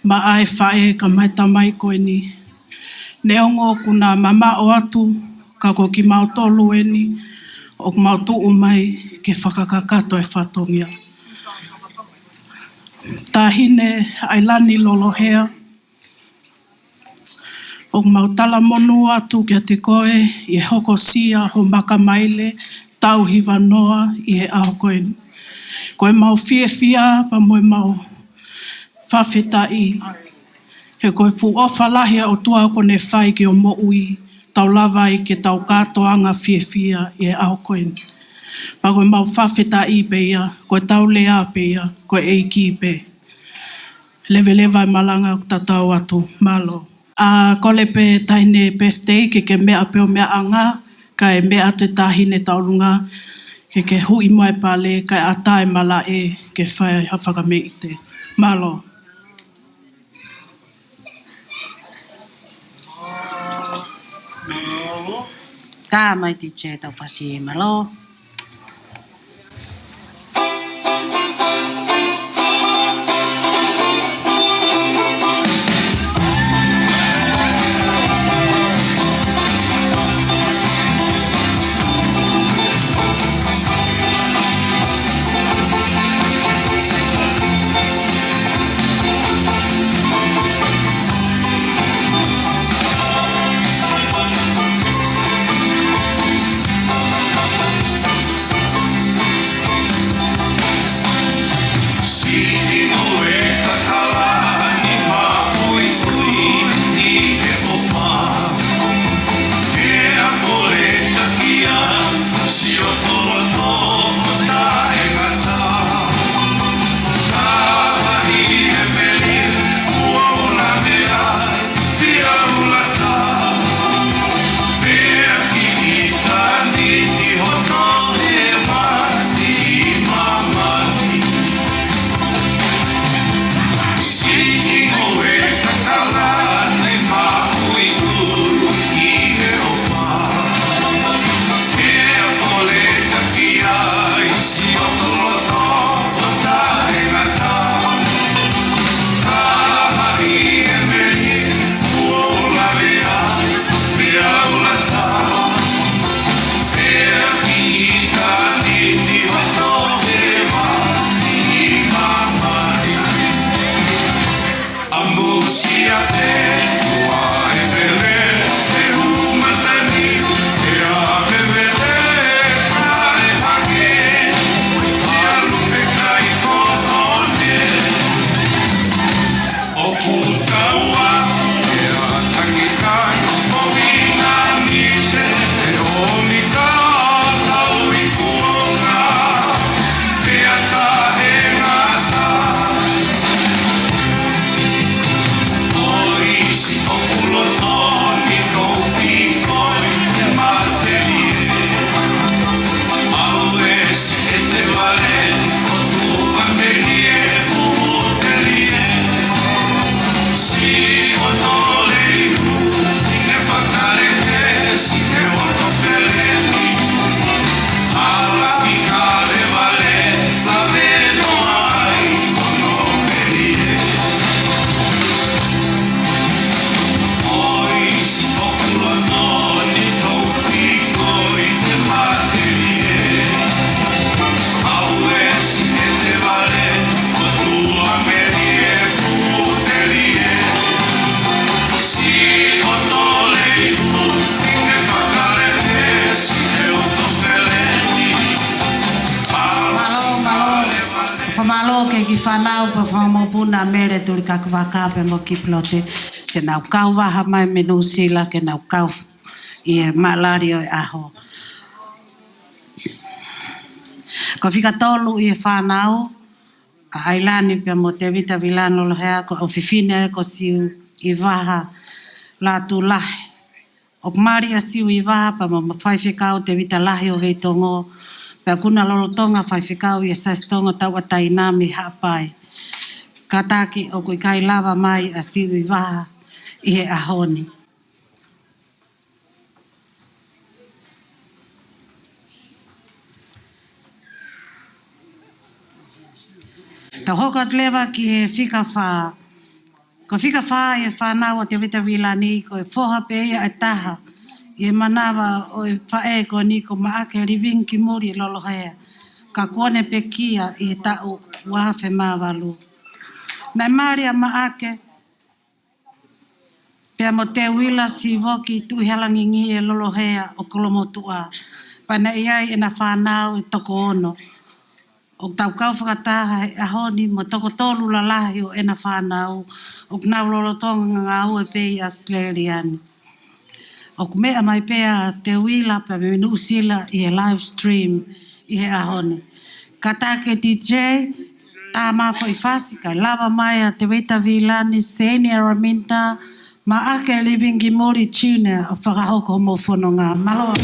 Ma ai whae ka mai tamai koe ni. Neongo kuna mama o atu ka ko ki mau tolu eni o ku mau tuu mai ke whakakakato e whatongia. Tahine Ailani Lolohea o ku mau tala monu atu kia te koe I hoko sia ho maka maile tau hiwa noa I he aho koe. Koe mau fia pa moe mau whawhetai. He koe fu ofalahia o tua kone whai ki o mo ui, tau lava I ke tau katoanga fia I he aho koe. Pa koe mau whawhetai peia, koe tau lea peia, koe eiki pe. Lewa I malanga o tatau atu, malo. Kole pe tahine birthday ke mea peo mea anga, ka e mea te tahine taurunga, ke hui mai pale, ka e atae mala e ke whai hawhakameite. Malo. Tā mai te che tau whasi e malo. ki whanau pa whamopuna mere turi kakawaka pe mo ki plote se nau kau waha mai menu sila ke nau kau I e malari o aho. Ko whika tolu I e whanau a Ailani pe mo te vita Ailani Lolohea ko o whiwhine ko siu I waha Latu lahe O mari a siu I waha pa ma whaiwhekau te vita lahi o hei tongo. Pea kuna lolotonga whaiwhekau I a sastonga tau atai nā me hapai. Ka tāki o koe kai lava mai a siu I waha I he ahoni. Ta hoka lewa ki he whika wha. Ko whika wha e whanau o te vita vilani ko e whoha pe ia e taha. I manawa o e whae ko ni ko maake living ki muri Lolohea. Ka kone pe kia I tau wahawhe mawalu. Nai maari a maake. Pea mo te wila si woki tu halangingi e Lolohea o kolomotua. Pana iai e na whanau e toko ono. O tau kau whakataha e ahoni mo toko tolu la lahi o ena whanau. O knau lolotonga ngā ue pei Australiani. O mea mai pea te wila pa me nusila I e live stream I he ahoni. Ka take DJ, tā mawha I whasi kai lava mai a te weta vilani, seni araminta, ma ake living ki mori tune o whakahoko mo whono ngā maloa.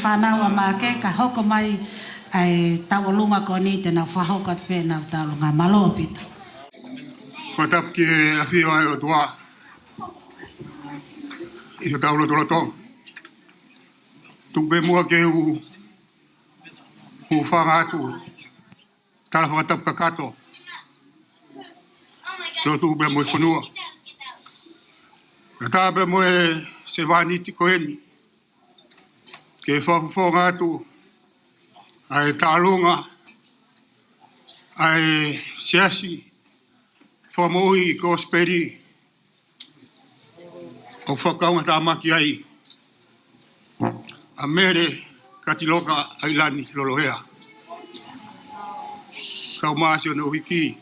Whanau a maake ka hoko mai ai tawalunga ko ni te na whahoka pe na tawalunga malo pito. Patap ki api ai o tua. I o taulo tolo. Tupe mua ke u whanga atu. Tala whakatap kakato. Lo tupe mo whanua. Tape mo e se vaniti ko eni. Ke whawhonga atu, ai tālunga, ai siasi, whamohi ko speri, o whakaunga tā maki ai, a Mele Katiloka Ailani Lolohea. Kau maasio no hiki,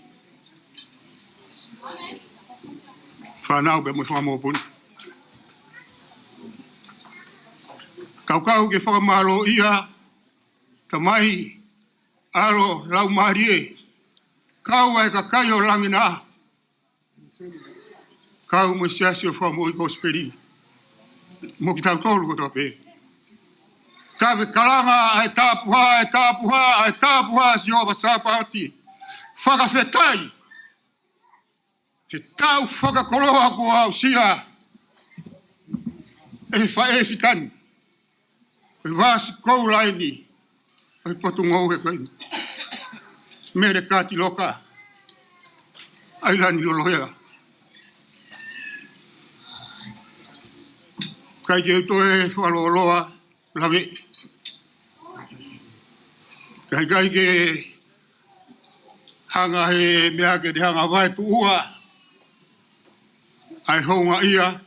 whanau be mo whamopuni. Kau ke whakamalo ia, tamai, alo, lau marie, kau ai ka kai o langina. Kau mo siasi o whamoi ko speri. Mo ki tau tolu ko tope. Kawe kalanga ai tāpuha, si oba sāpati. Whakawhetai. He tau whakakoloa ko au sia. E whae fitani. Koe wāsi kou laini, koe potu ngou he koe. Mele Katiloka Ailani Lolohea. Kai ke to e whaloloa lawe. Kai ke hanga he mea ke te hanga vai tu ua. Ai honga ia,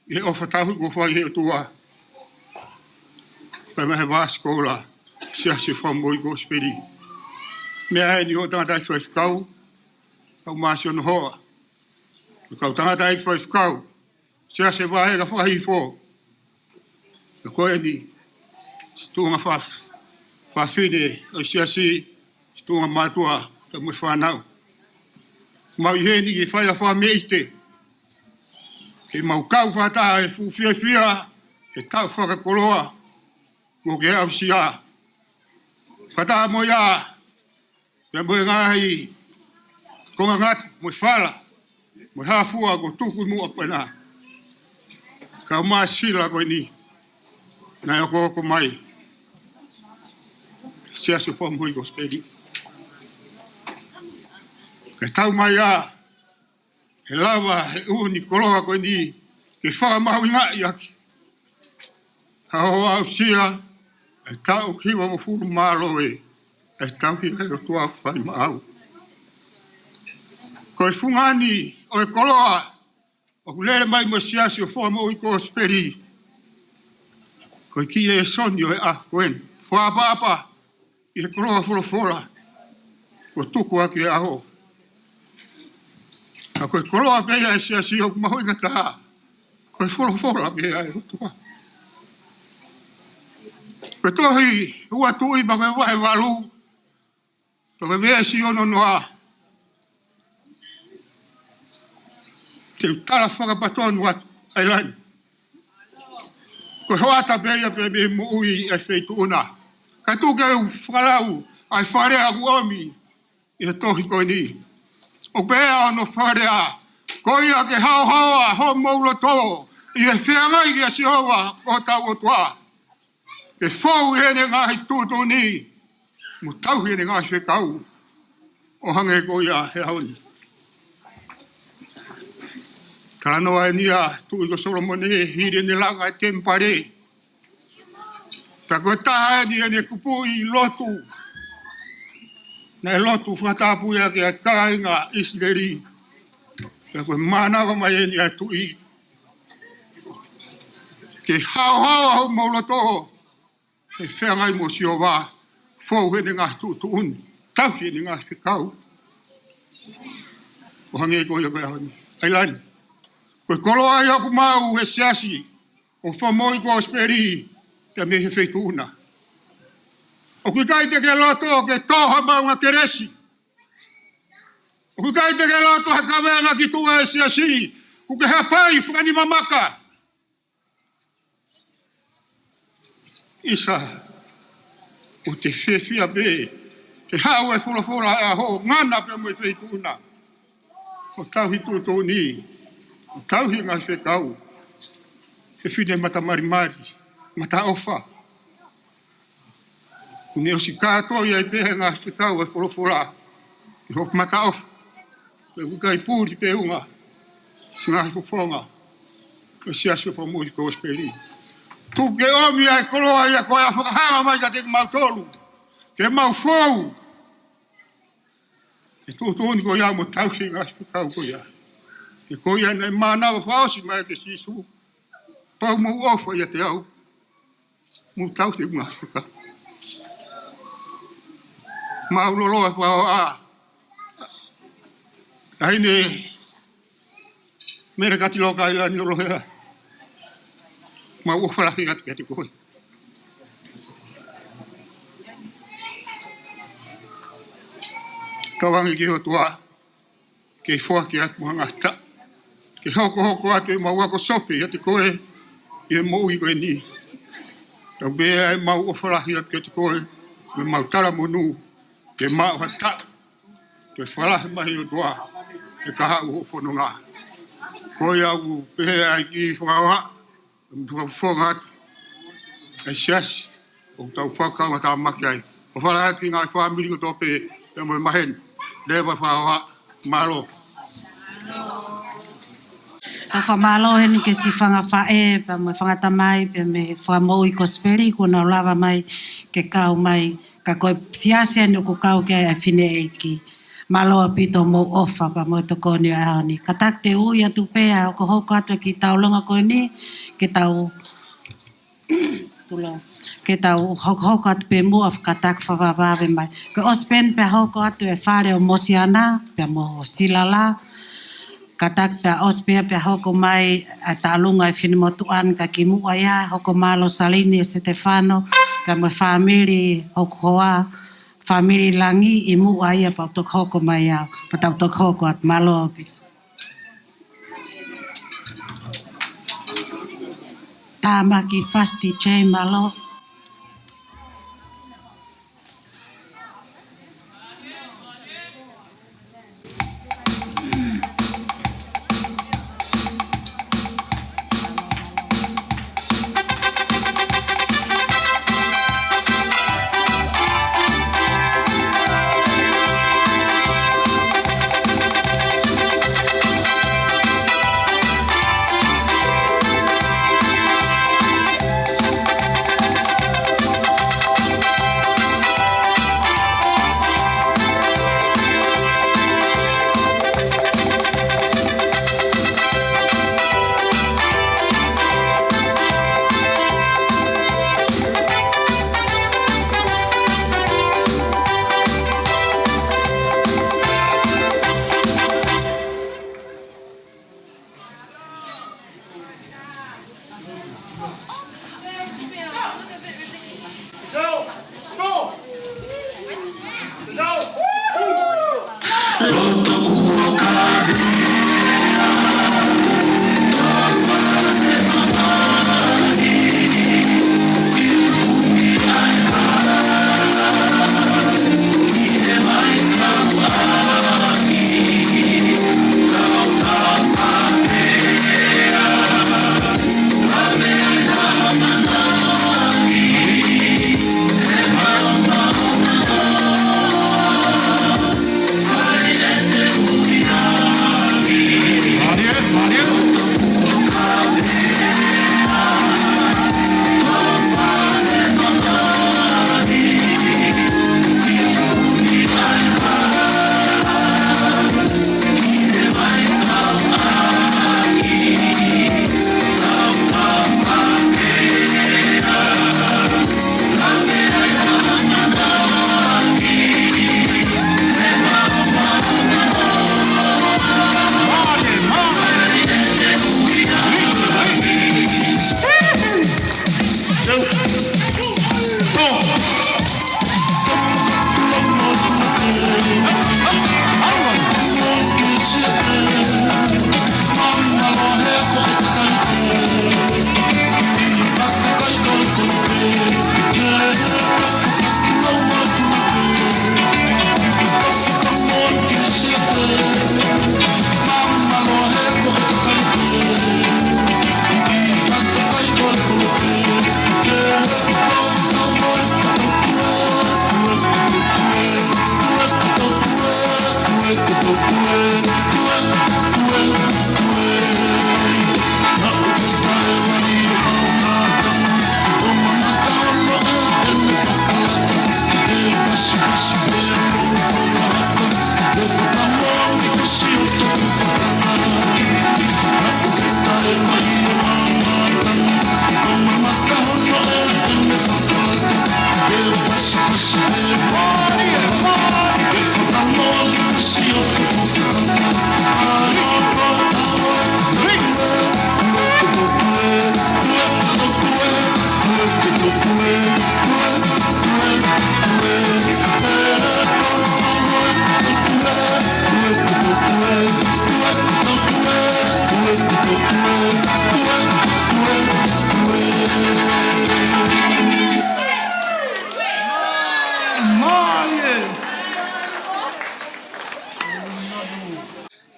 e ofa tahu ko whai he tua. Kai mehe vaskola, sia se whamoi ko speri. Mea he ni o tangata i whaifkau, au maasi ono hoa. Kau tangata i whaifkau, sia se vahe ka whahi fo. Ka koe ni, stunga whawhine, o sia si, stunga matua, ka mui whanau. Mau i he ni ki whai a wha meite. Ke mau kau whata e fuwhia, ke tau whakakoloa, ko ke au sia. Whata mo ia, te mui ngahi, konga ngat, mui whala, mui hafua ko tuku mua pena. Ka maa sila koe ni, na e oko mai. Sia se whamui ko spedi. Ke tau mai a, e lava, e uni koloa koe ni, ke whakamahu inga i aki. Haoa au sia, e tau kiwa mo furu malo e tau ki heo tua whai maau. Ko e fungani o e koloa, o kulere mai mo siasi o whamo i ko speri. Ko e ki e soni o e a koen. Whaapapa i e koloa wholofola, ko tuku aki e aho. Ko e koloa pea e siasi o maho i ngata, ko e wholofola pea e tua. Ko tohi ua tui ma me wahe walu. To me vea si ono noa. Te utala whakapatonu atu Ailani. Ko hoata pea pe me mui e feitu una. Ka tuke u whakalau ai wharea ku omi i he tohi koe ni. O pea ono wharea. Ko ia ke hao haoa ho maulo tō. I he whiangai ki a si hoa ko tau o tua. Ke whau hene ngahi tūtū ni, mo tau hene ngahi whekau, o hange ko ia he haoni. Karanoa e nia, tui ko Solomone, hiri ne langa e tempare. Ta koe taha e ni ene kupu i lotu. Na e lotu whatapu ia ke a kāinga Israeli. Ta koe mānawa mai e ni a tui. Ke hao maulo toho. E whengai mo si o wā, fōu hene ngā tūtu uni, tau hene ngā whikau. O hange ko ia koe ahoni. Ailani, koe koloa i hoku mau he siasi, o whamoi ko speri, te me he wheitu una. O kui kai te ke loto ke toha mau ngā keresi. O kui kai te ke loto he kawea ki tua e siasi, ku ke hapai whakani mamaka. Isa, o te whewhia pe, te hao e wholofola e aho, ngana pe mo e wheituna. O tauhi tūtō ni, o tauhi ngā whekau, e whine mata marimari, mata ofa. Kune o si kātoa ia i pehe ngā whekau e wholofola, i hok mata ofa. E ukai pūri pe unga, si ngā whofonga, e siasio whamui ko speri. Tuke omi ai koloa ia koe a whakahanga mai ka te mau tolu. Ke mau fōu. E tūtoni ko ia mo tauhi ngā whakau ko ia. Ke ko ia nei mānawa whaosi mai ke sisu. Pau mau ofa ia te au. Mu tauhi ngā whakau. Mau loloa whao a. Aine Mele Katiloka Ailani Lolohea. Ma ua whalahi atu kia te koe. Kawangi ki ho tua, ke whoa ki atu hangata. Ke hoko atu e maua ko sope ia te koe, i e mou i koe ni. Tau bea e mau ua whalahi atu kia te koe, me mau tara monu, ke mau hata. Ke whalahi mahi o tua, e kaha u whanonga. Koe au pehe ai ki whakawa, Mtua whongat, e siasi, o tau whakau ma tā maki ai. O whalahaki ngā whamiri ko tōpe, e moi mahen, lewa whaoha, malo. Ta whamalohe ni ke si whangafae, pa me whangata mai, pa me whamau I kosperi, kuna lava mai, ke kau mai, ka koe siasia ni ko kau ke a whine eiki. Maloa pito mo ofa pa mo to koni ahoni. Ka tak te ui atu pea, o ko hoko atu ki taulonga koe ni, ke tau, ke tau hoko atu pe mua ka tak whawawave mai. Ke ospen pe hoko atu e whare o mosiana, pe mo silala, katak pe ospea pe hoko mai a talunga e whinemotuan ka ki mua ia hoko malo Salini e Stefano ka mo family hoko hoa family langi I mua ia pa tok hoko mai ia pa tok hoko at malo tama ki fasti che malo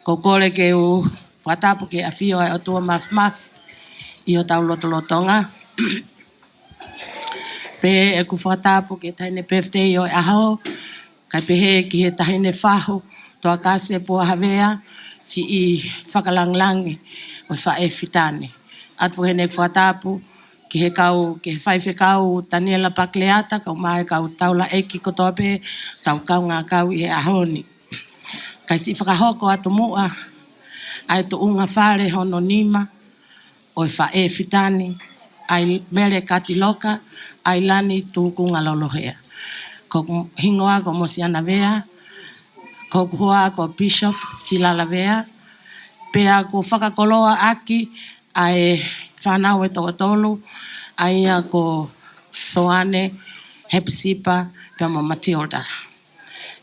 kokore ke u whatapu ke awhio ai o tua maf I o tau lotolotonga. Pe e ku whatapu ke taine birthday o e aho, kai pehe ki he tahine whaho, toa kase po havea, si I whakalanglangi o whae fitane. Atu he nek whatapu ki he kau, ki he whaiwhe kau Daniela Pakleata, kau mai kau taula eki kotope, tau kau ngā kau I he ahoni. Kai si whakahoko atu mua, ai tu unga whare hono nima, o whae fitane, ai Mele Katiloka Ailani Lolohea. Ko hingoa ko mosiana vea, ko hua ko Bishop Silala vea, pea ko whakakoloa aki, ai whanau e tokotolu, ai ko Soane, Hepsipa, pea mo Matilda.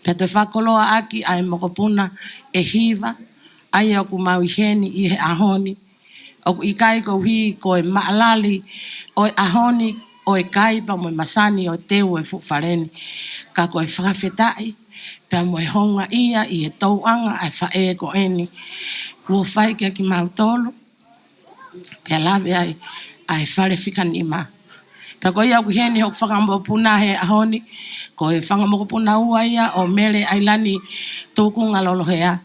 Pea te whakoloa aki, ai mokopuna e hiva, ai ku mauheni I he ahoni, o ikai ko hi ko e maalali, o ahoni, o e kaipa mo masani o teu e fufareni. Ka ko e whakawhetai, pea mo e honga ia I e tauanga ai whae ko eni. Ua whai kia ki mautolo, pea lawe ai whare whika ni ma. Pea ko ia ku heni hok whakamopuna he ahoni, ko e whakamopuna ua ia o Mele Ailani Lolohea,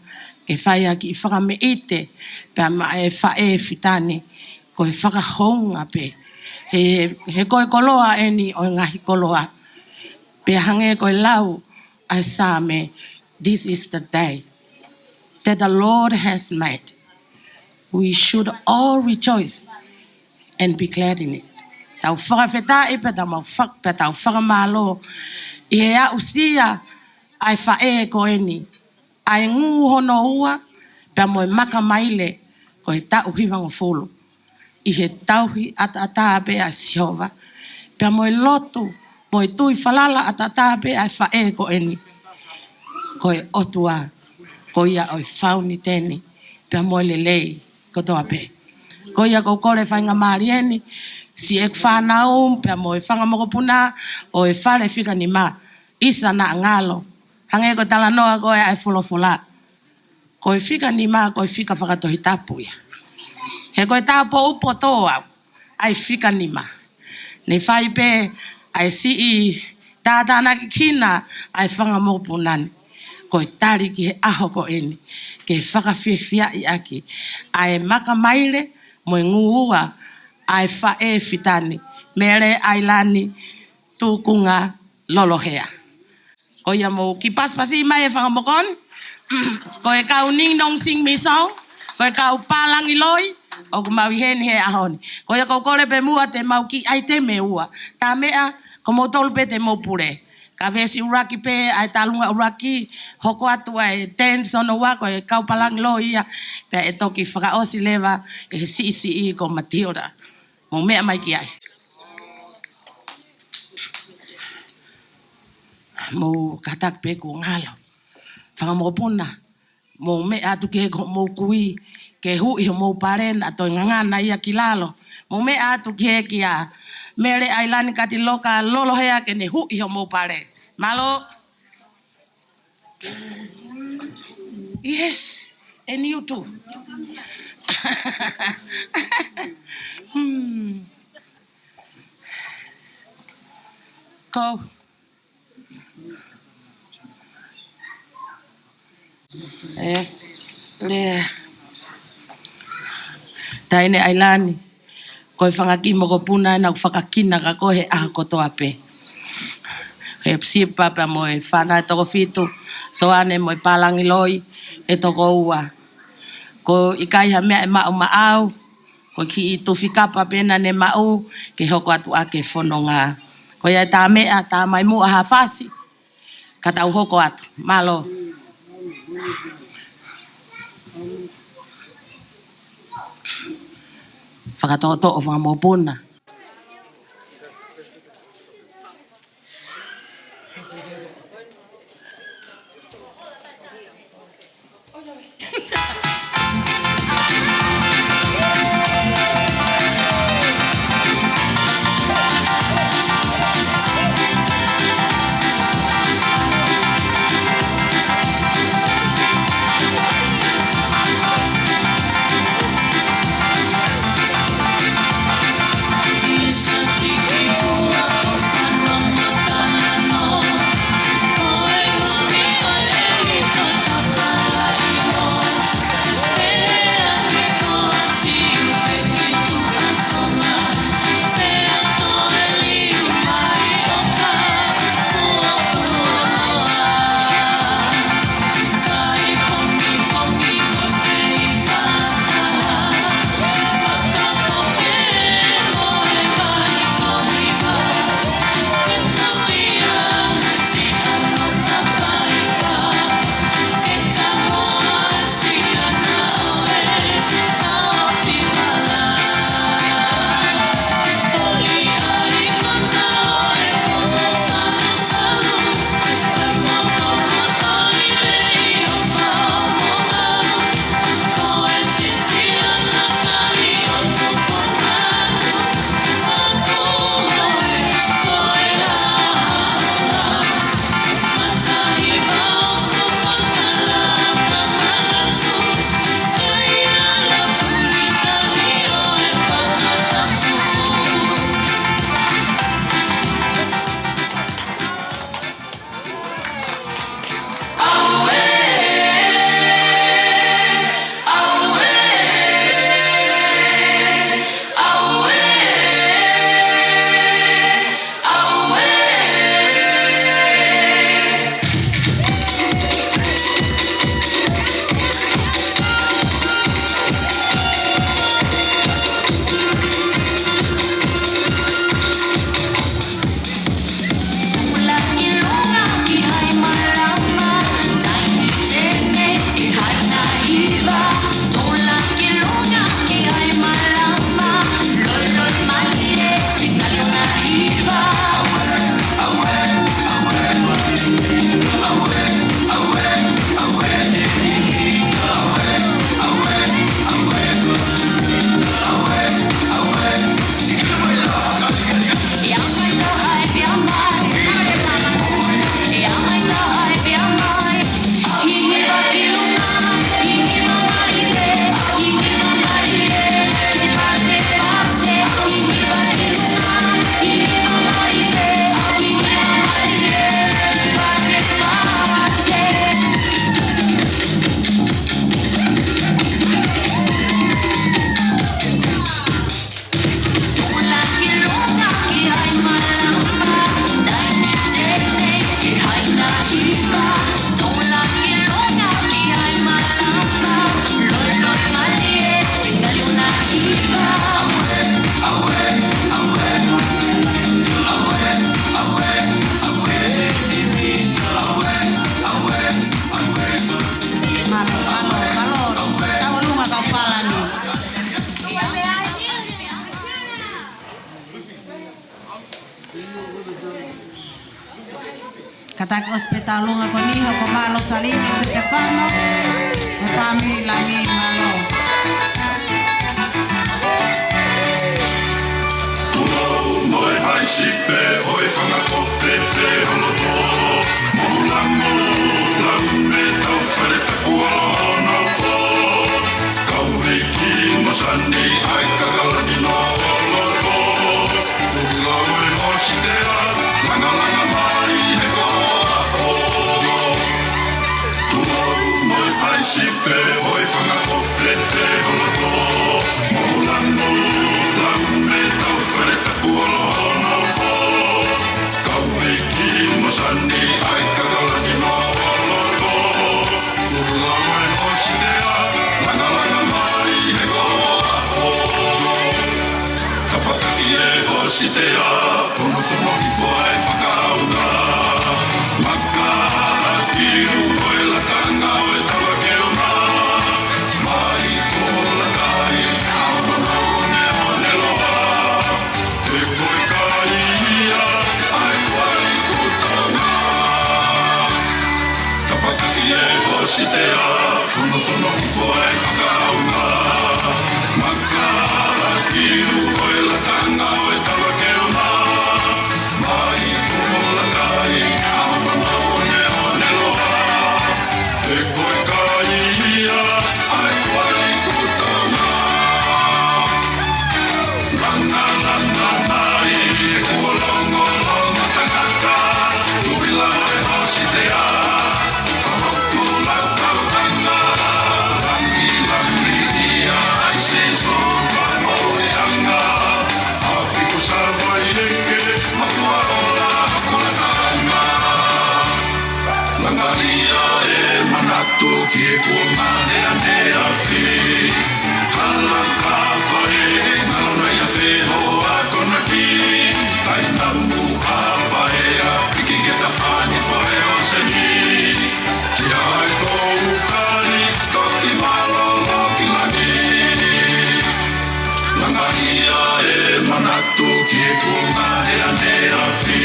e whai aki I whakame ite, pea ma e whae fitani, ko e whakahonga pe. He koe koloa eni o ngahi koloa. Pe hange koe lau ai same, this is the day that the Lord has made. We should all rejoice and be glad in it. Tau whakawheta pe tau whakamalo. I he a usia ai whae ko eni. Ai ngu hono ua, pe moe maka maile ko he tau hiwango fulu. I he tauhi ata pe a siova. Pe moe lotu, moe tui falala ata pe a whae ko eni. Ko e otua, ko ia o whauni teni, pe moe le lei, ko toa pe. Ko ia ko kore whainga maari eni, si e whanau, pe moe whangamokopuna, o e whare whika ni ma, isa na ngalo. Hange ko talanoa ko e ai fulofula. Ko e whika ni ma, ko e whika whakatohi tapu ia. He ko e tapo upo toa, ai whika ni ma. Nei whai pe, ai si I tātana ki kina, ai whangamokopunani. Ko e tari ki he aho ko eni, ke whakawhiawhia I aki. Ai maka maile, mo e nguua, ai whae fitani, Mele Ailani Lolohea. Ko ia mo ki paspasi mai e whakamokon, ko e kau ning nong sing mi song, ko e kau palangi loi, o ku mau heni he ahoni. Ko ia kau kore pe mua te mau ki ai te me ua. Tā mea, ko mo tolu pe te mo pure. Ka vesi uraki pe ai talunga uraki hoko atu ai ten sono wa ko e kau palang lo ia pe e toki whakaosi lewa e si ko Matilda mo mea mai ki ai mo katak pe ko ngalo whakamopuna mo mea atu ke mo kui ke hui mo paren ato ngangana ia kilalo mo mea atu ke kia Mele Ailani Katiloka Lolohea ke ne hui mo pare. Malo. Yes, and you too. Go. Taine Ailani. Koe whangaki moko puna na whakakina ka koe aha kotoa pe. He psipa pa moe whana e toko fitu, so ane moe palangi loi e toko ua. Ko ikaiha mea e mau maau, ko ki I tuwhikapa pena ne mau, ke hoko atu ake whanonga. Ko ia tā mea, tā mai mua hawhasi, ka tau hoko atu. Malo. Whakatoto o whamopuna. Katak hospital lunga ko niho ko malo salini Stefano. Family lami malo. Moi hai sipe oi whanga ko te holoto. Mohulango lau me tau whare taku alohono ko. Kau hiki mosani ai kakalani no holoto. Ulau e hositea, langa langa mai he ko apono. Moi hai sipe oi whanga ko te holoto. Mohulango lau me tau whare taku alohono ko. Kau hiki mosani ai kakalani no holoto. Ulau e hositea, langa langa mai he ko apono. Tapakaki e hositea, whono whono i whae whakauna. Maka kiru oe latanga oe tawa keona. Mai ko lakai, aono ne one loa. Te koe kai ia, ai wai kutanga. Tapakaki e hositea, whono whono i whae whakauna. Maka kiru oe latanga oe tawa keona. Mai ko lakai, aono ne one loa. Te koe kai ia, ai wai kutanga. Langa langa mai, e kua longo longa tangata. Tuila e hositea, kahoku lau kautanga. Langi langi ia, ai se so kai moeanga. Api ko savai eke, mafua ola hakulatanga. Langaria e manatu ki e kua manea nea fi. Hala ka whae, ngalona ia wheho a kona ki. Tai namu a whaea, piki ke ta whani whae o se ni. Tia ai kou kari, toki malo loki lani. Langaria e manatu ki e kua manea nea fi.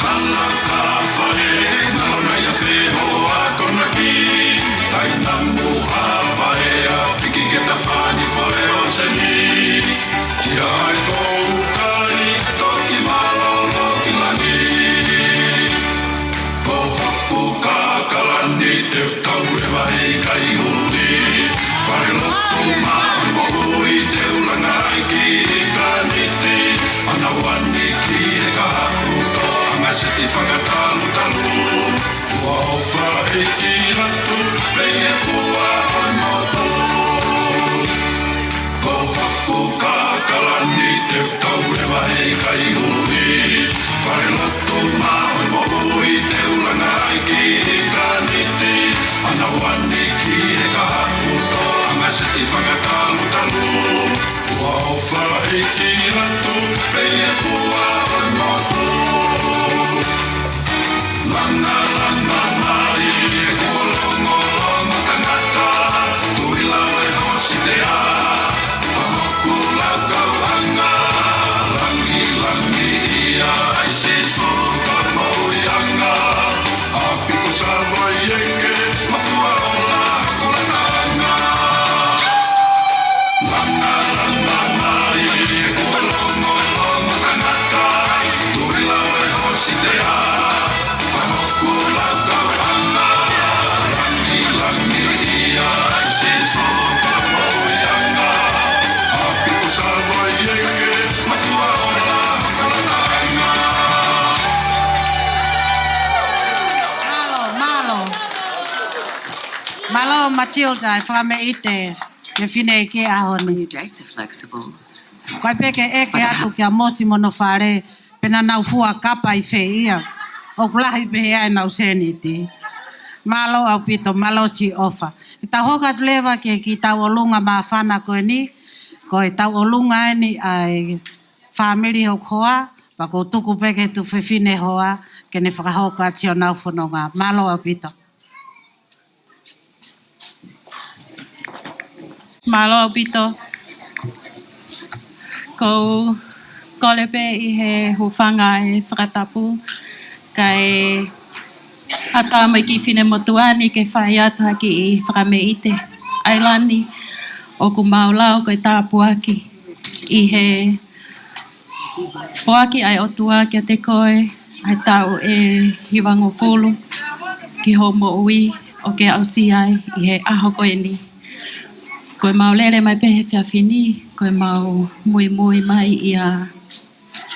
Hala ka whae, ngalona ia wheho a kona ki. Tai namu a whaea, piki ke ta whani whae o se ni. Tia ai kou kari, toki malo loki lani. Ko hoku ka kalani, te tau e wahi kai uri. Whare loku mai mohui, te ulanga i ki i ka niti. Ana wani ki e ka haku, to anga seti whakatalu talu. Ua ofa e ki Latu, pei e fua oi motu. Ko haku ka kalani, te tau e wahi kai uri. Whare loku mai mohui, te ulanga i ki i ka niti. Ana wani ki e ka haku, to anga seti whakatalu talu. Ua ofa e ki Latu, pei e fua oi motu. Langa langa mai, e kua longo longa tangata. Tuila e hositea, kahoku lau kauanga. Langi langi ia, ai se so kai moeanga. Api ko savai eke, mafua ola hakulatanga. Langa langa mai, e kua longo longa tangata. Tuila e hositea, kahoku lau kauanga. Langi langi ia, ai se so kai moeanga. Api ko savai eke, mafua ola hakulatanga. Malo. Malo Matilda, whame ite, ke whine ke ahoni. Date flexible. Koe peke eke atu kia mosi mono whare, pena nau fua kapa i whe ia. O kulahi pehe ai nau seniti. Malo au pito, malo si ofa. I tau hoka lewa ki tau olunga maa whana koe ni, koe tau olunga ni ai family ho koa, pa ko tuku peke tu whiwhine hoa, ke ne whakahoka tio nau whanonga. Malo au pito. Malo au pito. Ko lepe i he hufanga e whakatapu, kai Ata mai ki fine motuani ke whai ata ki I whakameite. Ailani o ku maulao koe tāpu aki. I he whaki ai otua kia te koe. Ai tau hiwango fulu. Ki ho mo ui o ke ausi ai. I he aho koe ni. Koe mau lele mai pehe whiawhini. Koe mau Moimoi mai I a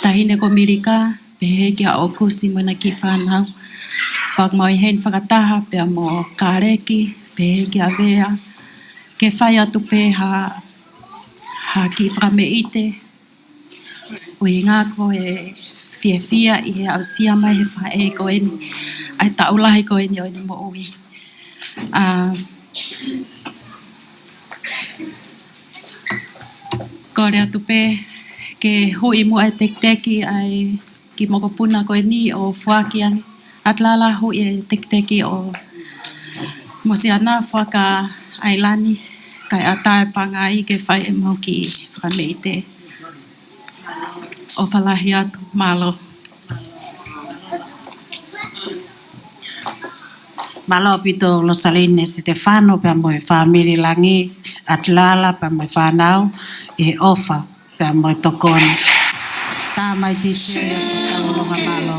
tahine ko Mirika. Pehe kia o kusi muna ki whanau. Pak mau hen whakataha pia mo kāreki. Pehe kia vea. Ke whai atu pe ha ki whakameite. Ui ngā ko whiawhia I he ausia mai he whae ko eni. Ai taulahi ko eni o eni mo ui. Ko rea tu pe ke hui mua e tekteki ai ki mokopuna ko eni o whaki ani. Atlala hui e tekteki o mosiana whaka Ailani. Kai atai pangai ke whai e mau ki whameite. O whalahi atu malo. Malo pito lo saline si te whano pia mo e whamiri langi atlala pia mo e whanau e ofa pia mo e tokoni. Tā mai ti se e taulonga malo.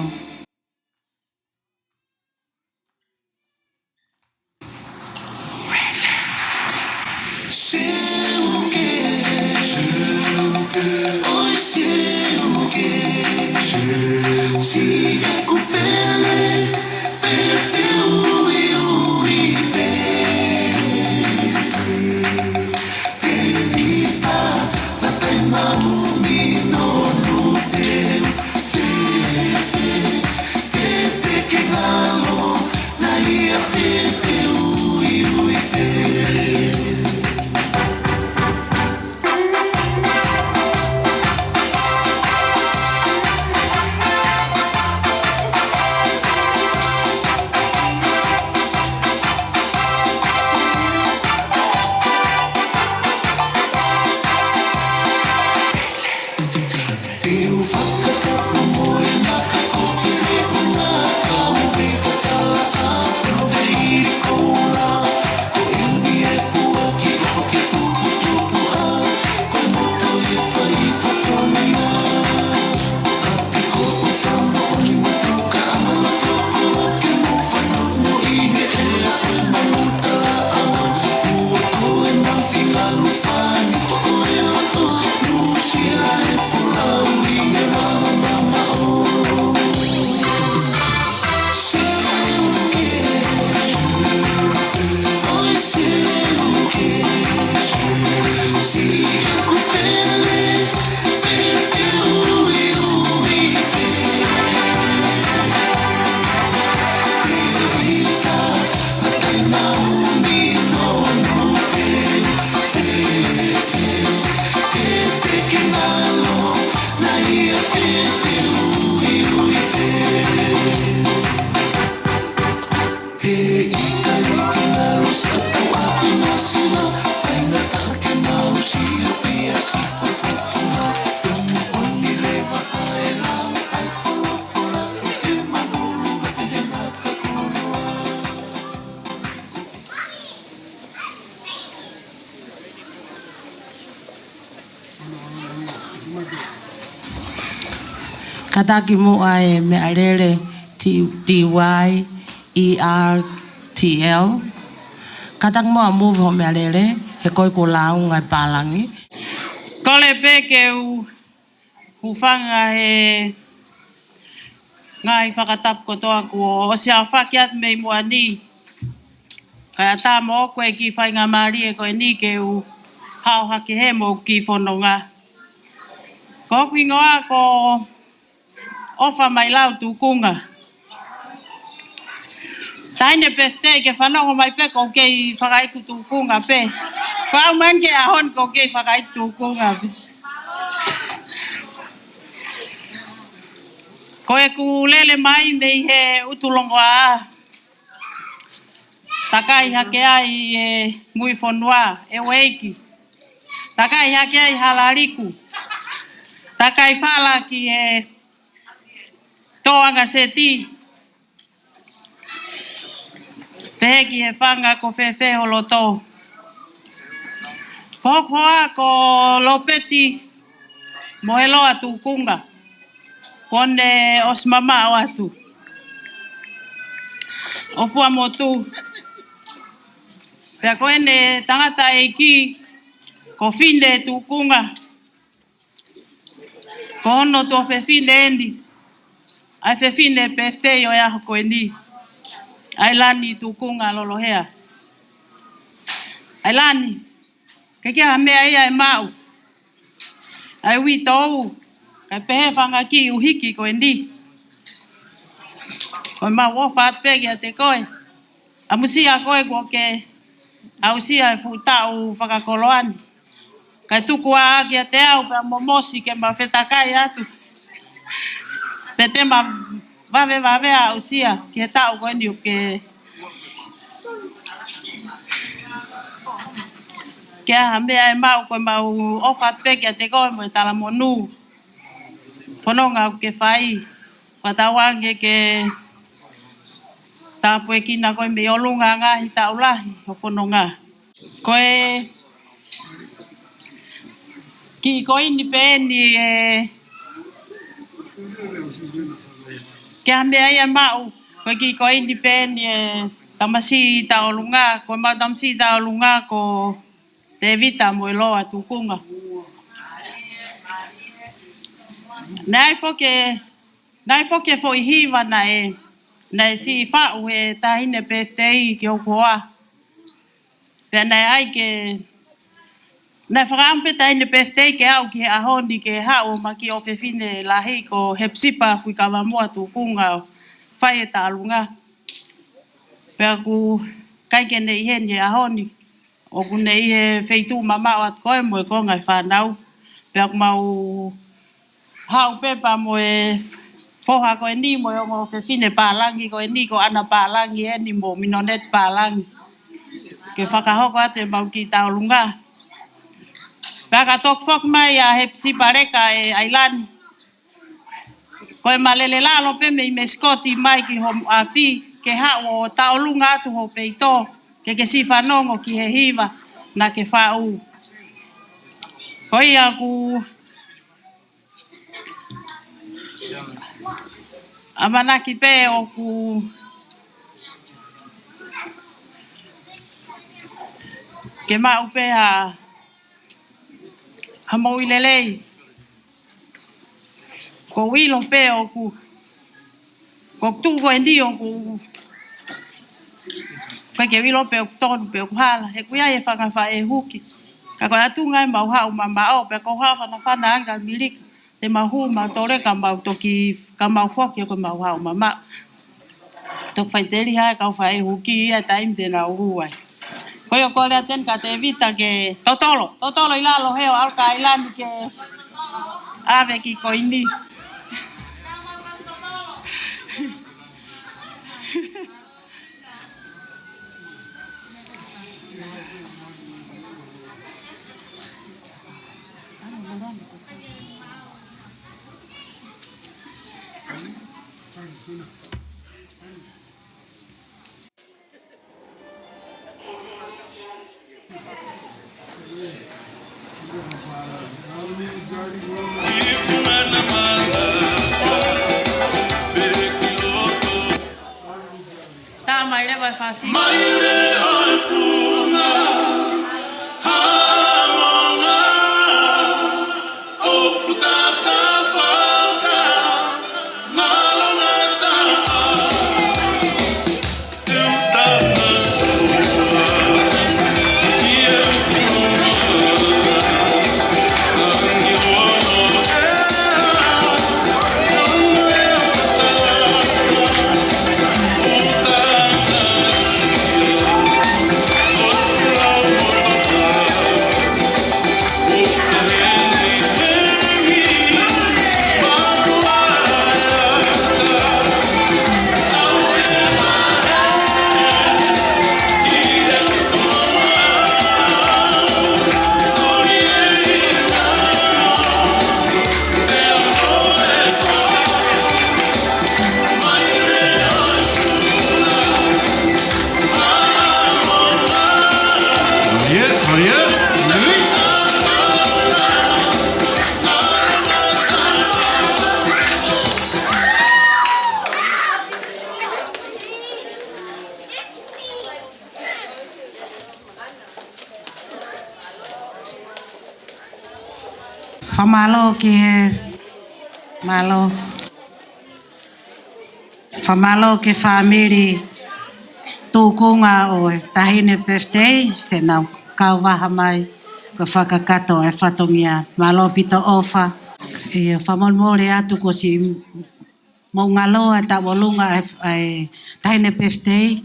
Kataki mua e me arere TYERTL. Katak mua move ho me arere he koi ko lau ngai palangi. Kole pe ke u whanga he ngai whakatap kotoa ko o sia whakiat mei mua ni. Kaya tā mo koe ki whainga maari e koe ni ke u hao haki he mo ki whanonga. Ko kuingoa ko ofa mai lau tukunga. Taine pefte ke whanongo mai pe ko kei whakaiku tukunga pe. Pau man ke ahon ko kei whakaiku tukunga pe. Koe ku lele mai mei he utulongo a. Takai hake ai e mui whanua e weiki. Takai hake ai halariku. Takai whala ki e toanga seti. Peki e whanga ko whewhe o loto. Kokoa ko lopeti mo he loa tukunga. Kone os mama o atu. O fua mo tu. Pea koe ne tangata e ki ko finde tukunga. Ko hono to whewhine endi. Ai whewhine pefte o yaho koe ni. Ailani tukunga Lolohea. Ailani. Ke kia mea ia e mau. Ai ui tau. Kai pehe whanga ki uhiki koe ni. Koe mau o whaat pegi a te koe. A musia koe kua ke ausia e futau whakakoloani. Kai tuku a aki a te au pea momosi ke ma whetakai atu. Pe te ma wawe ausia ki he tau koe ni o ke a mea e mau koe mau o whaat pegi a te koe mo e tala monu. Whanonga o ke whai. Whatawange ke tāpue kina koe me olunga ngahi taulahi o whanonga. Koe ki koe ni pēni e kia mea ia mau. Koe ki koe ni pēni e tamasi taolunga. Koe mau tamasi taolunga ko te vita mo e loa tukunga. Nai foke fo i hiwa na e si whau he tahine PFTI ki o koa. Pea nai ai ke nai whakaampe tahine PFTI ke au ki he ahoni ke hao ma ki o whewhine lahi ko he psipa fui ka mamua tukunga whai e tālunga. Pea ku kaike nei hen he ahoni. O ku nei he wheitu mamau at koe mo e kongai whanau. Pea ku mau hau pepa mo e foha koe ni mo e o whewhine pālangi koe ni ko ana pālangi e ni mo minonet pālangi. Ke whakahoko atu e mau ki taolunga. Pea ka tok fok mai a he psipareka e Ailani. Koe malele lalo pe me i me skoti mai ki ho api. Ke hao o taolunga atu ho peito. Ke si whanongo ki he hiva na ke whau. Koi aku amanaki pe o ku ke mau pe ha mo ilelei. Ko wilo pe o ku ko tu ko endi o ku ko ke wilo pe o ton pe o hala e ku ia e whanga wha e huki. Ka koe atu ngai mau hau mama o pe ko hawa na whana anga milika. Te mahu mau tore ka mau toki ka mau whoki ko mau hau mama. Tok whaiteri hae kau wha e huki ia taim te na uruai. Koe o kore aten ka te vita ke totolo. Totolo i Lolohea alka Ailani ke ave ki koini. Ta mai le vai fasi. Maire ai funga, hamonga, o kutaka whaka, ngalonga taha, teutana soa, ia kunga, angi hono Whamalo ki he malo. Whamalo ki whamiri tūkunga o tahine birthday, se nau kauwaha mai, ko whakakato e whatongia malo pito ofa. E whamolmore atu ko si maungaloa ta walunga e tahine birthday,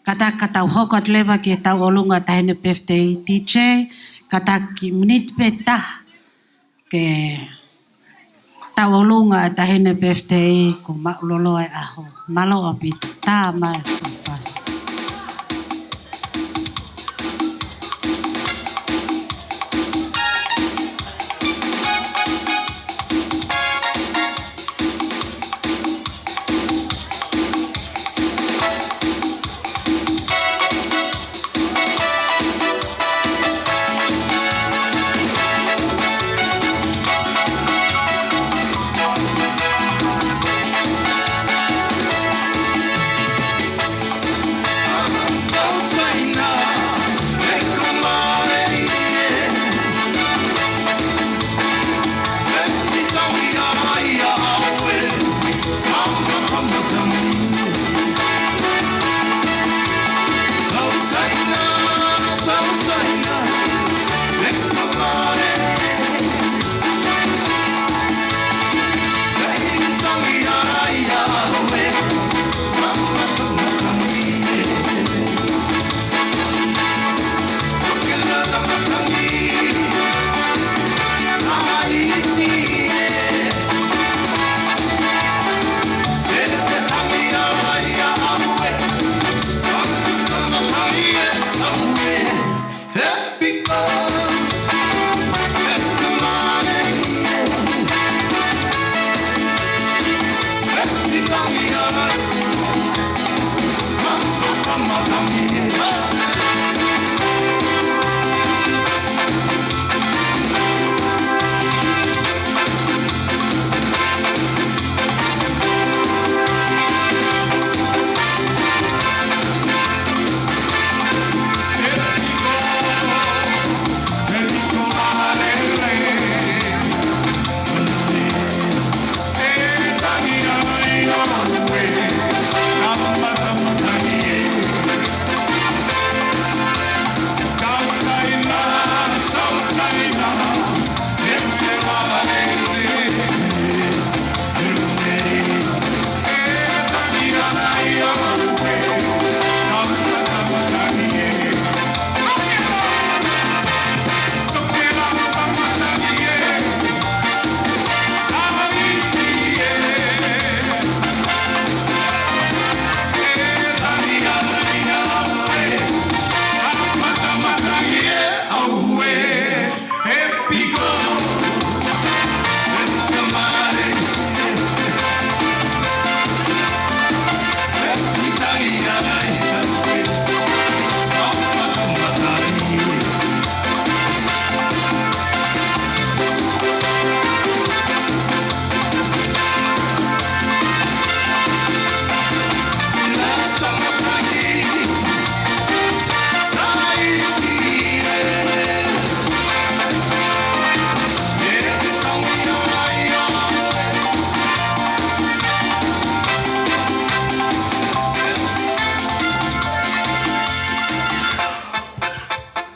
kata tau hokot lewa ki tau walunga tahine birthday, DJ, kata ki minit peta ke tau walunga tahine birthday, ko mauloloa e aho, malo o pita mai whas.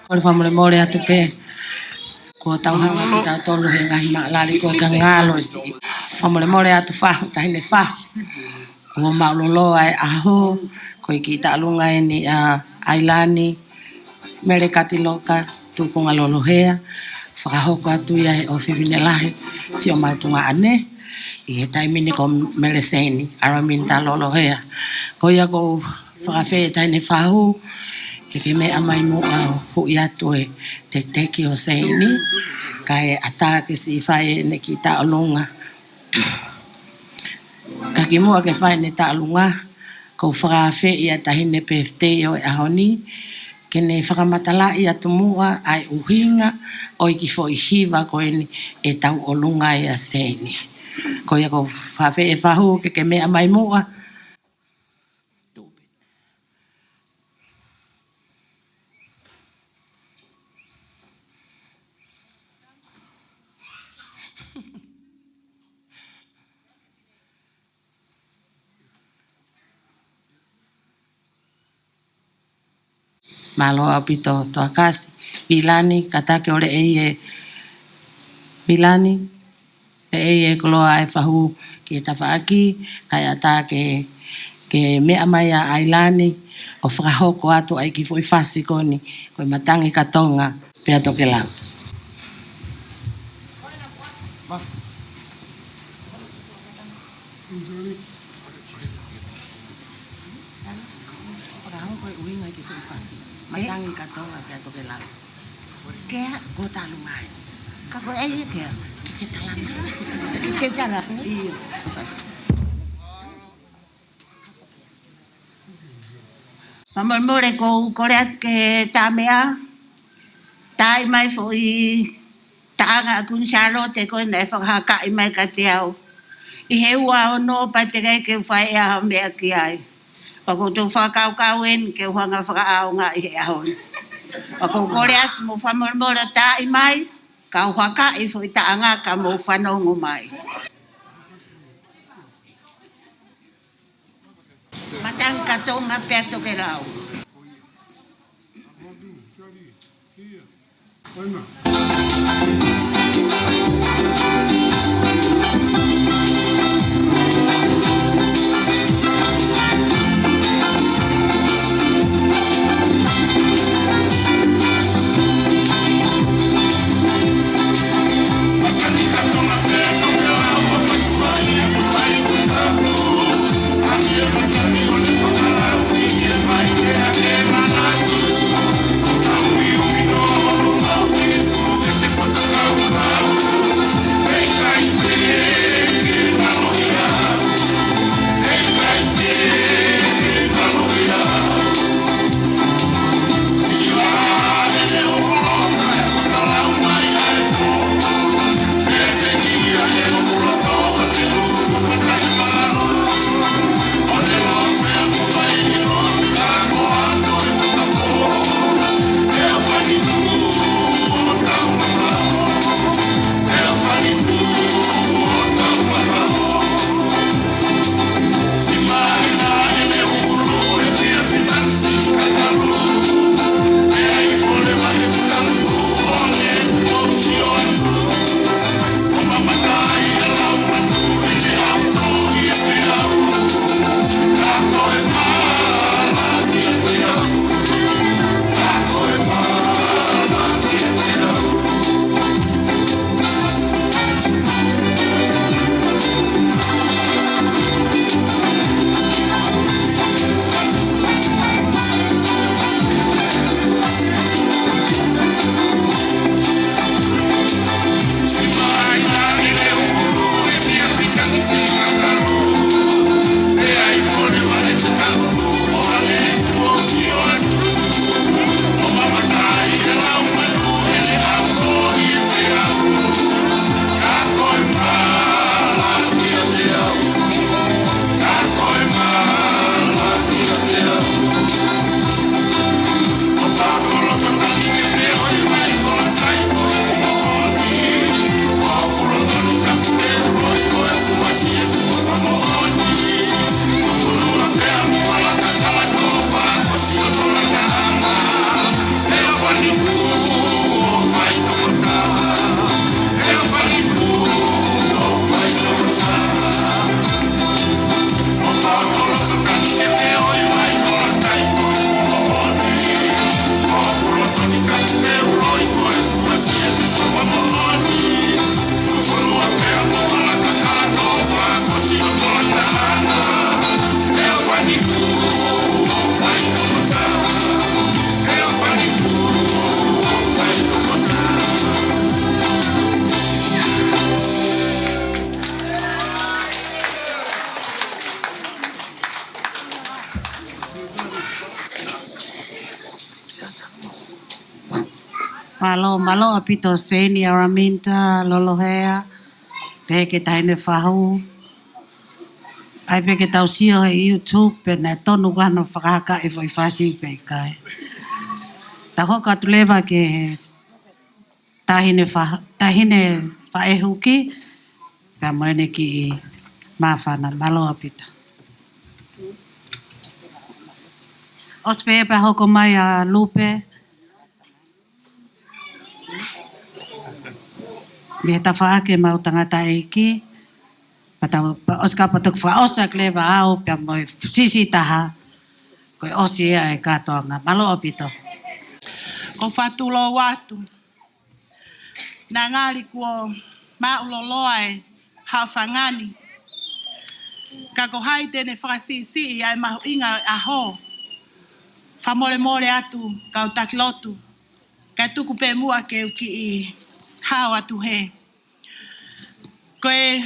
Kore whamore atu pe, ko tau hanga ki tau tolu he ngahi maalari ko ka ngalo si. Whamore atu whahu, tahine whahu. Ko mauloloa e aho, ko i ki ta alunga e ni Ailani, Mele Katiloka Lolohea, whakahoko atu ia he o whiwinelahi, si o mautunga ane, i he taimini ko Mele Seni, araminta Lolohea. Ko ia ko whakawhi e tahine whahu, ke me amai mo hu ia tu e te teki o Seni, ka e atake si whae ne ki ta alunga. Ka ki mua ke whae ne ta alunga, ko whakawhi ia tahine birthday o e ahoni, ke ne whakamatala ia tumua ai uhinga o i ki fo i hiva ko e tau o lunga ia Seni. Ko ia ko whawhi e whahu ke mea mai mua. Malo apito toakasi. Milani katake ole e Milani e kloa e fahu ki tafaaki kaya take ke mea mai a Ailani o whakahoko atu ai ki fui whasikoni koe matangi katonga pia toke lau. Matangi katonga pia toke lau. Kea ko talu mai. Kako ai kea. Kita lama. Kita jalan. Iya. Mamamore ko koreat ke tamea. Tai mai foi taanga kun shalo te ko ne whakaka i mai ka te au. I he ua ono pa te kai ke whai a mea ki ai. Pako tu whakau kauen ke whanga whakaau ngā i he ahon. Pako koreat mo whamamore tai mai. Kau whaka i foi taanga ka mo whanongo mai. Matang katonga pia toke lau. Malo apito seni araminta Lolohea. Peke taine fahu. Ai peke tau sio he YouTube pe na tonu wano whakaka e foi fasi pe kai. Ta hoka tu leva ke tahine whaehu ki ka moene ki mawhana malo apita. Ospe pe hoko mai a lupe. Me ta fa ke mau tangata eki. Pata oska patok fa osa kleva au pe mo sisi taha. Ko osi e katonga malo opito. Ko fatulo watu. Na ngali kuo mauloloa e hawhangani. Ka ko hai tene whakasisi ai mahu inga aho. Whamore more atu kau taklotu. Ka tuku pe mua ke uki i hao atu he. Koe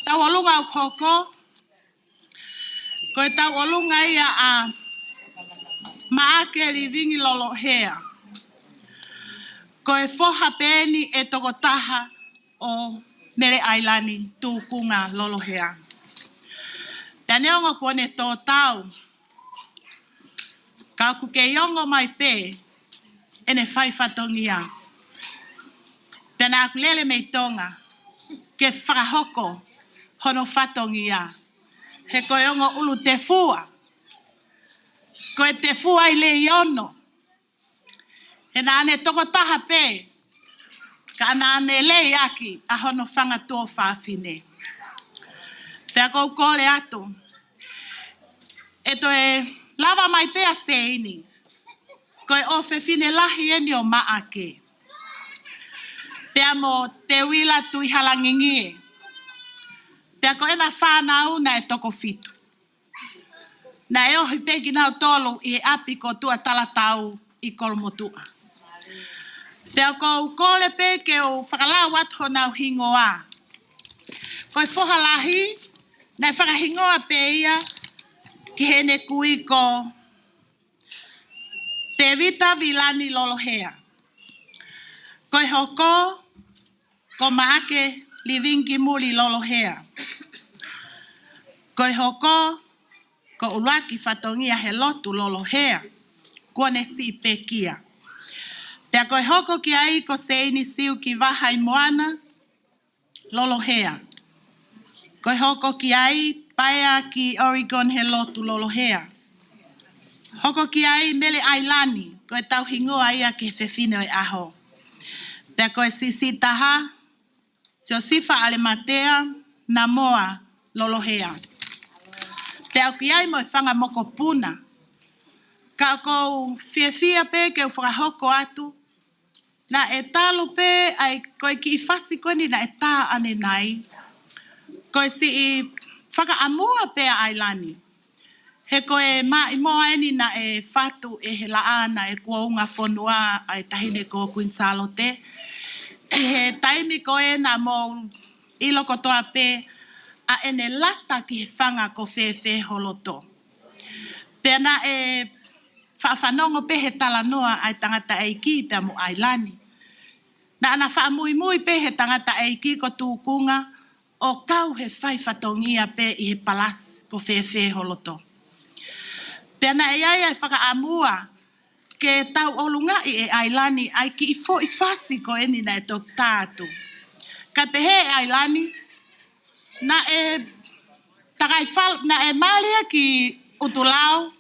tau olunga au koko. Koe tau olunga ia a maake Livingi Lolohea. Koe foha peni e tokotaha o Mele Ailani tukunga Lolohea. Pea neongo kone tō tau. Ka kuke iongo mai pe ene whai whatongia. Pea nā kulele mei tonga ke whakahoko hono whatongia. He koe ongo ulu te fua. Koe te fua i le iono. He nā ane tokotaha pe. Ka nā ane le aki a hono whanga tō whawhine. Pea kou kore atu. E to e lava mai pea seini. Koe ofe fine lahi eni o maake. Pea mo te wila tui halangingie. Pea ko ena whanau na e toko fitu. Na e ohi pegi nau tolu i e api ko tua talatau i kolomotua. Pea ko kole peke o whakalau atho nau hingoa. Koe foha lahi, na e whakahingoa pe ia ki hene kui ko te vita Ailani Lolohea. Koe hoko ko maake Livingi Muli Lolohea. Koe hoko ko ulaki whatongia he Latu Lolohea. Kone si pekia. Pea koe hoko ki ai ko seini siu ki wahai moana Lolohea. Koe hoko ki ai paea ki Oregon he Latu Lolohea. Hoko ki ai Mele Ailani. Koe tau hingoa ia ke whewhine e aho. Pea koe sisi taha. Sio sifa ale matea na moa Lolohea. Pea ki ai mo e whanga moko puna. Ka kou fia pe ke whakahoko atu. Na e talo pe ai koe ki i whasi koni na e tā ane nai. Koe si i whakaamua pe Ailani. He koe mai moa eni na e whatu e he laana e kua unga whonua ai tahine ko Queen Salote. I he taimi koe na mo iloko toa pe a ene lata ki he whanga ko whewhe holoto. Pea na e whawhanongo pe he talanoa ai tangata eiki pea mo Ailani. Na ana whaamui pe he tangata eiki ko tūkunga o kau he whaiwhatongia pe i he palas ko whewhe holoto. Pea na e ai whakaamua ke tau olunga i e Ailani ai ki i fo i whasi ko eni na e tok tātu. Ka pehe e Ailani na e takai whal, na e malia ki utulau.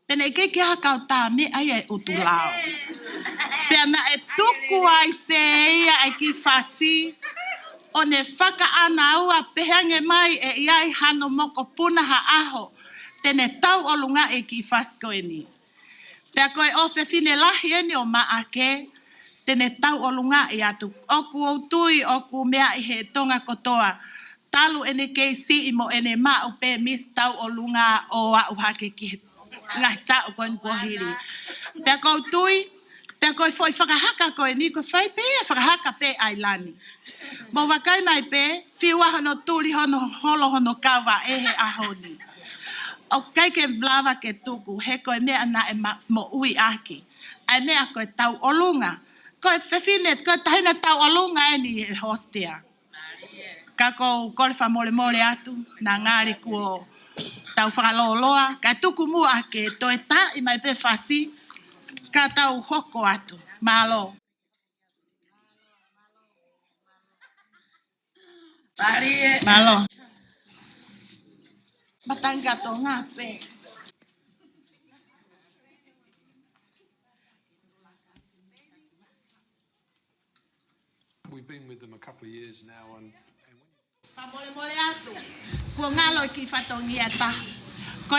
Pena i keiki hakau tā me ai e utulau. Pea na e tuku ai pe ia ai ki whasi. O ne whaka ana ua pehange mai e iai hano moko puna ha aho. Tene tau olunga e ki whasi ko eni. Pea koe ofe fine lahi eni o maake. Tene tau olunga i atu. Oku o tui, oku mea i he tonga kotoa. Talu ene keisi imo ene mau pe mis tau olunga o au hake ki he. Ngai tau koe nkuahiri. Pea kou tui, pea koe foi whakahaka koe ni koe whai pe whakahaka pe Ailani. Mo wakai mai pe, whiua hono turi hono holo hono kawa e he ahoni. O kai ke blava ke tuku, he koe mea na e mo ui aki. Ai mea koe tau olunga. Koe whewhinet, koe tahina tau olunga e ni he hostea. Ka kou kore whamole atu, na ngāri kuo tau whakaloloa. Ka tuku mua ake, to e tā i mai pe whasi, ka tau hoko atu. Malo. Malo. Matanga to ngā pe. we've been with them a couple of years now, and Mole atu. Ko ngalo ki fatongi ata. Ko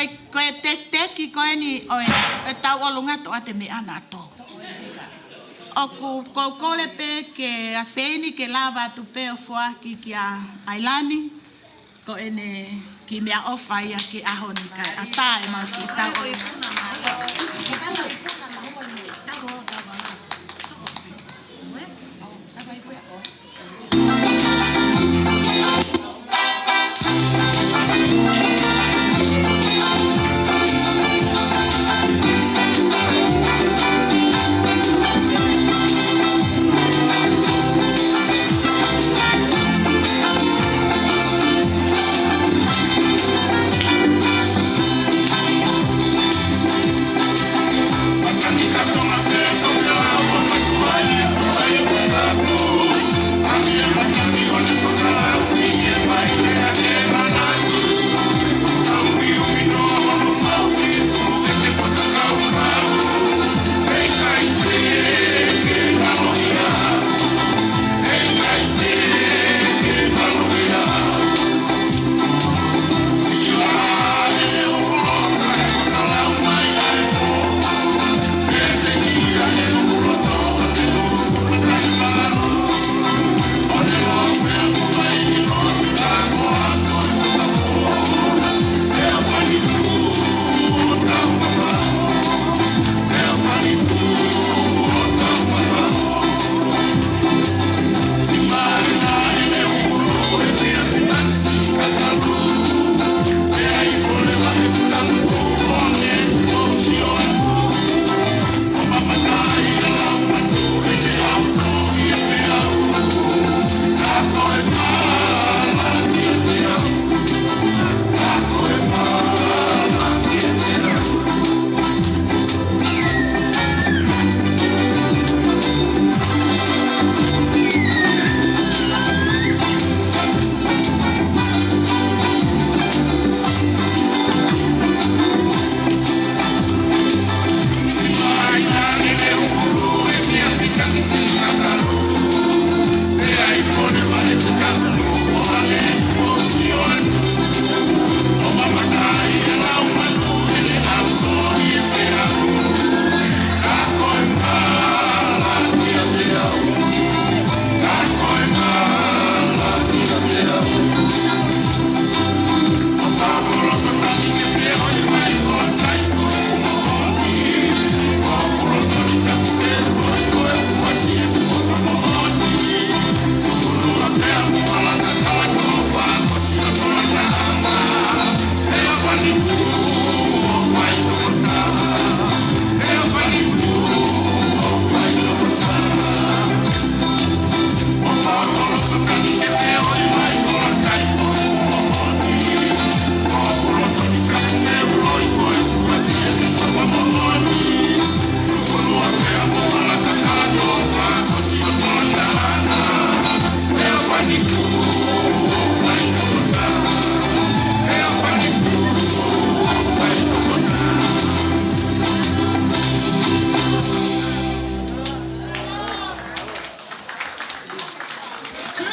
te ki ko ni o e tau olunga to ate me ana to. O ko le pe ke aseni ke lava tu pe o foa ki a Ailani ko ene ki mea ofa ia ki ahoni kai ata e mau ki tau.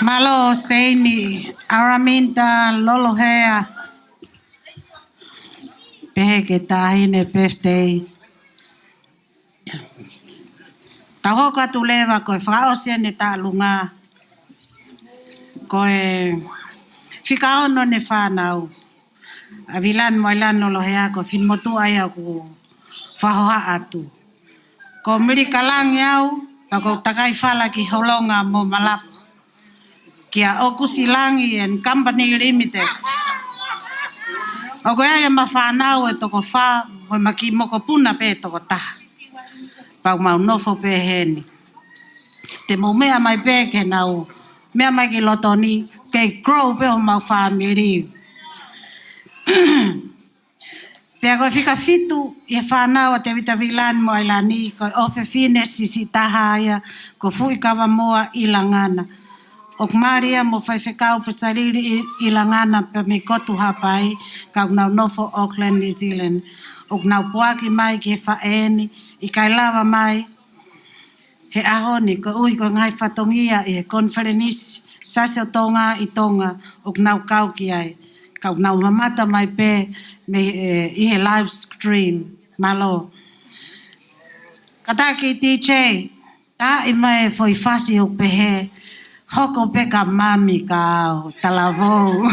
Malo seini Araminta Lolohea pehe ke tahine birthday. Taho ka tuleva koe whaosia ne ta lunga koe whikaono ne whanau. A vilan Moilan Lolohea ko fin motu aya ku whahoha atu. Ko miri kalang yau pako takai whala ki holonga mo malap. Kia Oku Silangi and Company Limited. O koe aia mawhanau e toko wha, koe maki moko puna pe toko taha. Pau mau nofo pe heni. Te mo mea mai pe ke nau, mea mai ki lotoni, ke grow pe o mau family. Pea koe whika fitu, e whanau a te vita vilan mo Ailani, koe ofe fine sisi taha aia, ko fui kawa moa ilangana. Ok Maria mo fai whekau pasariri ilangana pe me kotu hapai kau nau nofo Auckland, New Zealand. Ok nau puaki mai ki whaeni i kai lava mai he ahoni ko ui ko ngai whatongia e conference sasio tonga I tonga o nau kau ki ai. Kau nau mamata mai pe me I he live stream malo. Kata ki DJ, ta I mai foi fasi o pehe, hoko pe ka mami ka au, talavou.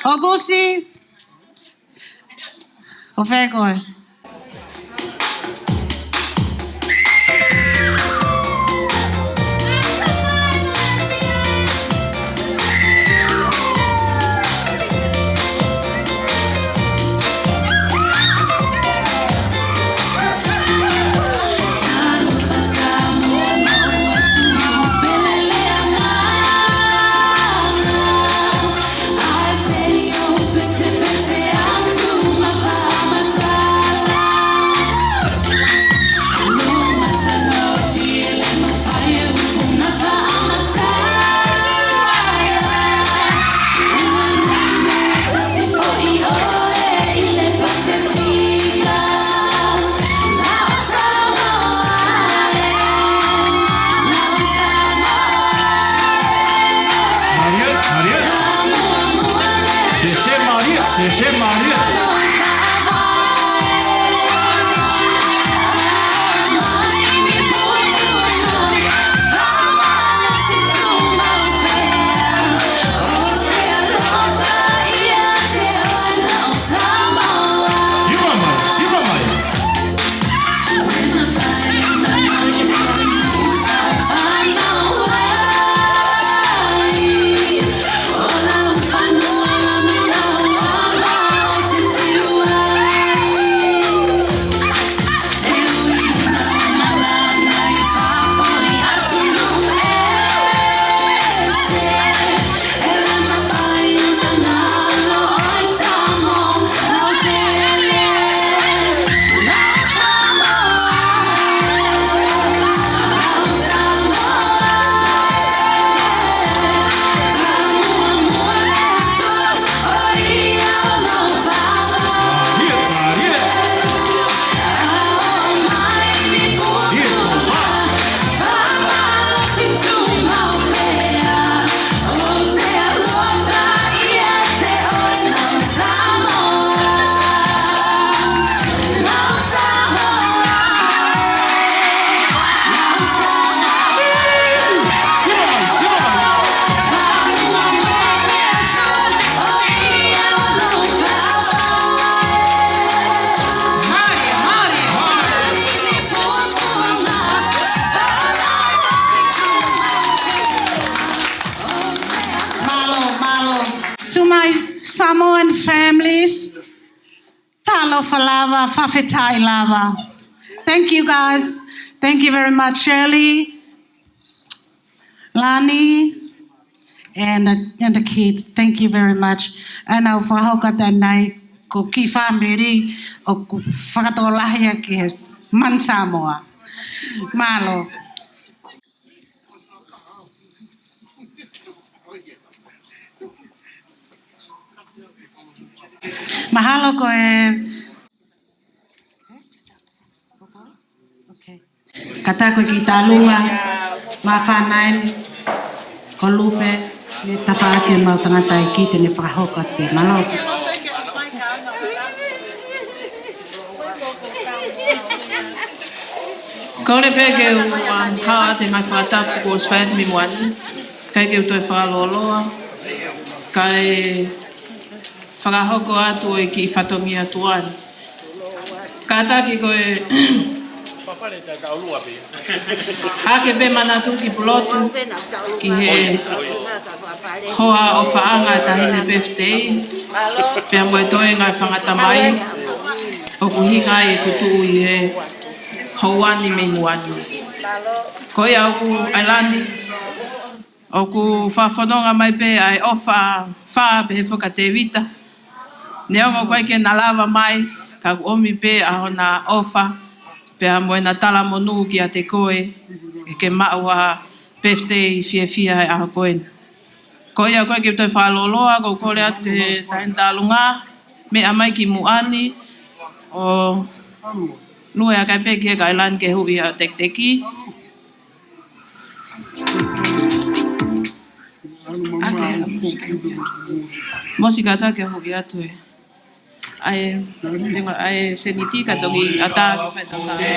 O gusi, ko fe koe. To my Samoan families, talofa lava, fafetai lava. Thank you guys. Thank you very much, Shirley, Lani, and the kids. Thank you very much. And I'll for that night, ko ki family o ko whakatolahi ki hes man Samoa. Malo. Mahalo ko Okay. Kata ko ki talunga, mawhanain, ko lupe, ni tawhaake mau tangata I ki te ni whakahoka te malo. Kore peke u haa te ngai whakatapu ko swaet mi mwani. Kai ke u toi whakaloloa. Kai whakahoko atu e ki whatongi atu ani. Kātaki koe hake be manatu ki pulotu ki he hoa o whaanga tahine birthday. Pea moe toi ngai whangata mai. O kuhinga e kutu I he hauani me muani. Koe au ku Ailani. O ku whawhanonga mai pe ai ofa wha pe he whakatewita. Ne ongo koe ke na lava mai. Ka omi pe a hona ofa. Pea moe na tala monu ki a te koe. E ke maua birthday fia ai aha koe. Koe au koe ke toi whaloloa. Ko kore atu ke tainta alunga. Me amai ki muani. O Lue kai peke kai lan ke hui a tek teki. Mosi kata ke hui atu e. Ai tengo ai seniti ka toki ata ka ata.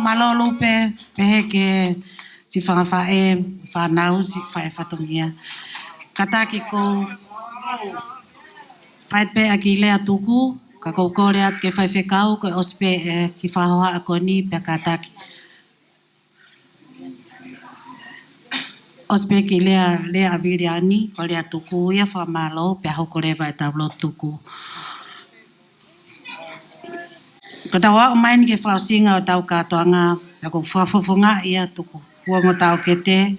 Malo lupe pehe ke si whanau si whatongia. Kataki ko whait pe a ki lea tuku, ka kore at ke whaiwhekau, ko ospe ki whahoa a koni pe kataki. Ospe ki lea aviriani, ko lea tuku ia whamalo, pe hoko rewa e tablo tuku. Ko tawa o maini ke whausinga o tau katoanga, ko whafofonga ia tuku. Huongo tau kete,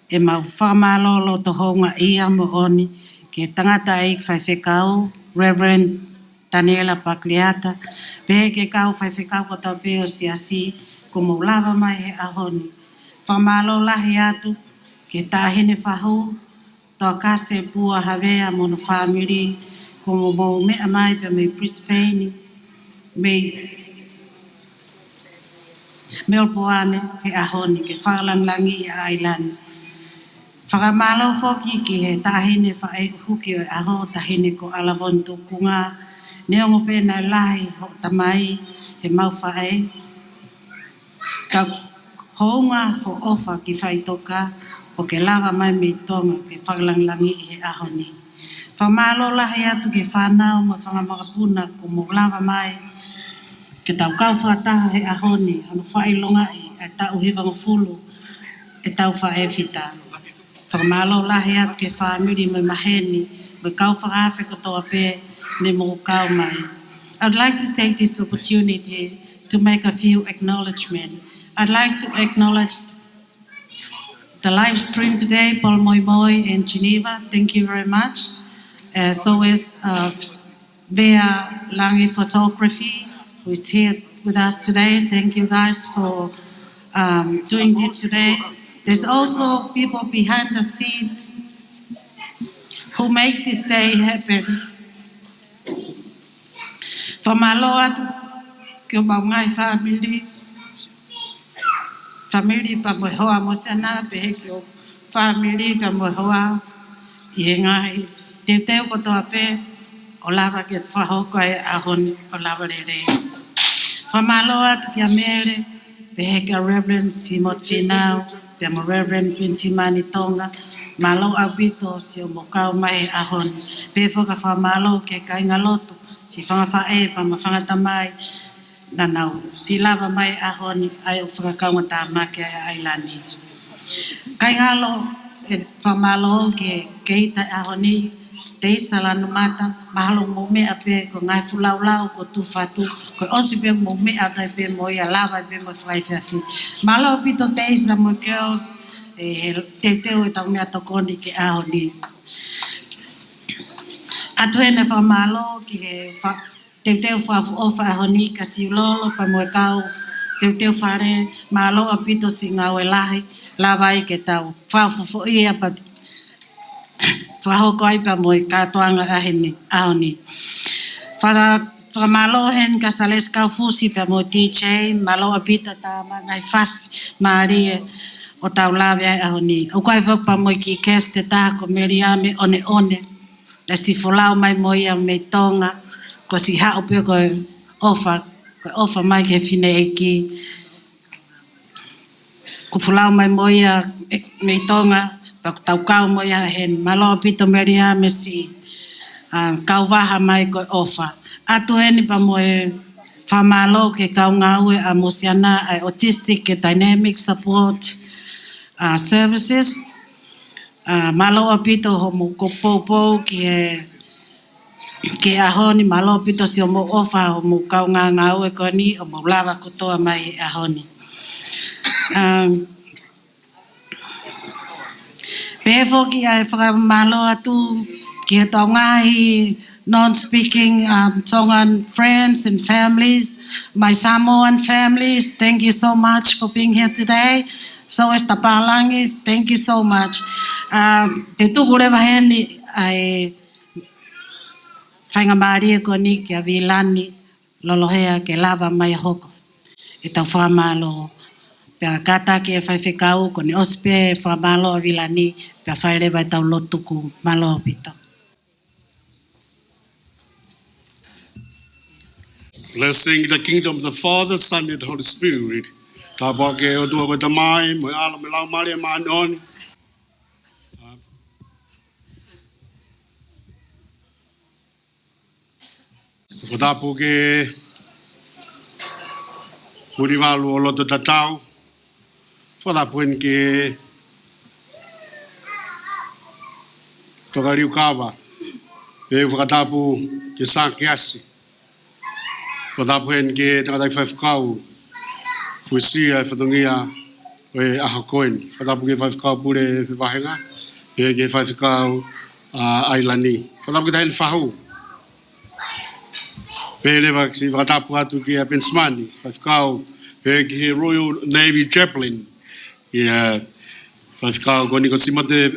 e mau whamalolo to honga ia mo oni, ke tangata e whaiwhekau, Reverend Daniela Pakliata, pehe ke kau whaiwhekau ko tau peo siasi, ko mo lava mai he ahoni. Whamalo lahi atu, ke tahine whahu, to kase pua havea mono family, ko mo mea mai pe me Brisbane, me Olpoane he ahoni, ke whakalanlangi a Ailani. Whakamalo whoki ki he tahine whae huki o aho tahine ko alawon tukunga. Neongo pēnā lahi ho tamai he mau whae. Ka hounga ho ofa ki whaitoka o ke lava mai me tonga ke whakalanglangi he ahoni. Whamalo lahi atu ke whanau ma whangamakapuna ko mo lava mai ke tau kau whataha he ahoni. Ano whailonga e tau hewanga fulu e tau whae whita. Whakamalo lahi atu ke whamiri me maheni, me kau whakawhi katoa pē, ne mo kau mai. I'd like to take this opportunity to make a few acknowledgments. I'd like to acknowledge the live stream today, Paul Moimoi in Geneva. Thank you very much. As always, Via Langi Photography, who is here with us today. Thank you guys for doing this today. There's also people behind the scene who make this day happen. For my Lord, que o maungai family pa mohoa mosana pehe que o family ka mohoa i ngai teo kotoa pe, o lava ke whahoko e ahoni o lava rere. Whamaloa te kia Mele, pe heka Reverend Simot Finau, pe mo Reverend Quincy Mani Tonga, malo abito si o mokau mai ahoni. Pe whaka whamalo ke kainga lotu, si whanga whae pa ma whanga tamai, na nau, si lava mai ahoni, ai o whakakaunga tā make ai Ailani. Kainga lo, e whamalo ke keita ahoni, te isa lanu mata, mahalo mo mea pe ko ngai fulaulau ko tu fatu, ko osi pe mo mea tai pe mo ia lava pe mo fai fafi. Malo pito te isa mo girls, te teo e tau mea tokoni ke ahoni. Atuene fa malo ke te teo fa ofa ahoni ka si lolo pa mo kau, te teo fare malo apito si ngau e lahi, lava i ke tau. Fa fo ia pa whahoko ai pa mo i katoanga ahoni. Whamalo hen ka sales kau fusi pa mo DJ, malo apita ta mangai fasi, maarie o tau lawe ai ahoni. O kai whok pa mo i ki keste ta ko meriame one one, e si folau mai mo ia me tonga, ko si hao pio ko ofa mai ke fine eki, ko folau mai mo ia me tonga, tau kau mo ia hen malo pito meria mesi kau waha mai ko ofa atu heni pa mo e whamalo ke kau ngau e a mosiana autistic e dynamic support services malo pito homo ko popo ke ahoni malo pito si homo ofa homo kau ngau e ko ni homo lava kutoa mai ahoni Pefo ki ai whakamalo atu ki tau ngahi non-speaking Tongan friends and families, my Samoan families, thank you so much for being here today. So is Tapalangi, thank you so much. Te tukurewa heni ai whaingamari e koni ki a Ailani Lolohea ke lava mai hoko. E tau whamalo. Pea kata ke e whaiwhekau ko ni ospe e whamalo a Ailani pea whairewa e tau lotuku malo pito. Blessing the kingdom of the Father, Son, and the Holy Spirit. Tapa ke o tua ko tamai, mo ala me lau mare ma anoni. Ko tapu ke puriwalu o loto tatau. Whada puen ke toka riu kawa. Pe whakatapu ke sā ke asi. Whada puen ke tangatai whaifukau. Puisia e whatungia o e aha koen. Whadapu ke whaifukau pure whiwahenga. Pe ke whaifukau Ailani. Whadapu ke tahen whahu. Pe lewa si whakatapu atu ke a Pensmani. Whaifukau pe ke Royal Navy Chaplain. Yeah, whaifukau koni ko simate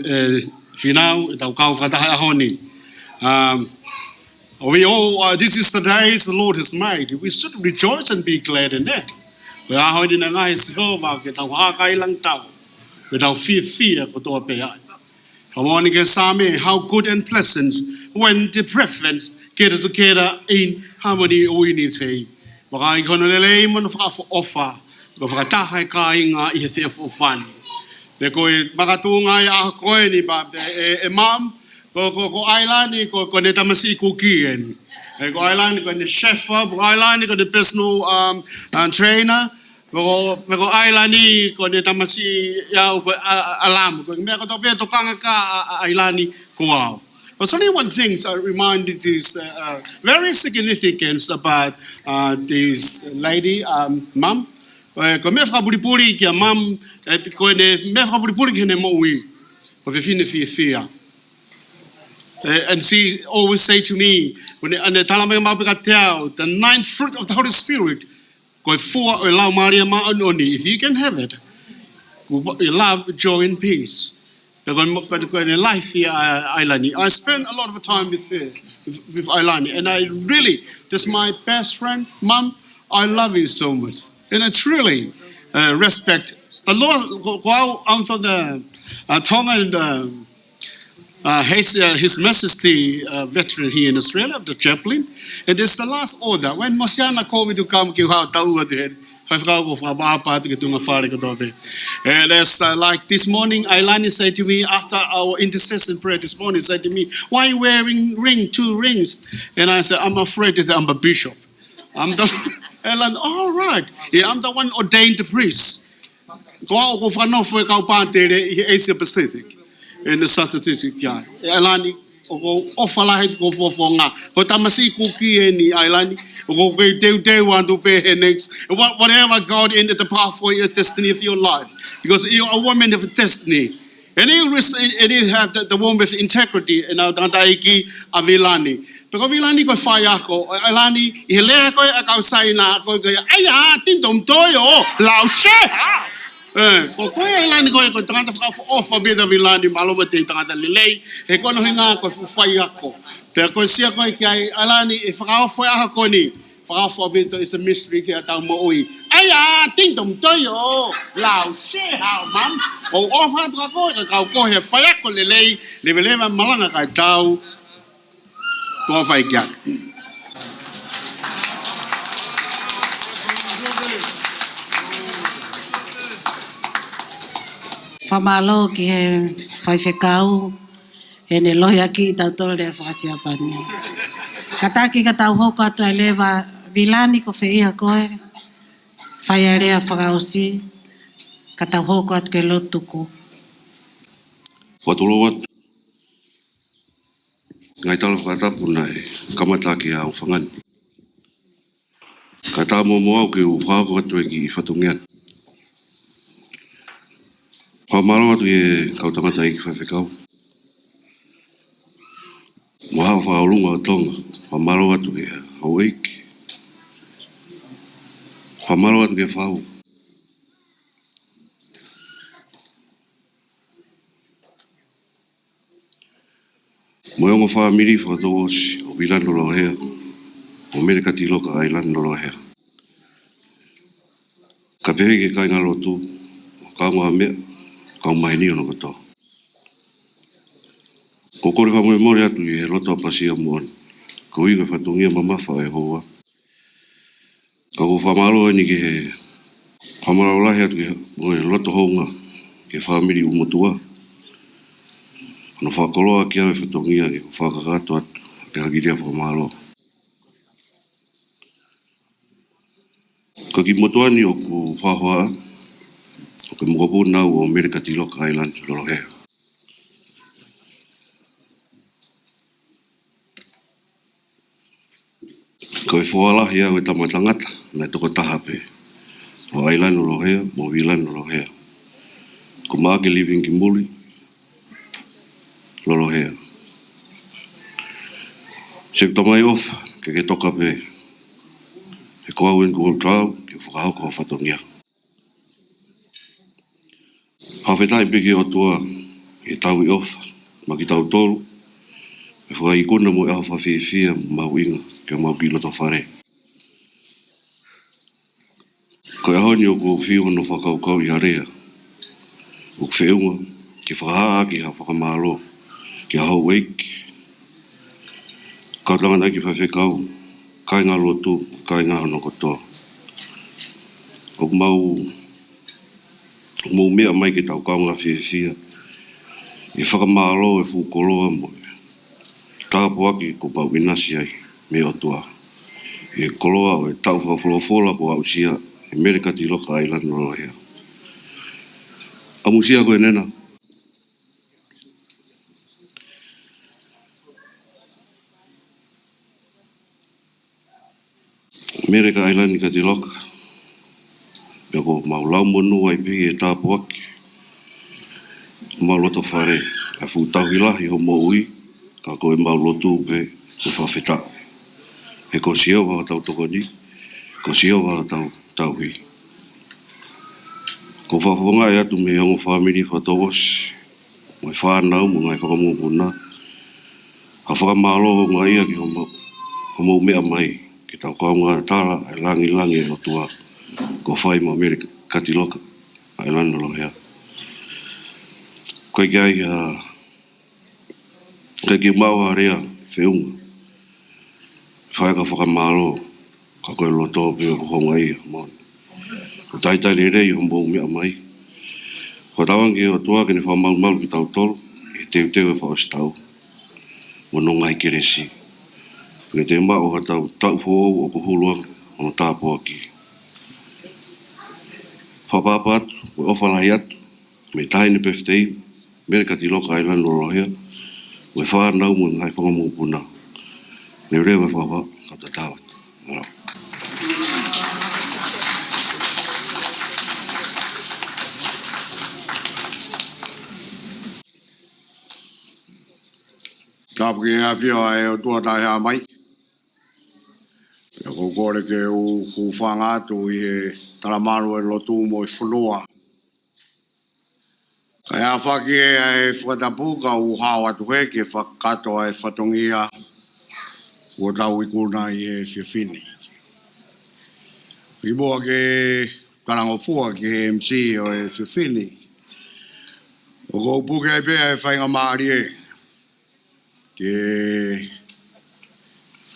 whinau, e tau kau whataha ahoni. We all, this is the days the Lord has made. We should rejoice and be glad in it. We are ahoni na ngai sihova, ke tau hakai lang tau. We tau fia ko toa pe ai. Kamoni ke same, how good and pleasant when the preference kera together in harmony o ini te. Waka i kono lelei manu whakafo ofa. Ko whakataha e ka inga i he thea whofani. Te koe makatunga i aha koe ni ba e mam, ko Ailani ko ne tamasi ko kien. Ko Ailani ko ne chef, ko Ailani ko ne personal trainer, ko Ailani ko ne tamasi ya ko alam. Ko me ko tope to kanga ka Ailani ko au. But only one thing I reminded is very significant about this lady, mom. Ko me whakapuripuri ki a mam, ko ne me whakapuripuri ki ne moui, ko whiwhine fia. And she always say to me, when ane talamai mapika teau, the ninth fruit of the Holy Spirit, ko e fua o lau maria ma'anoni, if you can have it, love, joy and peace. But in life here, Ailani, I spend a lot of time with her, with Ailani, and I really, this is my best friend, Mom. I love you so much, and I truly respect the Lord. Go out on the Tonga and His Majesty veteran here in Australia, the chaplain. It is the last order. When Mosiana called me to come, and as like this morning, Ailani said to me after our intercession prayer this morning, said to me, "Why are you wearing 2 rings?" And I said, "I'm afraid that I'm a bishop. I'm the Ailani, all right. Yeah, I'm the one ordained priest. Asia Pacific in the statistic. Yeah, Ailani. Ofalahi go for nga. But tamasi kuki ni Ailani. They want to pay her next. Whatever God ended the path for your destiny of your life, because you're a woman of destiny, and you have the woman with integrity. And now Dandaiki Avilani. Because Avilani go fire ko Ailani. Ile ko akausai na ko aya tin dom toyo lao she. Ko Ailani ko tangata offer be the Ailani malomate tangata lelei. He ko no hinga ko fire ko. Pero ko siya ko kay Ailani if ka fire ko ni. Fire for bit is a mystery kaya tao mo oi. Aya ting dom toyo lao she how mam. O offer ko ko he fire ko lelei lebeleva malanga kay tao. Ko fai gak. Whamalo ki he whaiwhekau he ne lohi aki i tau tole e whakasiapani. Kataki ka tau hoko atu ai lewa vilani ko whiia koe, whaia rea whakaosi, ka tau hoko atu ke lotuku. Whatolo wat. Ngai tala whakatapu nei, kamataki au whangani. Ka tā momo au ke u whako atu e ki whatungian. Whamaro atu e kautangata e ki whawhekau. Moha whaolunga o tonga, whamaro atu e au eiki. Whamaro atu ke whau. Moiongo whamiri whakatau osi o Ailani Lolohea, o Mele Katiloka Ailani Lolohea. Ka pehe ke kai ngā lotu, o kaunga mea, kaumahini ono koto. Ko kore whamoemore atu i he loto apasia moana. Ko iga whatungia mamafa e hoa. Ka ko whamalo ni ki he whamalo lahi atu ki he loto hounga ke whamiri umutua. Ano whakoloa ki au e whatungia ke whakakato atu ke hagiria whamalo. Ka ki motuani o ku whahoa o ke mukapu nau o Mele Katiloka Ailani Lolohea. Ko e whaalahi au e tamatangata na toko tahape o Ailani Lolohea mo Ailani Lolohea. Ko maake living ki muli Lolohea. Se tamai ofa ke toka pe e ko au en ko tau ke whakahoko o whatongia. Hawhetai peke o tua e tau i ofa ma ki tau tolu e whakaikuna mo e hau whawhiwhia mau inga ke mau ki loto whare. Ko e honi o ko whiu no whakaukau i harea. O whiunga ki whakahaa ki hau whakamalo ki hau weiki. Ka tangana ki whawhekau kai ngā lotu, kai ngā hono kotoa. O mau mea mai ki tau kaunga whiwhia. E whakamalo e whukoloa mo e. Tāpo aki ko pau inasi ai me o tua. E koloa o e tau whakawholofola ko au sia e Mele Katiloka Ailani Lolohea. Amusia ko e nena. Mele Ailani Katiloka. Pea ko mau lau monu ai pe e tāpo aki. Mau loto whare. A whutau hilahi ho mo ui. Ka ko e mau lotu pe o whawheta. E ko siau wa tau toko ni. Ko siau wa tau hui. Ko whawhonga e atu me hongo whamiri whatawos. Mo e whanau mo ngai whakamupuna. Ha whakamalo ho ngai aki ho mo mea mai. Ki tau kaunga tala e langi e o tua. Ko whai mo Mele Katiloka Ailani Lolohea. Koe ki ai Ka ki mau area whiunga. Whae ka whakamalo. Ka koe loto pe o honga ia. Ko taitai le rei humbo mea mai. Ko tawangi o tua kene whamau ki tau tolu. I teu teu e whaostau. Mono ngai keresi. Ke te mao ka tau fōu o kuhuluang. Ono tāpua ki. Whapapa atu. O whalahi atu. Me taine peftei. Mele Katiloka Ailani Lolohea. We whanau mo ngai whangamupuna. Le rewa whapa. Ka tatawat. Tapu ki hea whia e o tuatai hea mai. E ko kore ke u whanga atu i he talamanu e lotu mo i whanua. Ka hea whaki e whatapu ka u hao atu he ke whakato e whatongia ua tau i kuna i e whiwhini. I mua ke karango fua ki he MC o e whiwhini. O ko upuke e pia e whainga maari e. Ke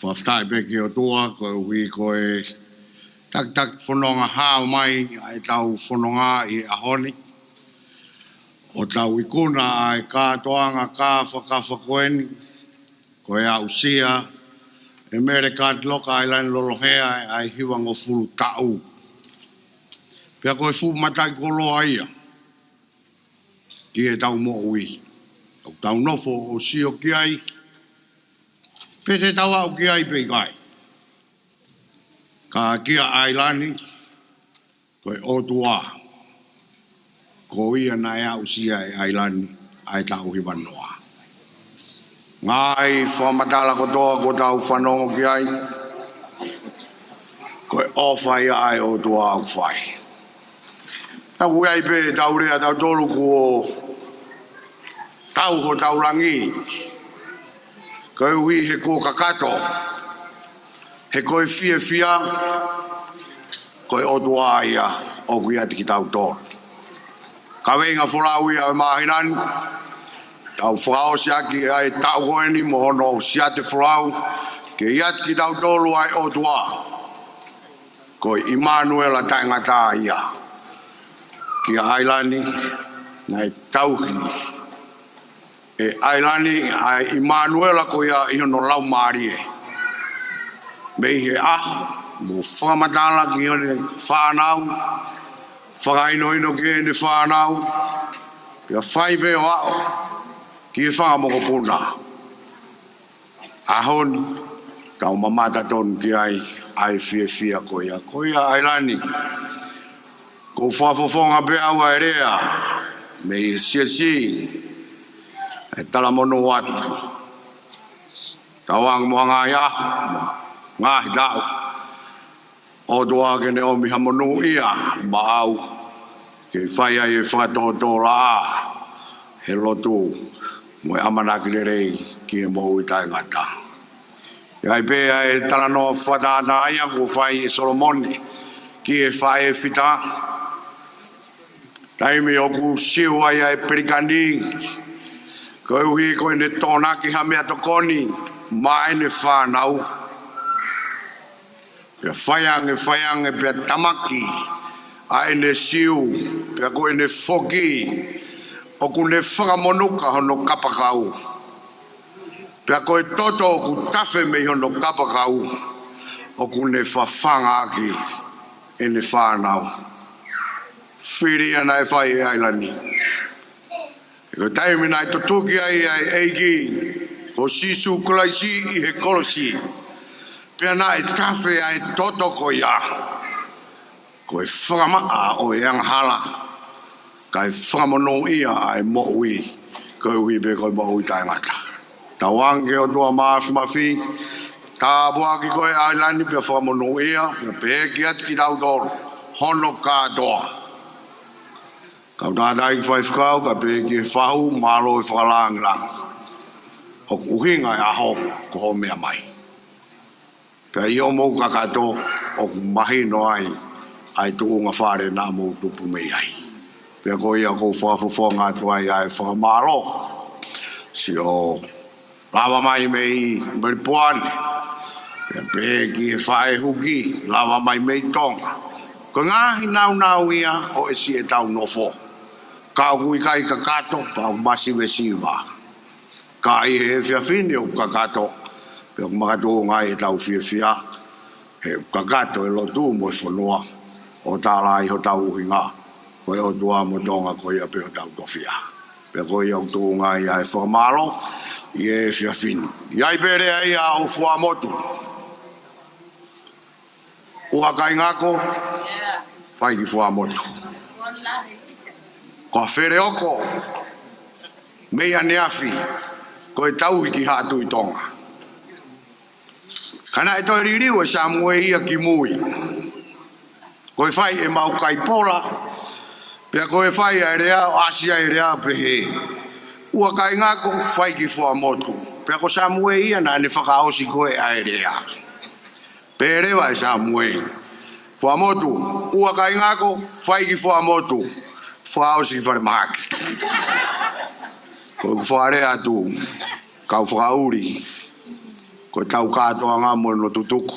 whaftai peke o tua, ko hui ko e tak whanonga hao mai, ai tau whanonga i ahoni. O tau i kuna ai kātoanga kā whakawhakoeni, ko e au sia, e Mele Katiloka Ailani Lolohea ai hiwango fulu tau. Pea ko e fu matai koloa ia, ki e tau mo ui. Tau nofo o sio ki ai, pete tau au ki ai pei kai. Ka kia Ailani, koe otua, ko ia na e au sia e Ailani, ai tau hi wanoa. Ngai whamatala kotoa ko tau whanongo ki ai, koe ofai ai otua au whai. Tau ai pe tau rea tau tolu ko tau ho tau rangi. Koe hui he ko kakato. He koe fia, koe otua ia o kui ati ki tau tolu. Ka wenga wholau ia o mahinan. Tau whao siaki ai tau hoeni mo hono siate wholau. Ke iat ki tau tolu ai otua. Koe Immanuela taingata ia. Ki Ailani, ngai tauhi. E Ailani, ai Immanuela ko ia ihono lau maari e. Mei he mo whamatala ki hone whanau, whakainoino ki hone whanau, pia whaipe o ao, ki e whangamoko puna. Ahoni, tau mamata tonu ki ai fia ko ia Ailani. Ko whafofonga pe au e rea, mei si, e talamono watu. Tawang mua ngai ngahi tau. O doa kene o miha monu ia, ma au. Ke whai ai e whatoto la, he lotu, mo e amanaki le rei, ki e mou i tai ngata. Ai pe e talano whatata aia, ko whai e Solomoni, ki e whai e whita, taimi o ku siu ai ai perikani, koe hui koe ne tōnaki ha mea tokoni, mai ne whanau. Pea whaiange pea tamaki, ai ne siu, pea koe ne whoki, o ku ne whakamonuka hono kapakau. Pea koe toto o ku tafe me hono kapakau, o ku ne whawhanga aki, e ne whanau. Whiri ana e whai e Ailani. E koe taimi nai to tuki ai eiki, ko sisu kulaisi i he kolosi. Pea na e tafe ai toto ko ia. Ko e whakamaa o e anghala. Ka e whakamono ia ai mo'ui. Ko e hui pe koe mo'ui tai ngata. Tawange o tua mafi. Tā buaki koe Ailani pea whakamono ia. Pea ki ati ki tau toro. Hono kātoa. Kau tātai ki whai whakau, ka pē ki whahu, mālo i whakalangrang. O kuhinga e aho, ko ho mea mai. Pea i o mou kakato, o ku mahi no ai tuunga whare nā mou tupu mei ai. Pea ko ia kou whakafofonga atu ai whakamālo. Si o Lava mai mei berpuan. Peki fai huki. Lava mai mei tonga. Ko ngahi nau ia o e si e tau nofo. Ka hui kai kakato pa masi vesiva. Ka i he fiafini o kakato. Pe o makato ngai e tau fiafia. He kakato e lotu mo e whanua. O tāla i ho tau uhinga. Ko e o tua mo tonga ko ia pe o tau tofia. Pe ko ia o tu ngai ai whamalo. I e fiafini. Iai pere ai a o fua motu. Ua kai ngako. Fai ki fua motu. Ko fere oko. Mea neafi. Ko e tau ki hatu i tonga. Kana e toi ririu e sa mue ia ki mui. Ko e fai e mau kai pola. Pea ko e fai a rea o asia e rea pehe. Ua kai ngako fai ki fua motu. Pea ko sa mue ia na ne whakaosi ko e a rea. Pe rewa e sa mue. Fua motu. Ua kai ngako fai ki fua motu. Whaosi whare mahaki. Ko whare atu, kau whakauri, ko tau katoa ngā mo no tutuku.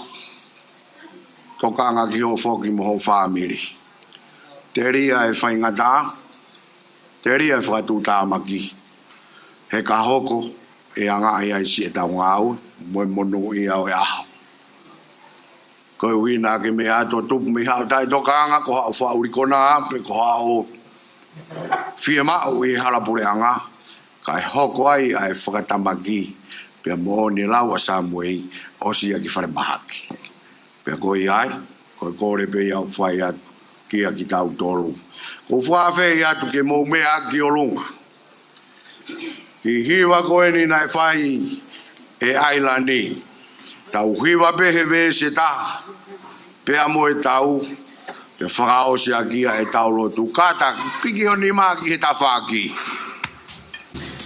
Toka ngā ki ho whoki mo ho whamiri. Te ria e whai ngata, te ria e whakatu tā maki. He ka hoko e anga ia i si e tau ngāu, mo e monu i au e aho. Ko e wina ke me ato tupu me hao tai toka ngā ko hao whauri kona ape, ko hao fie mao i halapure anga, kai hoko ai ai whakatamaki, pia mo ni lau a Samuei, osi a ki whare mahaki. Pia koi ai, koi kore pe iau whai atu, kia ki tau tolu. Ko whawhi atu ke mou mea ki o lunga. Ki hiwa koe ni nai whai e Ailani, tau hiwa pehe ve se taha, pia mo e tau, te whakao si a kia e tau lotu kata, piki o ni maa ki he ta whaki.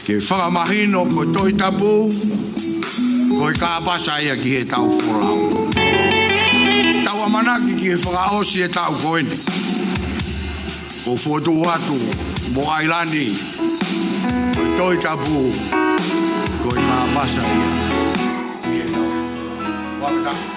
Ke whakamahino ko toi tapu, ko i kāpasa ia ki he tau wholau. Tau amanaki ki he whakao si e tau koeni. Ko whotu hatu, mo Ailani, ko i toi tapu, ko i kāpasa ia. Ki he tau. Wapata.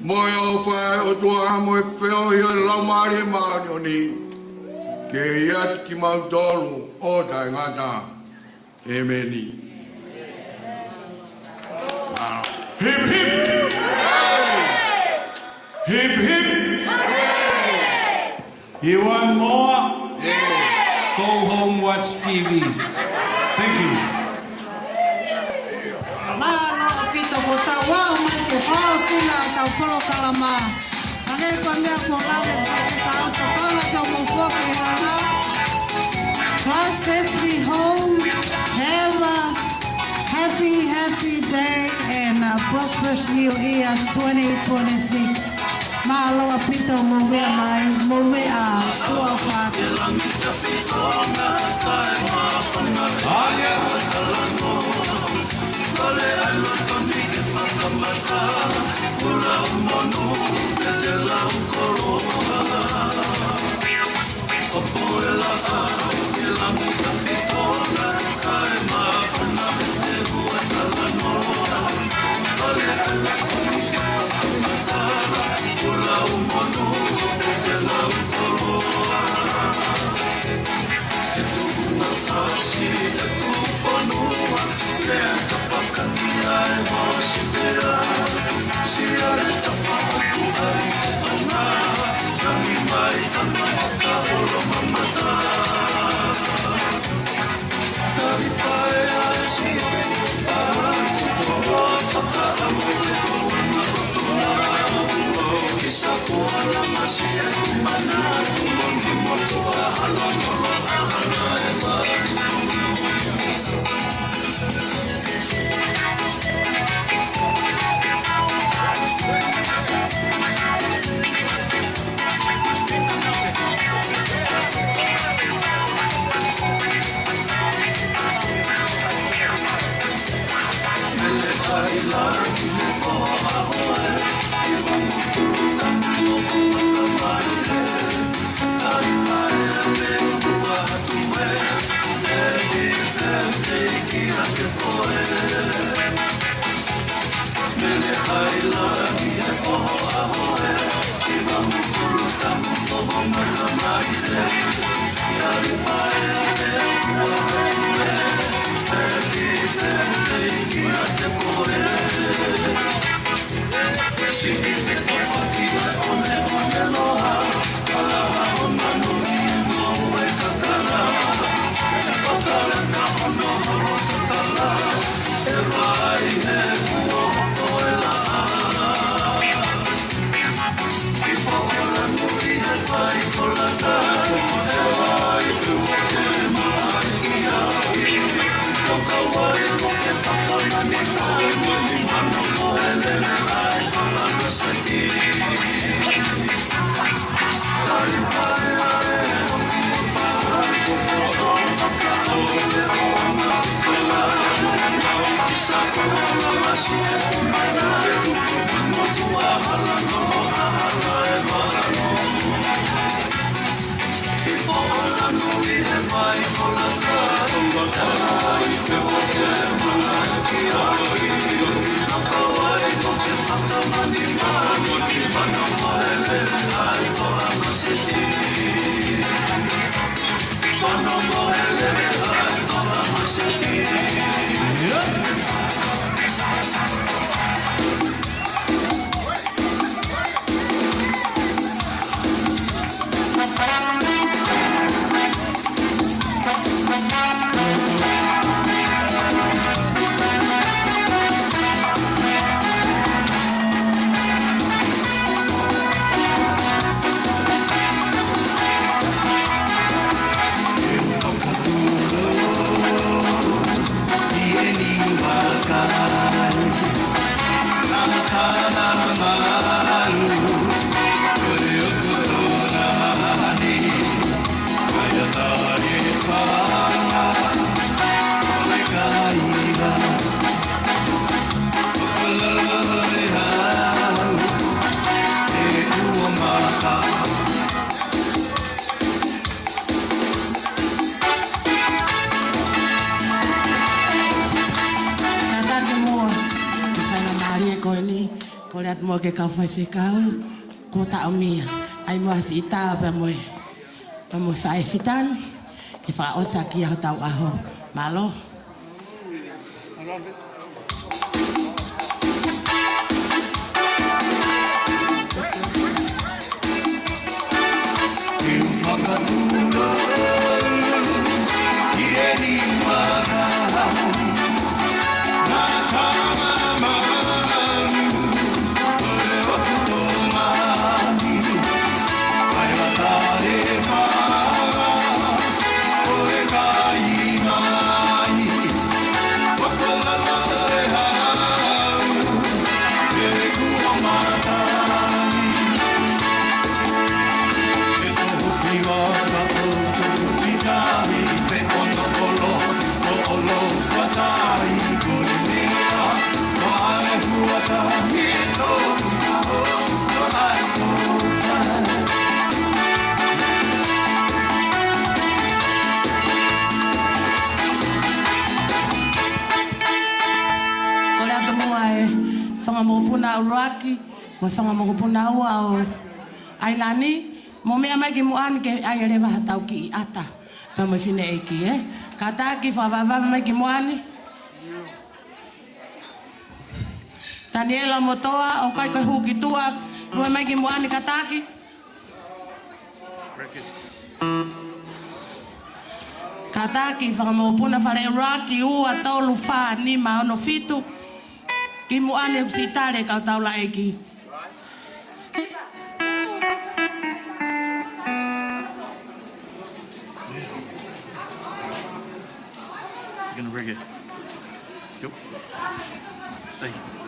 Moi o whae o tua moi peo i o lau maari e maari o ni. Ke iat ki mau tolu o tai ngata. E meni. Hip hip! Hip hip! You want more? Go home, watch TV. Thank you. Malo pito ko tawao mai ke fao sina tau polo kalama. Ane ko mea ko lale ka auto kala ka mo foke hana. Fly safely home. Have a happy day and a prosperous new year 2026. Malo pito mo mea mai mo mea sua fatu. Ailani mo ke ka fai kau ko ta mia ai mo si ta pa mo fai fitan ke fa o sa ki ha tau aho malo Uraki, mo fanga mo puna o Ailani, mo me mai ki mo an ke ai le va tau ki ata. Pa mo fine e ki Kata ki fa va mai ki mo ani. Daniela motoa o kai kai hu ki tua, ro mai ki mo ani kataki. Kataki fa mo puna fa le Uraki u atolu fa ni ma ono fitu. Ki mo ane si tare ka tau la eki. You're gonna rig it. Yep. Thank you.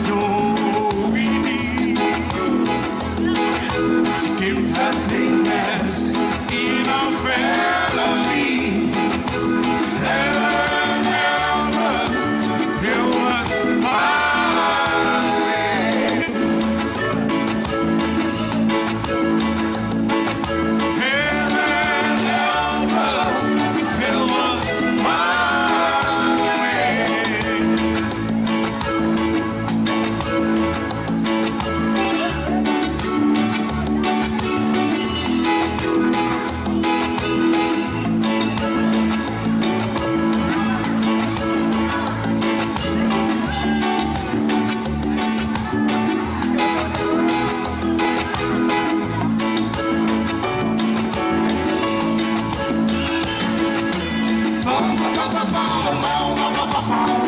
So we need to give happiness in our family. Help us find a way. Help us find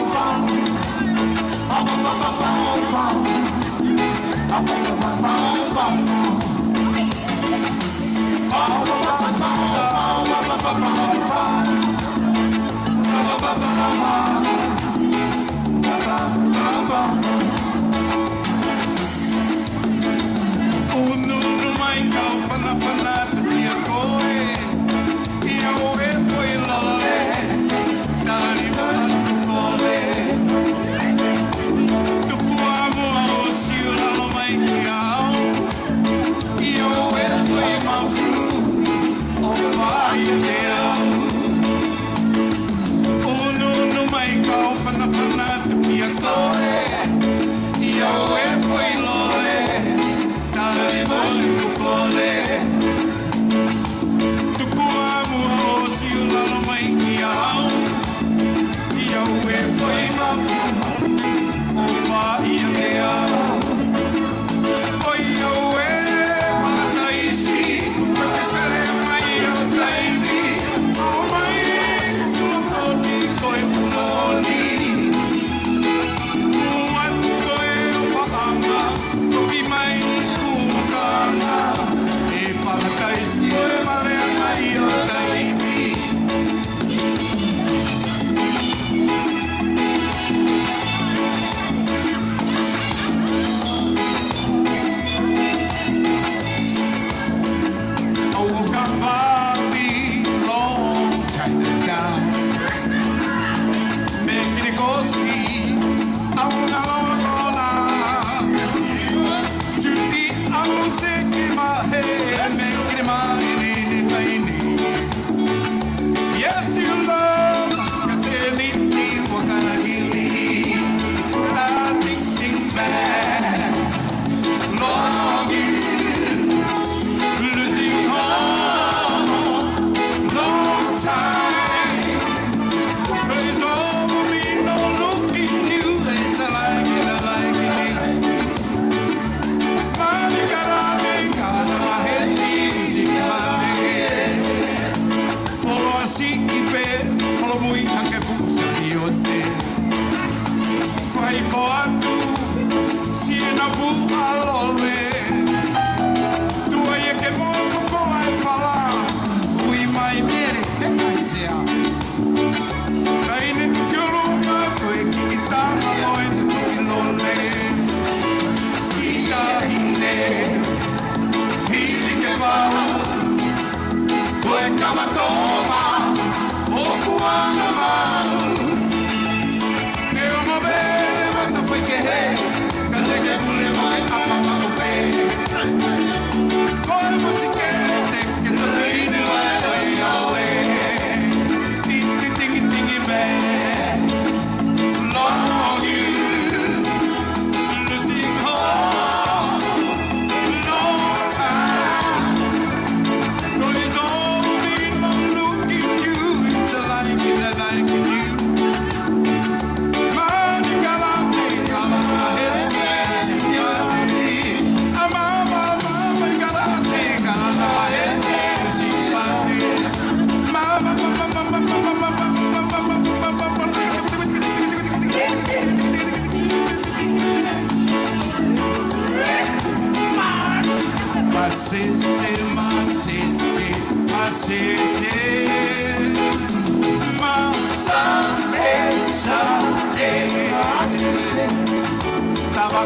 a way.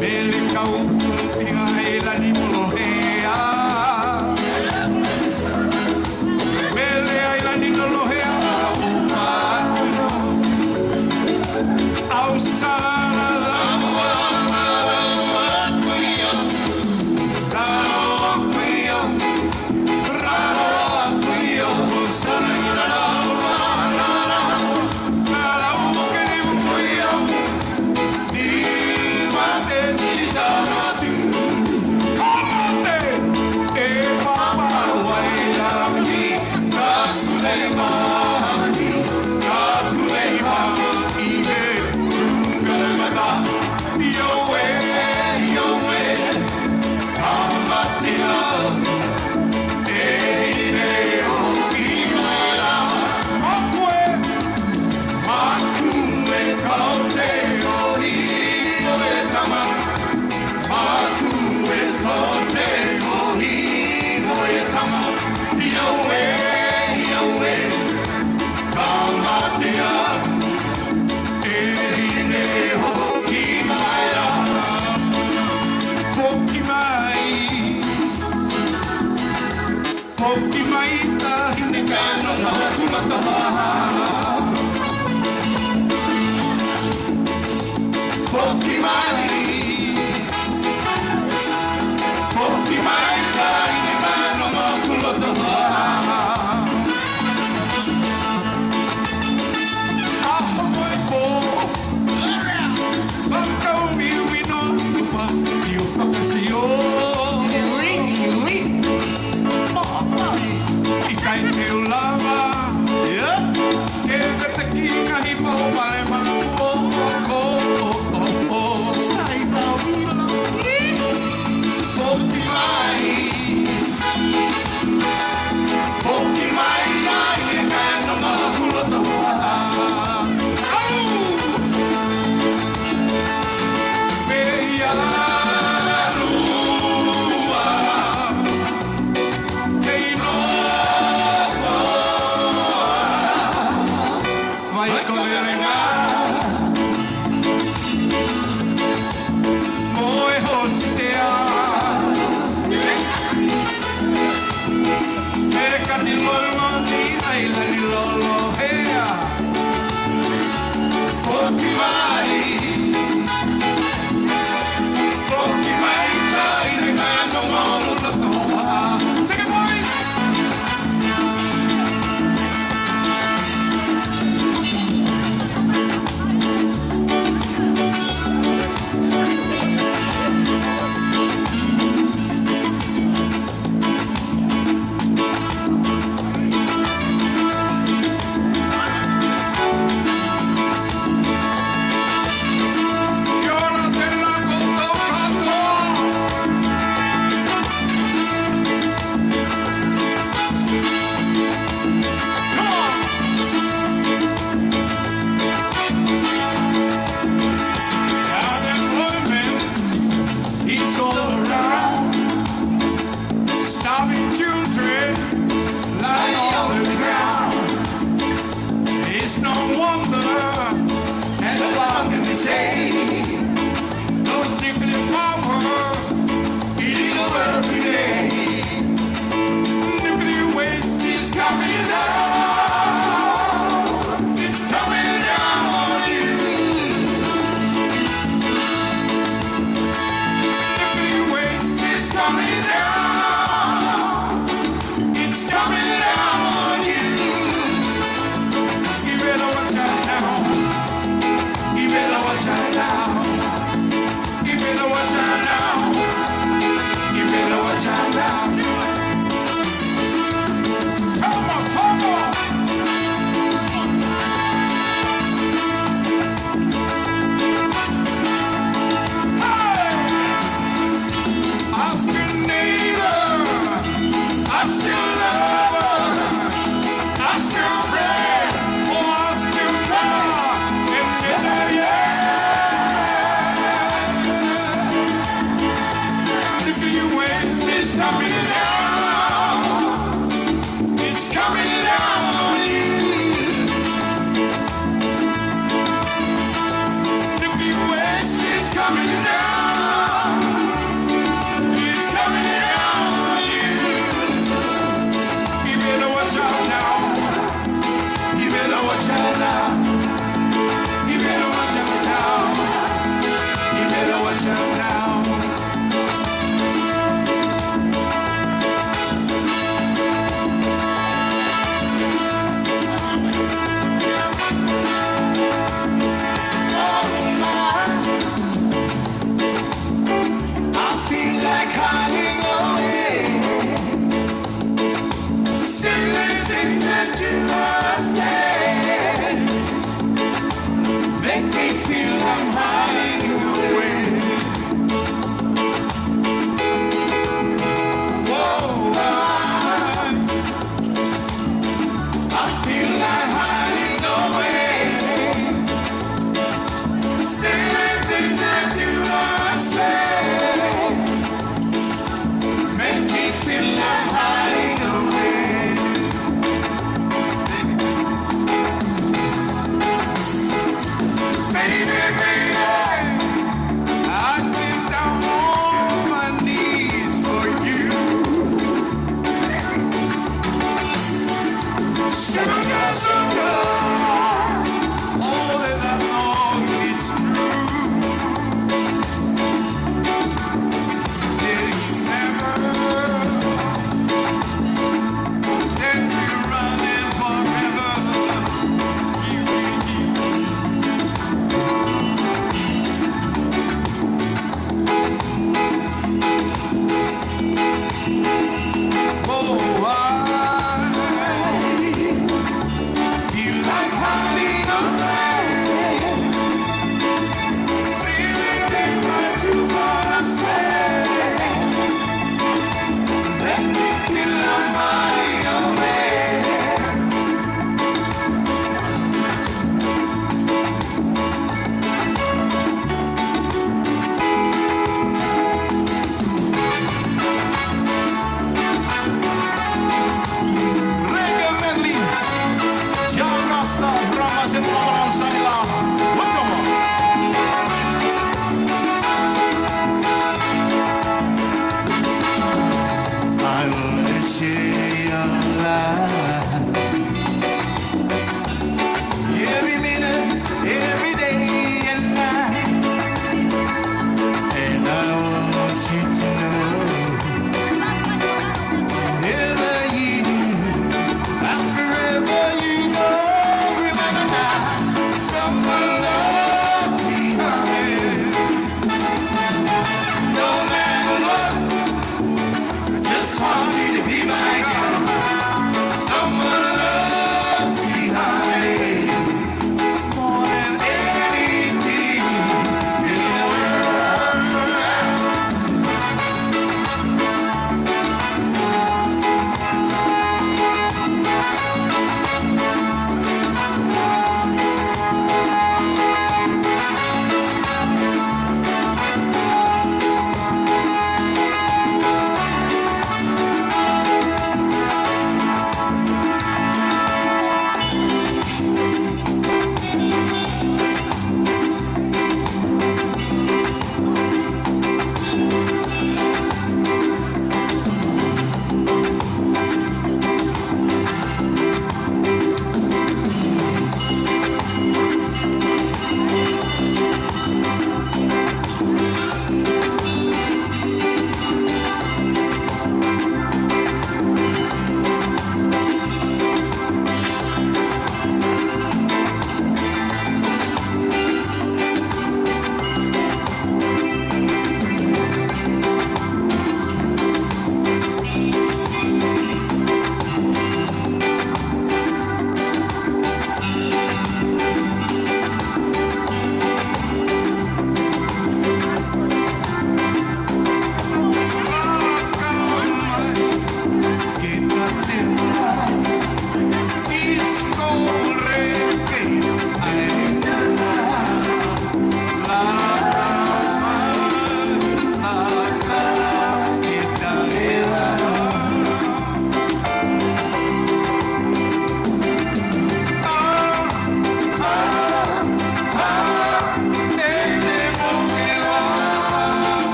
Mele Katiloka Ailani Lolohea. Mele Ailani Lolohea. Ausara da Raro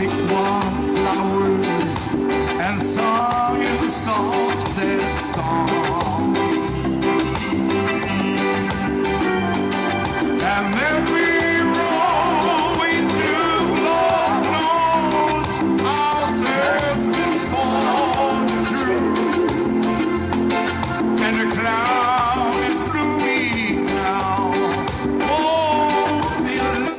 pick wildflowers and song in a soft sad song. And then we roll into Lord knows our sets is fall true. And the cloud is gloomy now. Oh, the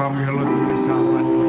kami halau tu me sa mani